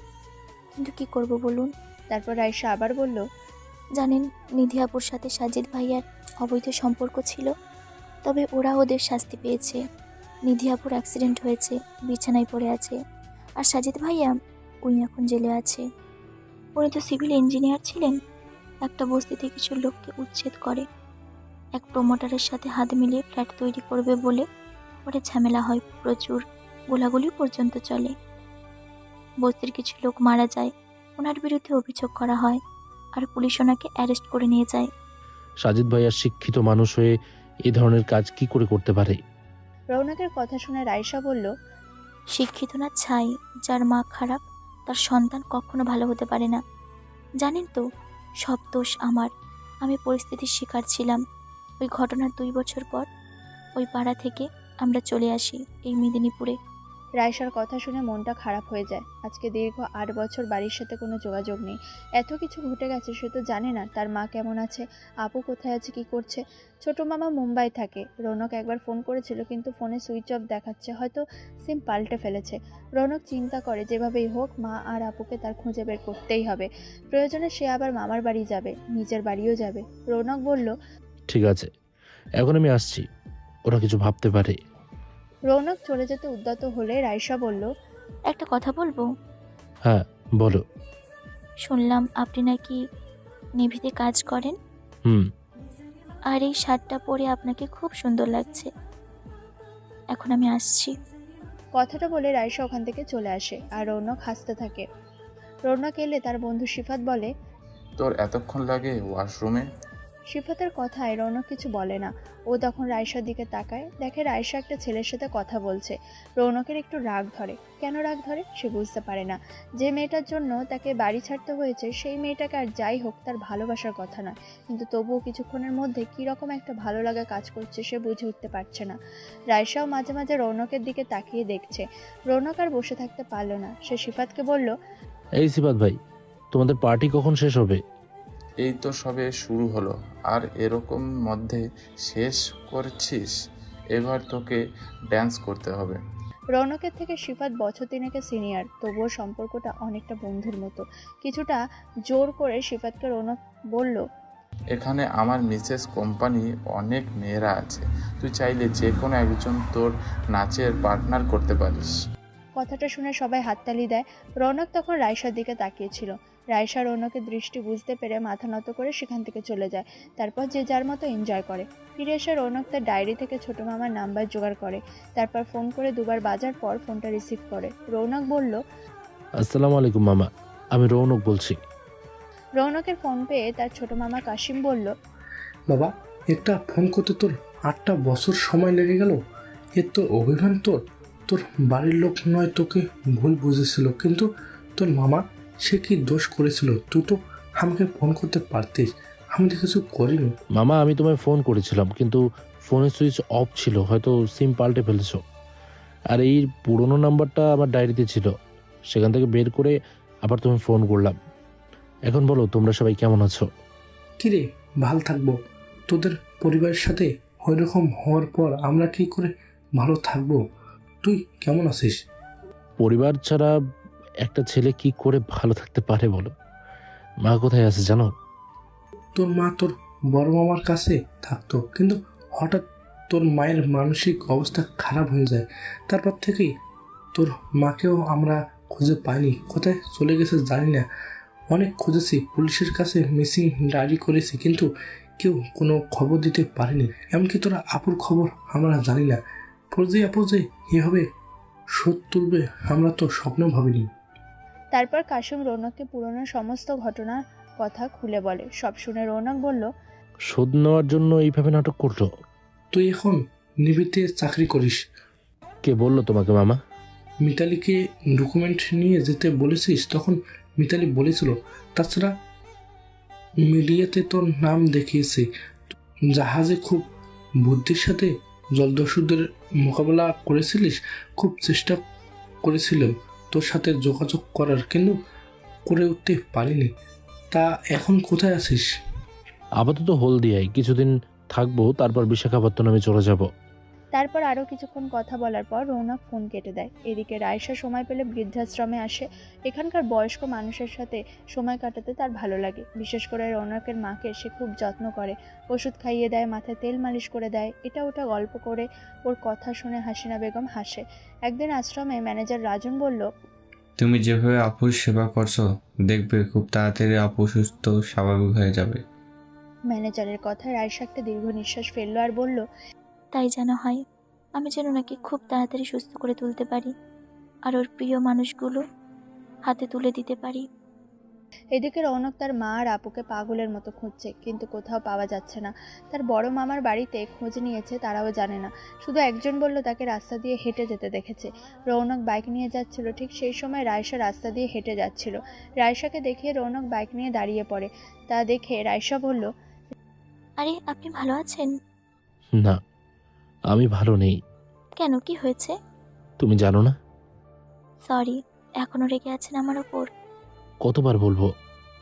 কিন্তু কি করব বলুন? তারপর রাইসা আবার বলল, জানেন নিধি আপুর সাথে সাজিদ ভাইয়ার অবৈধ সম্পর্ক ছিল, তবে ওরা ওদের শাস্তি পেয়েছে। নিধি আপুর অ্যাক্সিডেন্ট হয়েছে, বিছানায় পড়ে আছে, আর সাজিদ ভাইয়া উনি এখন জেলে আছে। উনি তো সিভিল ইঞ্জিনিয়ার ছিলেন। একটা বস্তিতে কিছু লোককে উচ্ছেদ করে, এক প্রমোটারের সাথে হাত মিলিয়ে ফ্ল্যাট তৈরি করবে বলে পরে ঝামেলা হয়, প্রচুর গোলাগুলি পর্যন্ত চলে। বস্তির কিছু লোক মারা যায়, ওনার বিরুদ্ধে অভিযোগ করা হয়, আর পুলিশ ওনাকে অ্যারেস্ট করে নিয়ে যায়। সাজিদ ভাইয়া শিক্ষিত মানুষ হয়ে এই ধরনের কাজ কি করে করতে পারে? রৌনকের কথা শুনে রাইসা বলল, শিক্ষিত না ছাই, যার মা খারাপ তার সন্তান কখনো ভালো হতে পারে না। জানেন তো, সব দোষ আমার। আমি পরিস্থিতির শিকার ছিলাম। ওই ঘটনার 2 বছর পর ওই পাড়া থেকে আমরা চলে আসি এই মেদিনীপুরে। রাইসার কথা শুনে মনটা খারাপ হয়ে যায়। আজকে দীর্ঘ 8 বছর বাড়ির সাথে কোনো যোগাযোগ নেই। এত কিছু ঘটে গেছে, সে তো জানে না তার মা কেমন আছে, আপু কোথায় আছে, কি করছে। ছোট মামা মুম্বাই থাকে। রৌনক একবার ফোন করেছিল, কিন্তু ফোনে সুইচ অফ দেখাচ্ছে, হয়তো সিম পাল্টে ফেলেছে। রৌনক চিন্তা করে যেভাবেই হোক মা আর আপুকে তার খুঁজে বের করতেই হবে। প্রয়োজনে সে আবার মামার বাড়ি যাবে, নিজের বাড়িও যাবে। রৌনক বলল, ঠিক আছে, এখন আমি আসছি, ওরা কিছু ভাবতে পারে। রৌনক চলে যেতে উদ্যত হলে রাইসা বলল, একটা কথা বলবো? হ্যাঁ বলো। শুনলাম আপনি নাকি নেভিতে কাজ করেন, আর এই শার্টটা পরে আপনাকে খুব সুন্দর লাগছে। এখন আমি আসছি। কথাটা বলে রাইসা ওখান থেকে চলে আসে আর রৌনক হাসতে থাকে। রৌনক এলে তার বন্ধু সিফাত বলে, তোর এতক্ষণ লাগে ওয়াশরুমে? সিফাতের কথায় রৌনক কিছু বলে না। ও তখন রাইসার দিকে তাকায়, দেখে রাইসা একটা ছেলের সাথে কথা বলছে। রৌনকের একটু রাগ ধরে। কেন রাগ ধরে সে বুঝতে পারে না। যে মেয়েটার জন্য তাকে বাড়ি ছাড়তে হয়েছে, সেই মেয়েটাকে আর যাই হোক তার ভালোবাসার কথা নয়, কিন্তু তবুও কিছুক্ষণের মধ্যে কীরকম একটা ভালো লাগা কাজ করছে সে বুঝে উঠতে পারছে না। রাইসাও মাঝে মাঝে রৌনকের দিকে তাকিয়ে দেখছে। রৌনক আর বসে থাকতে পারল না। সে সিফাতকে বলল, এই সিফাত ভাই, তোমাদের পার্টি কখন শেষ হবে? এই তো সবে শুরু হলো, আর এরকম মধ্যে শেষ করছিস? এবার তোকে ড্যান্স করতে হবে। রৌনকের থেকে সিফাত বছর 3 সিনিয়র, তবুও সম্পর্কটা অনেকটা বন্ধুর মতো। কিছুটা জোর করে সিফাতকে রৌনক বলল, এখানে আমার মিসেস কোম্পানি অনেক মেয়েরা আছে, তুই চাইলে যে কোনো একজন তোর নাচের পার্টনার করতে পারিস। কথাটা শুনে সবাই হাততালি দেয়। রৌনক তখন রাইসার দিকে তাকিয়েছিল। রাইসা রৌনকের দৃষ্টি বুঝতে পেরে মাথা নত করে সেখান থেকে চলে যায়। তারপর যে যার মতো এনজয় করে। ফিরে এসে রৌনক তার ডায়েরি থেকে ছোট মামার নাম্বার জোগাড় করে। তারপর ফোন করে 2বার বাজার পর ফোনটা রিসিভ করে। রৌনক বলল, আসসালামু আলাইকুম মামা, আমি রৌনক বলছি। রৌনকের ফোন পেয়ে তার ছোট মামা কাশিম বলল, বাবা, একটা ফোন করতে তোর 8টা বছর সময় লেগে গেল, এ তো অভিমান তোর। তোর বাড়ির লোক নয় তোকে ভুল বুঝেছিল, কিন্তু তোর মামা সে কি দোষ করেছিল? তুই তো আমাকে ফোন করতে পারতিস, আমি তো কিছু করিনি। মামা, আমি তোমায় ফোন করেছিলাম, কিন্তু ফোনের সুইচ অফ ছিল, হয়তো সিম পাল্টে ফেলেছো। আর এই পুরনো নাম্বারটা আমার ডায়েরিতে ছিল, সেখান থেকে বের করে আবার তুমি ফোন করলাম। এখন বলো, তোমরা সবাই কেমন আছো? কিরে, ভাল থাকবো? তোদের পরিবারের সাথে ওইরকম হওয়ার পর আমরা কি করে ভালো থাকবো? তুই কেমন আছিস? পরিবার ছাড়া একটা ছেলে কি করে ভালো থাকতে পারে বলো? মা কোথায় আছে জানো? তোর মা তোর বড় মামার কাছে থাকতো, কিন্তু হঠাৎ তোর মায়ের মানসিক অবস্থা খারাপ হয়ে যায়। তারপর থেকেই তোর মাকেও আমরা খুঁজে পাইনি, কোথায় চলে গেছে জানি না। অনেক খুঁজেছি, পুলিশের কাছে মিসিং ডায়েরি করেছি, কিন্তু কেউ কোনো খবর দিতে পারেনি। এমনকি তোরা আপুর খবর আমরা জানি না। ফৌজি আপু যে এভাবে শোধ তুলবে আমরা তো স্বপ্নেও ভাবিনি। তারপর কাশিম রৌনককে পুরনো সমস্ত ঘটনার কথা খুলে বলে। সব শুনে রৌনক বলল, শোধ নেওয়ার জন্য এইভাবে নাটক করলো? তুই এখন নিবিতে চাকরি করিস। কে বললো তোমাকে মামা? মিতালিকে ডকুমেন্ট নিয়ে যেতে বলেছিস, তখন মিতালি বলেছিল। তাছাড়া মিডিয়াতে তোর নাম দেখিয়েছে, জাহাজে খুব বুদ্ধির সাথে জলদস্যুদের মোকাবেলা করেছিলিস। খুব চেষ্টা করেছিলাম তোর সাথে যোগাযোগ করার, কিন্তু করে উঠতে পারিনি। তা এখন কোথায় আছিস? আপাতত হলদিয়ায় কিছুদিন থাকবো, তারপর বিশাখাপত্তনমে চলে যাব। তারপর আরও কিছুক্ষণ কথা বলার পর রৌনক ফোন কেটে দেয়। এদিকে রায়শা সময় পেলে বৃদ্ধাশ্রমে আসে। এখানকার বয়স্ক মানুষের সাথে সময় কাটাতে তার ভালো লাগে। বিশেষ করে রৌনকের মাকে সে খুব যত্ন করে, ওষুধ খাইয়ে দেয়, মাথায় তেল মালিশ করে দেয়, এটা ওটা গল্প করে। ওর কথা শুনে হাসিনা বেগম হাসে। একদিন আশ্রমে ম্যানেজার রাজন বলল, তুমি যেভাবে আপুর সেবা করছো, দেখবে খুব তাড়াতাড়ি আপু সুস্থ স্বাভাবিক হয়ে যাবে। ম্যানেজারের কথায় রায়শা একটা দীর্ঘ নিঃশ্বাস ফেললো আর বলল, তাই যেন হয়। আমি যেন ওনাকে খুব তাড়াতাড়ি সুস্থ করে তুলতে পারি আর ওর প্রিয় মানুষগুলো হাতে তুলে দিতে পারি। এদিকে রৌনক তার মা আর আপুকে পাগলের মতো খুঁজছে, কিন্তু কোথাও পাওয়া যাচ্ছে না। তার বড় মামার বাড়িতে খোঁজ নিয়েছে, তারাও জানে না। শুধু একজন বলল তাকে রাস্তা দিয়ে হেঁটে যেতে দেখেছে। রৌনক বাইক নিয়ে যাচ্ছিল, ঠিক সেই সময় রায়শা রাস্তা দিয়ে হেঁটে যাচ্ছিল। রায়শাকে দেখে রৌনক বাইক নিয়ে দাঁড়িয়ে পড়ে। তা দেখে রায়শা বলল, আরে আপনি ভালো আছেন? না, আমি ভালো নেই। কেন, কি হয়েছে? তুমি জানো না? সরি, এখনো রেগে আছেন আমার ওপর? কতবার বলবো?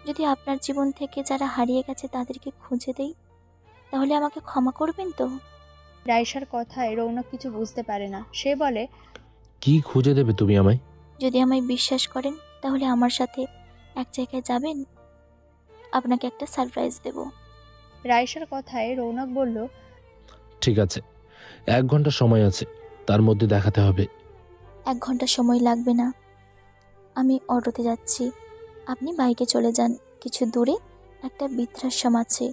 যদি আপনার জীবন থেকে যারা হারিয়ে গেছে তাদেরকে খুঁজে দেই, তাহলে আমাকে ক্ষমা করবেন তো? রায়শার কথায় রৌনক কিছু বুঝতে পারে না। সে বলে, কি খুঁজে দেবে তুমি আমায়? যদি আমায় বিশ্বাস করেন তাহলে আমার সাথে এক জায়গায় যাবেন, আপনাকে একটা সারপ্রাইজ দেব। রায়শার কথায় রৌনক বলল, ঠিক আছে, 1 ঘন্টা সময় আছে, তার মধ্যে দেখাতে হবে। 1 ঘন্টা সময় লাগবে না, আমি অটোতে যাচ্ছি, আপনি বাইকে চলে যান। কিছু দূরে একটা বৃদ্ধাশ্রম আছে,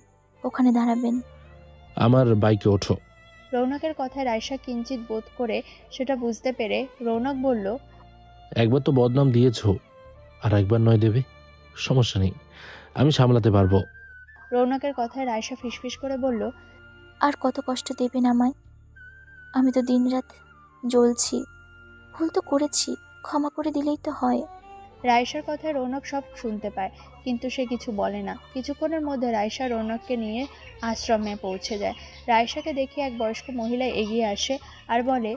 ওখানে দাঁড়াবেন। আমার বাইকে ওঠো। রৌনকের কথায় রায়শা কিঞ্চিত বোধ করে সেটা বুঝতে পেরে রৌনক বলল, একবার তো বদনাম দিয়েছো, আর একবার নয় দেবে, সমস্যা নেই, আমি সামলাতে পারবো। রৌনকের কথায় রায়শা ফিসফিস করে বলল, আর কত কষ্ট দেবেন আমায়? আমি তো দিনরাত জ্বলছি, ভুল তো করেছি, ক্ষমা করে দিলেই তো হয়। রায়শার কথায় রৌনক সব শুনতে পায়, কিন্তু সে কিছু বলে না। কিছুক্ষণের মধ্যে রায়শা রৌনককে নিয়ে আশ্রমে পৌঁছে যায়। রায়শাকে দেখে এক বয়স্ক মহিলা এগিয়ে আসে আর বলে,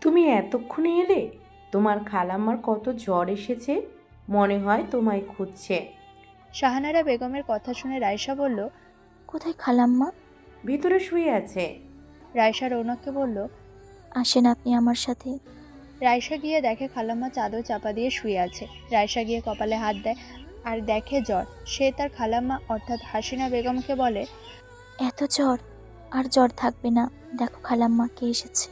তুমি এতক্ষণে এলে? তোমার খালাম্মার কত জ্বর এসেছে, মনে হয় তোমায় খুঁজছে। শাহানারা বেগমের কথা শুনে রায়শা বলল, কোথায় খালাম্মা? ভিতরে শুয়ে আছে। রায়শা রৌনককে বলল, আসেন আপনি আমার সাথে। রায়শা গিয়ে দেখে খালাম্মা চাদর চাপা দিয়ে শুয়ে আছে। রায়শা গিয়ে কপালে হাত দেয় আর দেখে জ্বর। সে তার খালাম্মা অর্থাৎ হাসিনা বেগমকে বলে, এত জ্বর? আর জ্বর থাকবে না, দেখো খালাম্মা কে এসেছে।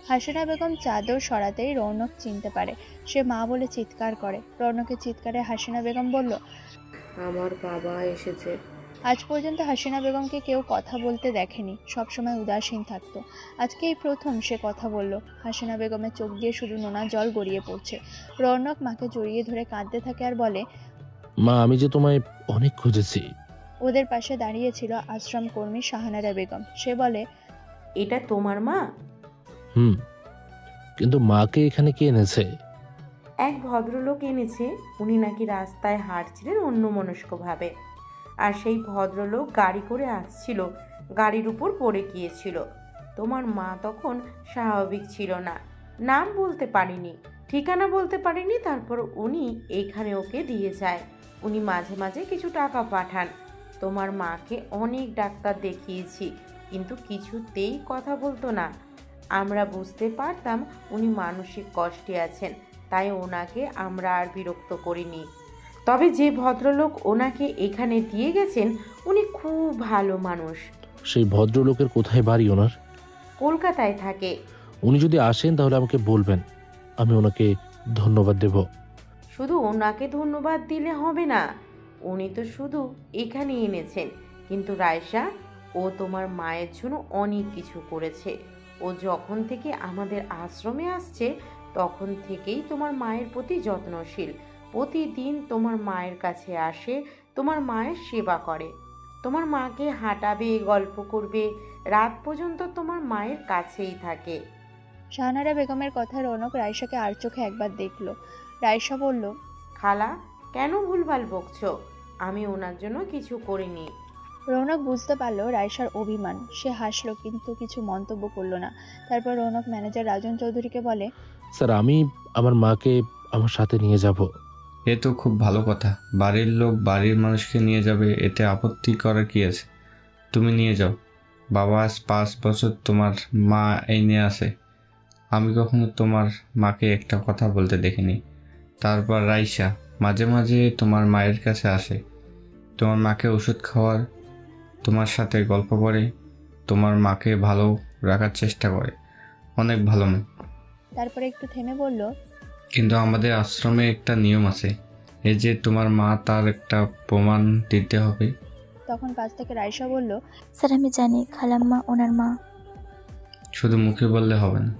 হাসিনা বেগম চাদর সরাতেই রৌনক চিনতে পারে। সে মা বলে চিৎকার করে। রৌনকের চিৎকারে হাসিনা বেগম বলল, আমার বাবা এসেছে। আজ পর্যন্ত হাসিনা বেগমকে কেউ কথা বলতে দেখেনি, সবসময় উদাসীন থাকতো। আজকে এই প্রথম সে কথা বলল। হাসিনা বেগমের চোখ দিয়ে শুধু নোনা জল গড়িয়ে পড়ছে। রৌনক মাকে জড়িয়ে ধরে কাঁদতে থাকে আর বলে, মা, আমি যে তোমায় অনেক খুঁজেছি। ওদের পাশে দাঁড়িয়েছিল আশ্রম কর্মী শাহানারা বেগম। সে বলে, এটা তোমার মা? কিন্তু মাকে এখানে কে এনেছে? এক ভদ্রলোক এনেছে। উনি নাকি রাস্তায় হাঁটছিলেন অন্যমনস্কভাবে, আর সেই ভদ্রলোক গাড়ি করে আসছিল, গাড়ির উপর পড়ে গিয়েছিল। তোমার মা তখন স্বাভাবিক ছিল না, নাম বলতে পারিনি, ঠিকানা বলতে পারিনি। তারপর উনি এইখানে ওকে দিয়ে যায়। উনি মাঝে মাঝে কিছু টাকা পাঠান। তোমার মাকে অনেক ডাক্তার দেখিয়েছি, কিন্তু কিছুতেই কথা বলতো না। আমরা বুঝতে পারতাম উনি মানসিক কষ্টে আছেন, তাই ওনাকে আমরা আর বিরক্ত করিনি। তবে যে ভদ্রলোক ওনাকে এখানে দিয়ে গেছেন উনি খুব ভালো মানুষ। সেই ভদ্রলোকের কোথায় বাড়ি ওনার? কলকাতায় থাকে। উনি যদি আসেন তাহলে আমাকে বলবেন, আমি ওনাকে ধন্যবাদ দেব। শুধু ওনাকে ধন্যবাদ দিলে হবে না, উনি তো শুধু এখানে এনেছেন, কিন্তু রায়শা, ও তোমার মায়ের জন্য অনেক কিছু করেছে। ও যখন থেকে আমাদের আশ্রমে আসছে তখন থেকেই তোমার মায়ের প্রতি যত্নশীল। প্রতিদিন তোমার মায়ের কাছে আসে, তোমার মায়ের সেবা করে, তোমার মাকে হাঁটাবে, গল্প করবে, রাত পর্যন্ত তোমার মায়ের কাছেই থাকে। শাহনারা বেগমের কথা রৌনক রাইসাকে আর চোখে একবার দেখল। রাইসা বলল, খালা, কেন ভুলভাল বকছো? আমি ওনার জন্য কিছু করিনি। রৌনক বুঝতে পারল রাইসার অভিমান। সে হাসলো কিন্তু কিছু মন্তব্য করলো না। তারপর রৌনক ম্যানেজার রাজন চৌধুরীকে বলে, স্যার, আমি আমার মাকে আমার সাথে নিয়ে যাব। এ তো খুব ভালো কথা। বাড়ির লোক বাড়ির মানুষকে নিয়ে যাবে, এতে আপত্তি করার কি আছে? তুমি নিয়ে যাও। বাবা আজ 5 বছর তোমার মা এই নিয়ে আসে, আমি কখনো তোমার মাকে একটা কথা বলতে দেখিনি। তারপর রাইসা মাঝে মাঝে তোমার মায়ের কাছে আসে, তোমার মাকে ওষুধ খাওয়ার, তোমার সাথে গল্প করে, তোমার মাকে ভালো রাখার চেষ্টা করে। অনেক ভালো মেয়ে। তারপরে একটু থেমে বলল, কিন্তু আমাদের আশ্রমে একটা নিয়ম আছে, এই যে তোমার মা, তার একটা প্রমাণ দিতে হবে। তখন পাশ থেকে রাইসা বলল, স্যার আমি জানি খালাম্মা ওনার মা। শুধু মুখে বললে হবে না।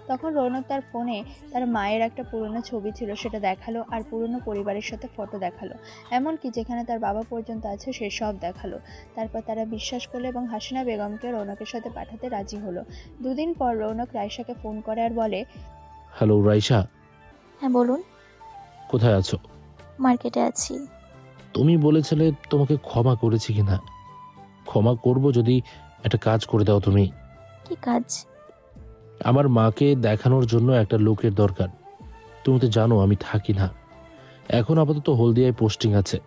তখন রৌনক তার ফোনে তার মায়ের একটা পুরনো ছবি ছিল সেটা দেখালো, আর পুরনো পরিবারের সাথে ফটো দেখালো, এমনকি যেখানে তার বাবা পর্যন্ত আছে সে সব দেখালো। তারপর তারা বিশ্বাস করলো এবং হাসিনা বেগমকে রৌনকের সাথে পাঠাতে রাজি হলো। 2 দিন পর রৌনক রাইসাকে ফোন করে আর বলে, হ্যালো রাইসা। হ্যাঁ বলুন। কোথায় আছো? মার্কেটে আছি। তুমি বলেছিলে তোমাকে ক্ষমা করেছি কিনা। ক্ষমা করব যদি একটা কাজ করে দাও তুমি। কি কাজ? আমার মাকে দেখানোর জন্য একটা লোকের দরকার। তুমি তো জানো আমি থাকি না, এখন আপাতত হলদিয়ায় পোস্টিং আছে,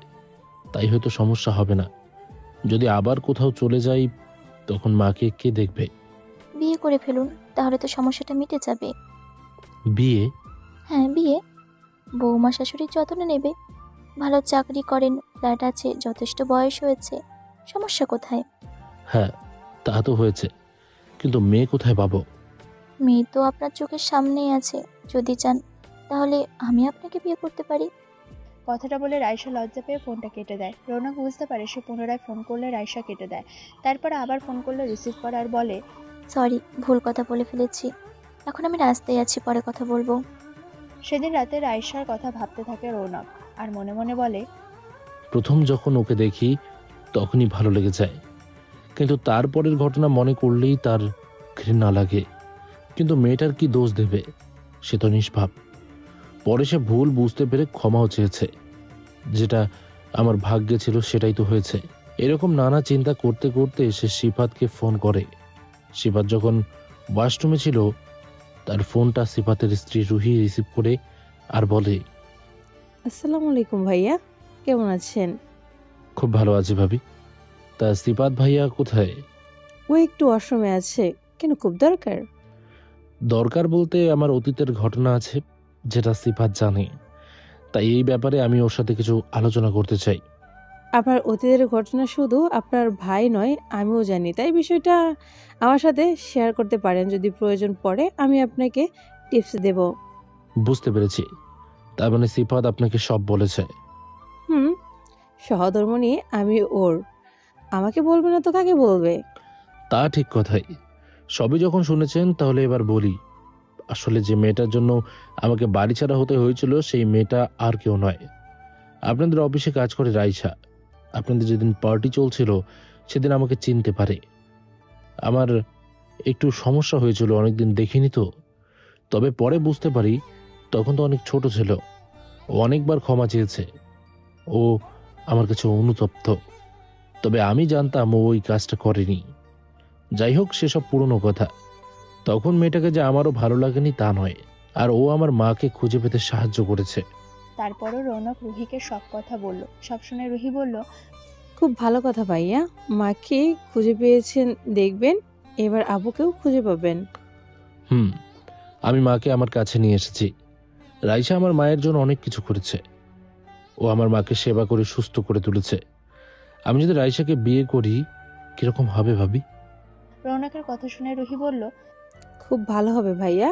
তাই হয়তো সমস্যা হবে না। যদি আবার কোথাও চলে যাই তখন মাকে কে দেখবে? বিয়ে করে ফেলুন, তাহলে তো সমস্যাটা মিটে যাবে। বিয়ে? হ্যাঁ বিয়ে। বৌমা শাশুড়ির যত্ন নেবে, ভালো চাকরি করেন, ফ্ল্যাট আছে, যথেষ্ট বয়স হয়েছে, সমস্যা কোথায়? হ্যাঁ তা তো হয়েছে, কিন্তু মেয়ে কোথায় পাবো? মেয়ে তো আপনার চোখের সামনেই আছে, যদি চান তাহলে আমি আপনাকে বিয়ে করতে পারি। কথাটা বলে রাইসা লজ্জা পেয়ে ফোনটা কেটে দেয়। রৌনক বুঝতে পারে সে পুনরায় ফোন করলে রাইসা কেটে দেয়। তারপর আবার ফোন করলে রিসিভ করে আর বলে, সরি, ভুল কথা বলে ফেলেছি, এখন আমি রাস্তায় আছি, পরে কথা বলবো। সেদিন রাতে রাইসার কথা ভাবতে থাকে রৌনক, আর মনে মনে বলে, প্রথম যখন ওকে দেখি তখনই ভালো লেগে যায়, কিন্তু তারপরের ঘটনা মনে করলেই তার ঘৃণা লাগে। কিন্তু মেয়েটার কি দোষ দেবে? সে তো নিষ্পাপ। পরে সে ভুল বুঝতে পেরে ক্ষমাও চেয়েছে। যেটা আমার ভাগ্যে ছিল সেটাই তো হয়েছে। এরকম নানা চিন্তা করতে করতে সে সিফাতকে ফোন করে। সিফাত যখন ওয়াশরুমে ছিল তার ফোনটা সিফাতের স্ত্রী রুহি রিসিভ করে আর বলে, আসসালামু আলাইকুম ভাইয়া, কেমন আছেন? খুব ভালো আছি ভাবি। তা সিফাত ভাইয়া কোথায়? ও একটু আশ্রমে আছে। কেন, খুব দরকার? দরকার বলতে আমার অতীতের ঘটনা আছে যেটা সিফাত জানে, তাই এই ব্যাপারে আমি ওর সাথে কিছু আলোচনা করতে চাই। আপনার অতীতের ঘটনা শুধু আপনার ভাই নয়, আমিও জানি, তাই বিষয়টা আমার সাথে শেয়ার করতে পারেন। যদি প্রয়োজন পড়ে আমি আপনাকে টিপস দেব। বুঝতে পেরেছি, তার মানে সিফাত আপনাকে সব বলেছে? সহধর্মণী আমি ওর, আমাকে বলবে না তো কাকে বলবে? তা ঠিক কথাই। সবই যখন শুনেছেন তাহলে এবার বলি। আসলে যে মেয়েটার জন্য আমাকে বাড়ি ছাড়া হতে হয়েছিল সেই মেয়েটা আর কেউ নয়, আপনাদের অফিসে কাজ করে রাইসা। আপনাদের যেদিন পার্টি চলছিল সেদিন আমাকে চিনতে পারে। আমার একটু সমস্যা হয়েছিল, অনেকদিন দেখিনি তো, তবে পরে বুঝতে পারি তখন তো অনেক ছোট ছিল। ও অনেকবার ক্ষমা চেয়েছে। ও আমার কাছে অনুতপ্ত। তবে আমি জানতাম ও ওই কাজটা করেনি। যাই হোক, সেসব পুরনো কথা। তখন মেয়েটাকে যে আমারও ভালো লাগেনি তা নয়, আর ও আমার মাকে খুঁজে পেতে সাহায্য করেছে। তারপরও রৌনক রুহিকে সব কথা বলল। সব শুনে রুহি বলল, খুব ভালো কথা ভাইয়া, মাকে খুঁজে পেয়েছেন, দেখবেন এবার আবুকেও খুঁজে পাবেন। আমি মাকে আমার কাছে নিয়ে এসেছি। রাইসা আমার মায়ের জন্য অনেক কিছু করেছে। ও আমার মাকে সেবা করে সুস্থ করে তুলেছে। আমি যদি রাইসাকে বিয়ে করি কিরকম হবে ভাবি? রৌনকের কথা শুনে রুহি বলল, খুব ভালো হবে ভাইয়া।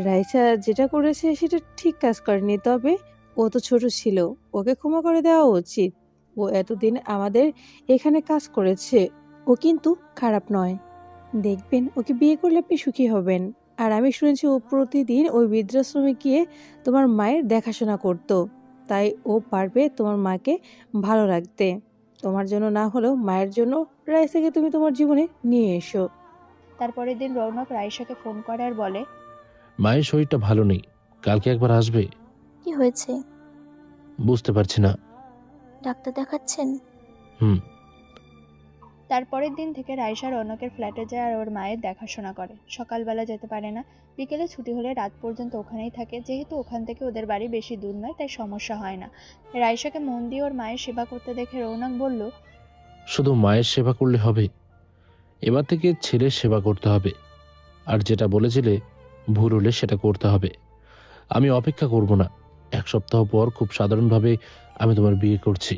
রাইসা যেটা করেছে সেটা ঠিক কাজ করেনি, তবে ও তো ছোট ছিল, ওকে ক্ষমা করে দেওয়া উচিত। ও এতদিন আমাদের এখানে কাজ করেছে, ও কিন্তু খারাপ নয়। দেখবেন ওকে বিয়ে করলে আপনি সুখী হবেন। আর আমি শুনেছি ও প্রতিদিন ওই বৃদ্ধাশ্রমে গিয়ে তোমার মায়ের দেখাশোনা করত, তাই ও পারবে তোমার মাকে ভালো রাখতে। তোমার জন্য না হলেও মায়ের জন্য রাইসাকে তুমি তোমার জীবনে নিয়ে এসো। তারপরের দিন রৌনক রাইসাকে ফোন করে আর বলে, মায়ের শরীরটা ভালো নেই, কালকে একবার আসবে? কি হয়েছে? বুঝতে পারছি না। ডাক্তার দেখাচ্ছেন? তারপরের দিন থেকে রাইসা রৌনকের ফ্ল্যাটে যায় আর ওর মায়ের দেখাশোনা করে। সকালবেলা যেতে পারে না, বিকেলে ছুটি হলে রাত পর্যন্ত ওখানেই থাকে। যেহেতু ওখান থেকে ওদের বাড়ি বেশি দূর নয়, তাই সমস্যা হয় না। রাইসাকে মন দিয়ে ওর মায়ের সেবা করতে দেখে রৌনক বলল, শুধু মায়ের সেবা করলে হবে? এবার থেকে ছেলের সেবা করতে হবে। আর যেটা বলেছিলে ভুল হলে সেটা করতে হবে। আমি অপেক্ষা করব না। 1 সপ্তাহ পর খুব সাধারণভাবে আমি তোমার বিয়ে করছি।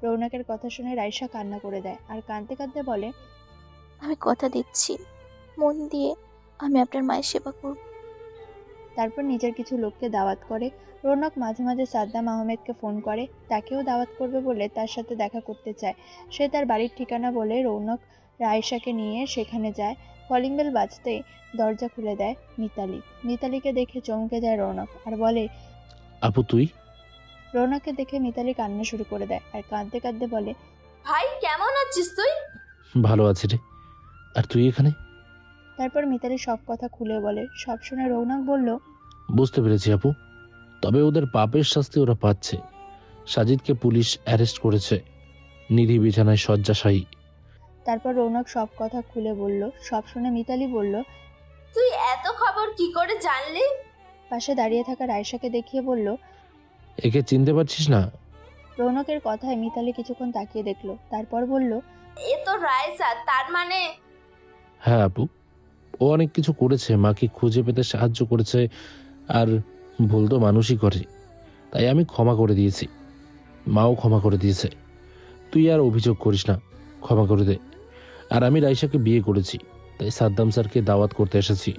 রৌনকের কথা শুনে রাইসা কান্না করে দেয় আর কাঁদতে কাঁদতে বলে, আমি কথা দিচ্ছি, মন দিয়ে আমি আপনার মায়ের সেবা করব। তারপর নিজের কিছু লোককে দাওয়াত করে। রৌনক মাঝে মাঝে সাদ্দাম আহমেদকে ফোন করে, তাকেও দাওয়াত করবে বলে তার সাথে দেখা করতে চায়। সে তার বাড়ির ঠিকানা বলে রৌনক রাইসাকে নিয়ে সেখানে যায়। কলিং বেল বাজতেই দরজা খুলে দেয় মিতালি। মিতালিকে দেখে চমকে যায় রৌনক আর বলে, আপু তুই? রৌনককে দেখে মিতালি কান্না শুরু করে দেয় আর কাঁদতে কাঁদতে বলে, ভাই কেমন আছিস তুই? ভালো আছি রে। আর তুই এখানে? তারপর মিতালি সব কথা খুলে বলে। সব শুনে রৌনক বলল, বুঝতে পেরেছি আপু। তবে ওদের পাপের শাস্তি ওরা পাচ্ছে। সাজিদকে পুলিশ অ্যারেস্ট করেছে, নিধি বিছানায় শয্যাশায়ী। তারপর রৌনক সব কথা খুলে বলল। সব শুনে মিতালি বলল, তুই এত খবর কি করে জানলি? পাশে দাঁড়িয়ে থাকা রাইসাকে দেখিয়ে বলল, একে চিনতে পারছিস না? রৌনকের কথায় মিতালি কিছুক্ষণ তাকিয়ে দেখলো, তারপর বলল, এ তো রাইসা, তার মানে? হ্যাঁ আপু, ও অনেক কিছু করেছে, মাকে খুঁজে পেতে সাহায্য করেছে। আর ভুল তো মানুষই করে, তাই আমি ক্ষমা করে দিয়েছি। মাও ক্ষমা করে দিয়েছে। তুই আর অভিযোগ করিস না, ক্ষমা করে দে। আর আমি রাইসাকে বিয়ে করেছি, তাই সাদ্দাম স্যারকে দাওয়াত করতে এসেছি।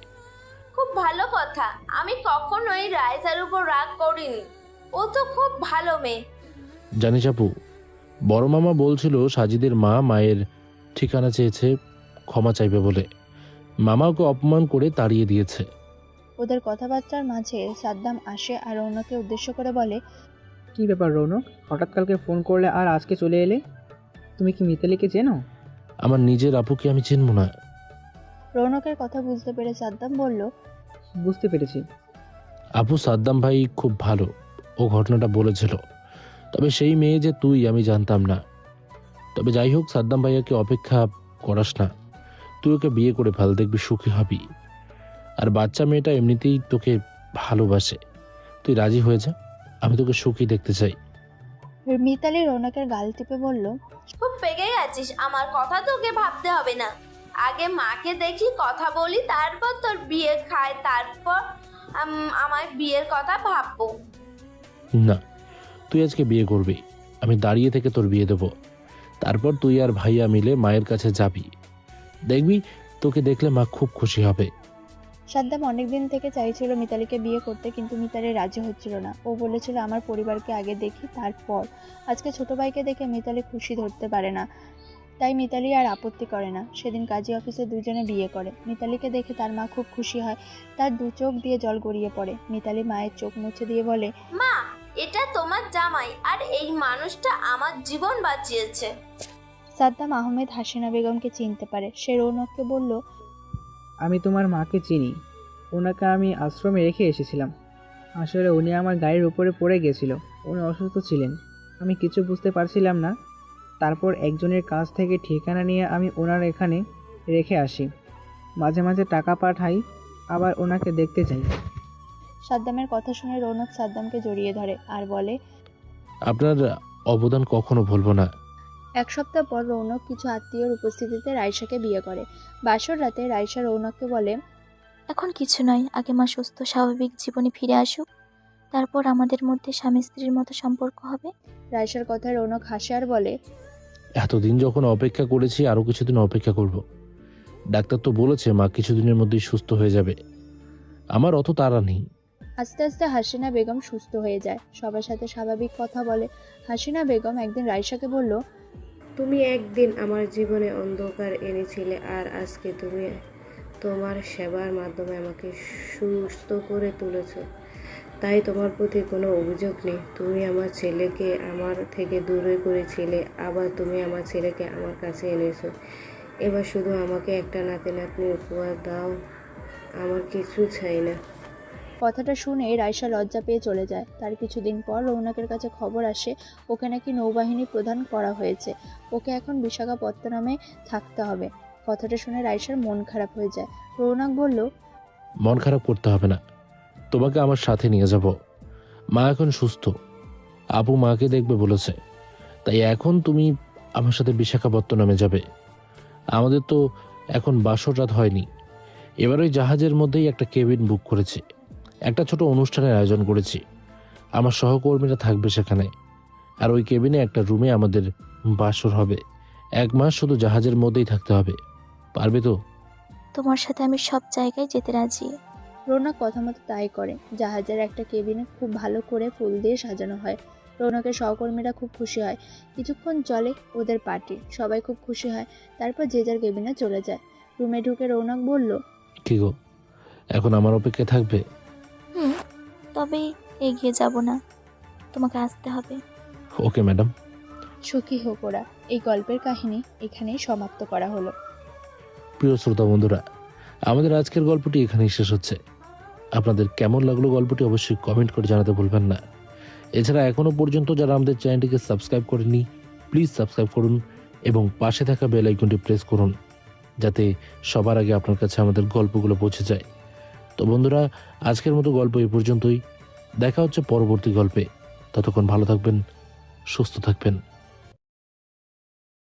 খুব ভালো কথা। আমি কখনোই রাইসার উপর রাগ করিনি, ও তো খুব ভালো মেয়ে। জানিস আপু, বড় মামা বলছিল সাজিদের মা মায়ের ঠিকানা চেয়েছে ক্ষমা চাইবে বলে। মামা ওকে অপমান করে তাড়িয়ে দিয়েছে। ওদের কথাবার্তার মাঝে সাদ্দাম আসে আর রৌনককে উদ্দেশ্য করে বলে, কি ব্যাপার রৌনক, হঠাৎ কালকে ফোন করলে আর আজকে চলে এলে? তুমি কি মিতালিকে চেনো? আমার নিজের আপুকে আমি চিনব না? রৌনকের কথা বুঝতে পেরে সাদ্দাম বলল, বুঝতে পেরেছি। আপু, সাদ্দাম ভাই খুব ভালো, ও ঘটনাটা বলেছিল। তবে সেই মেয়ে যে তুই আমি জানতাম না। তবে যাই হোক, সাদ্দাম ভাইয়াকে অপেক্ষা করাস না, তুই ওকে বিয়ে করে ফেল, দেখবি সুখী হবি। আর বাচ্চা মেয়েটা এমনিতেই তোকে ভালোবাসে, তুই রাজি হয়ে যা, আমি তোকে সুখী দেখতে চাই। মিতালি রৌনকের গাল টিপে বলল, খুব পেকে গেছিস, আমার কথা তোকে ভাবতে হবে না। আগে মাকে দেখি, কথা বলি, তারপর তোর বিয়ে খায়, তারপর আমার বিয়ের কথা ভাববো। না, তুই আজকে বিয়ে করবি, আমি দাঁড়িয়ে থেকে তোর বিয়ে দেব। তারপর তুই আর ভাইয়া মিলে মায়ের কাছে যাবি, দেখবি তোকে দেখলে মা খুব খুশি হবে। সাদ্দাম অনেকদিন থেকে চাইছিল মিতালিকে বিয়ে করতে, কিন্তু মিতালি রাজি হচ্ছিল না। ও বলেছিল আমার পরিবারকে আগে দেখি তারপর। আজকে ছোট ভাইকে দেখে মিতালি খুশি ধরতে পারে না, তাই মিতালি আর আপত্তি করে না। সেদিন কাজী অফিসে দুজনে বিয়ে করে। মিতালিকে দেখে তার মা খুব খুশি হয়, তার 2 চোখ দিয়ে জল গড়িয়ে পড়ে। মিতালি মায়ের চোখ মুছে দিয়ে বলে, মা, এটা তোমার জামাই, আর এই মানুষটা আমার জীবন বাঁচিয়েছে। সাদ্দাম আহমেদ হাসিনা বেগমকে চিনতে পারে। সে রৌনককে বলল, আমি তোমার মাকে চিনি, ওনাকে আমি আশ্রমে রেখে এসেছিলাম। আসলে উনি আমার গাড়ির উপরে পড়ে গেছিল। উনি অসুস্থ ছিলেন, আমি কিছু বুঝতে পারছিলাম না। তারপর একজনের কাছ থেকে ঠিকানা নিয়ে আমি ওনার এখানে রেখে আসি। মাঝে মাঝে টাকা পাঠাই, আবার ওনাকে দেখতে চাই। সাদ্দামের কথা শুনে রৌনক সাদ্দামকে জড়িয়ে ধরে আর বলে, আপনার অবদান কখনো ভুলব না। এক সপ্তাহ পর রৌনক কিছু আত্মীয়র উপস্থিতিতে রাইসাকে বিয়ে করে। বাসর রাতে রাইসা রৌনককে বলে, এখন কিছু নয়, আগে মা সুস্থ স্বাভাবিক জীবনে ফিরে আসুক, তারপর আমাদের মধ্যে স্বামী স্ত্রীর মতো সম্পর্ক হবে। রাইসার কথায় রৌনক হাসে আর বলে, এতদিন যখন অপেক্ষা করেছি আরও কিছুদিন অপেক্ষা করব। ডাক্তার তো বলেছে মা কিছুদিনের মধ্যেই সুস্থ হয়ে যাবে। আমার অত তাড়া নেই। আস্তে আস্তে হাসিনা বেগম সুস্থ হয়ে যায়, সবার সাথে স্বাভাবিক কথা বলে। হাসিনা বেগম একদিন রাইসাকে বলল, তুমি একদিন আমার জীবনে অন্ধকার এনেছিলে, আর আজকে তুমি তোমার সেবার মাধ্যমে আমাকে সুস্থ করে তুলেছ। তাই তোমার প্রতি কোনো অভিযোগ নেই। তুমি আমার ছেলেকে আমার থেকে দূরে করেছিলে, আবার তুমি আমার ছেলেকে আমার কাছে এনেছো। এবার শুধু আমাকে একটা নাতি নাতনি উপহার দাও, আমার কিছু চাই না। কথাটা শুনে রাইসা লজ্জা পেয়ে চলে যায়। তার কিছুদিন পর রৌনকের কাছে খবর আসে ওকে নাকি নৌবাহিনী প্রদান করা হয়েছে। ওকে এখন বিশাখাপত্তনমে থাকতে হবে। কথাটা শুনে রাইসার মন খারাপ হয়ে যায়। রৌনক বলল, মন খারাপ করতে হবে না, তোমাকে আমার সাথে নিয়ে যাব। মা এখন সুস্থ, আপু মাকে দেখবে বলেছে, তাই এখন তুমি আমার সাথে বিশাখাপত্তনমে যাবে। আমাদের তো এখন বাসর রাত হয়নি। এবার ওই জাহাজের মধ্যেই একটা কেবিন বুক করেছি, একটা ছোট অনুষ্ঠানের আয়োজন করেছি। আমার সহকর্মীরা থাকবে সেখানে, আর ওই কেবিনে একটা রুমে আমাদের বাসর হবে। 1 মাস শুধু জাহাজের মধ্যেই থাকতে হবে, পারবে তো? তোমার সাথে আমি সব জায়গায় যেতে রাজি। রৌনক কথা মতো তাই করে। জাহাজের একটা কেবিনে খুব ভালো করে ফুল দিয়ে সাজানো হয়। রৌনকের সহকর্মীরা খুব খুশি হয়। কিছুক্ষণ চলে ওদের পার্টি, সবাই খুব খুশি হয়। তারপর যে যার কেবিনে চলে যায়। রুমে ঢুকে রৌনক বলল, কি গো, এখন আমার অপেক্ষায় থাকবে? তবে এগিয়ে যাব না, তোমাকে আসতে হবে। Okay madam. সুখী হোক ওরা। এই গল্পের কাহিনী এখানেই সমাপ্ত করা হলো। প্রিয় শ্রোতা বন্ধুরা, আমাদের আজকের গল্পটি এখানেই শেষ হচ্ছে। আপনাদের কেমন লাগলো গল্পটি অবশ্যই কমেন্ট করে জানাতে ভুলবেন না। এছাড়া এখনও পর্যন্ত যারা আমাদের চ্যানেলটিকে সাবস্ক্রাইব করেননি, প্লিজ সাবস্ক্রাইব করুন এবং পাশে থাকা বেল আইকনটি প্রেস করুন, যাতে সবার আগে আপনার কাছে আমাদের গল্পগুলো পৌঁছে যায়। তো বন্ধুরা, আজকের মতো গল্প এই পর্যন্তই। দেখা হচ্ছে পরবর্তী গল্পে। ততক্ষণ ভালো থাকবেন, সুস্থ থাকবেন।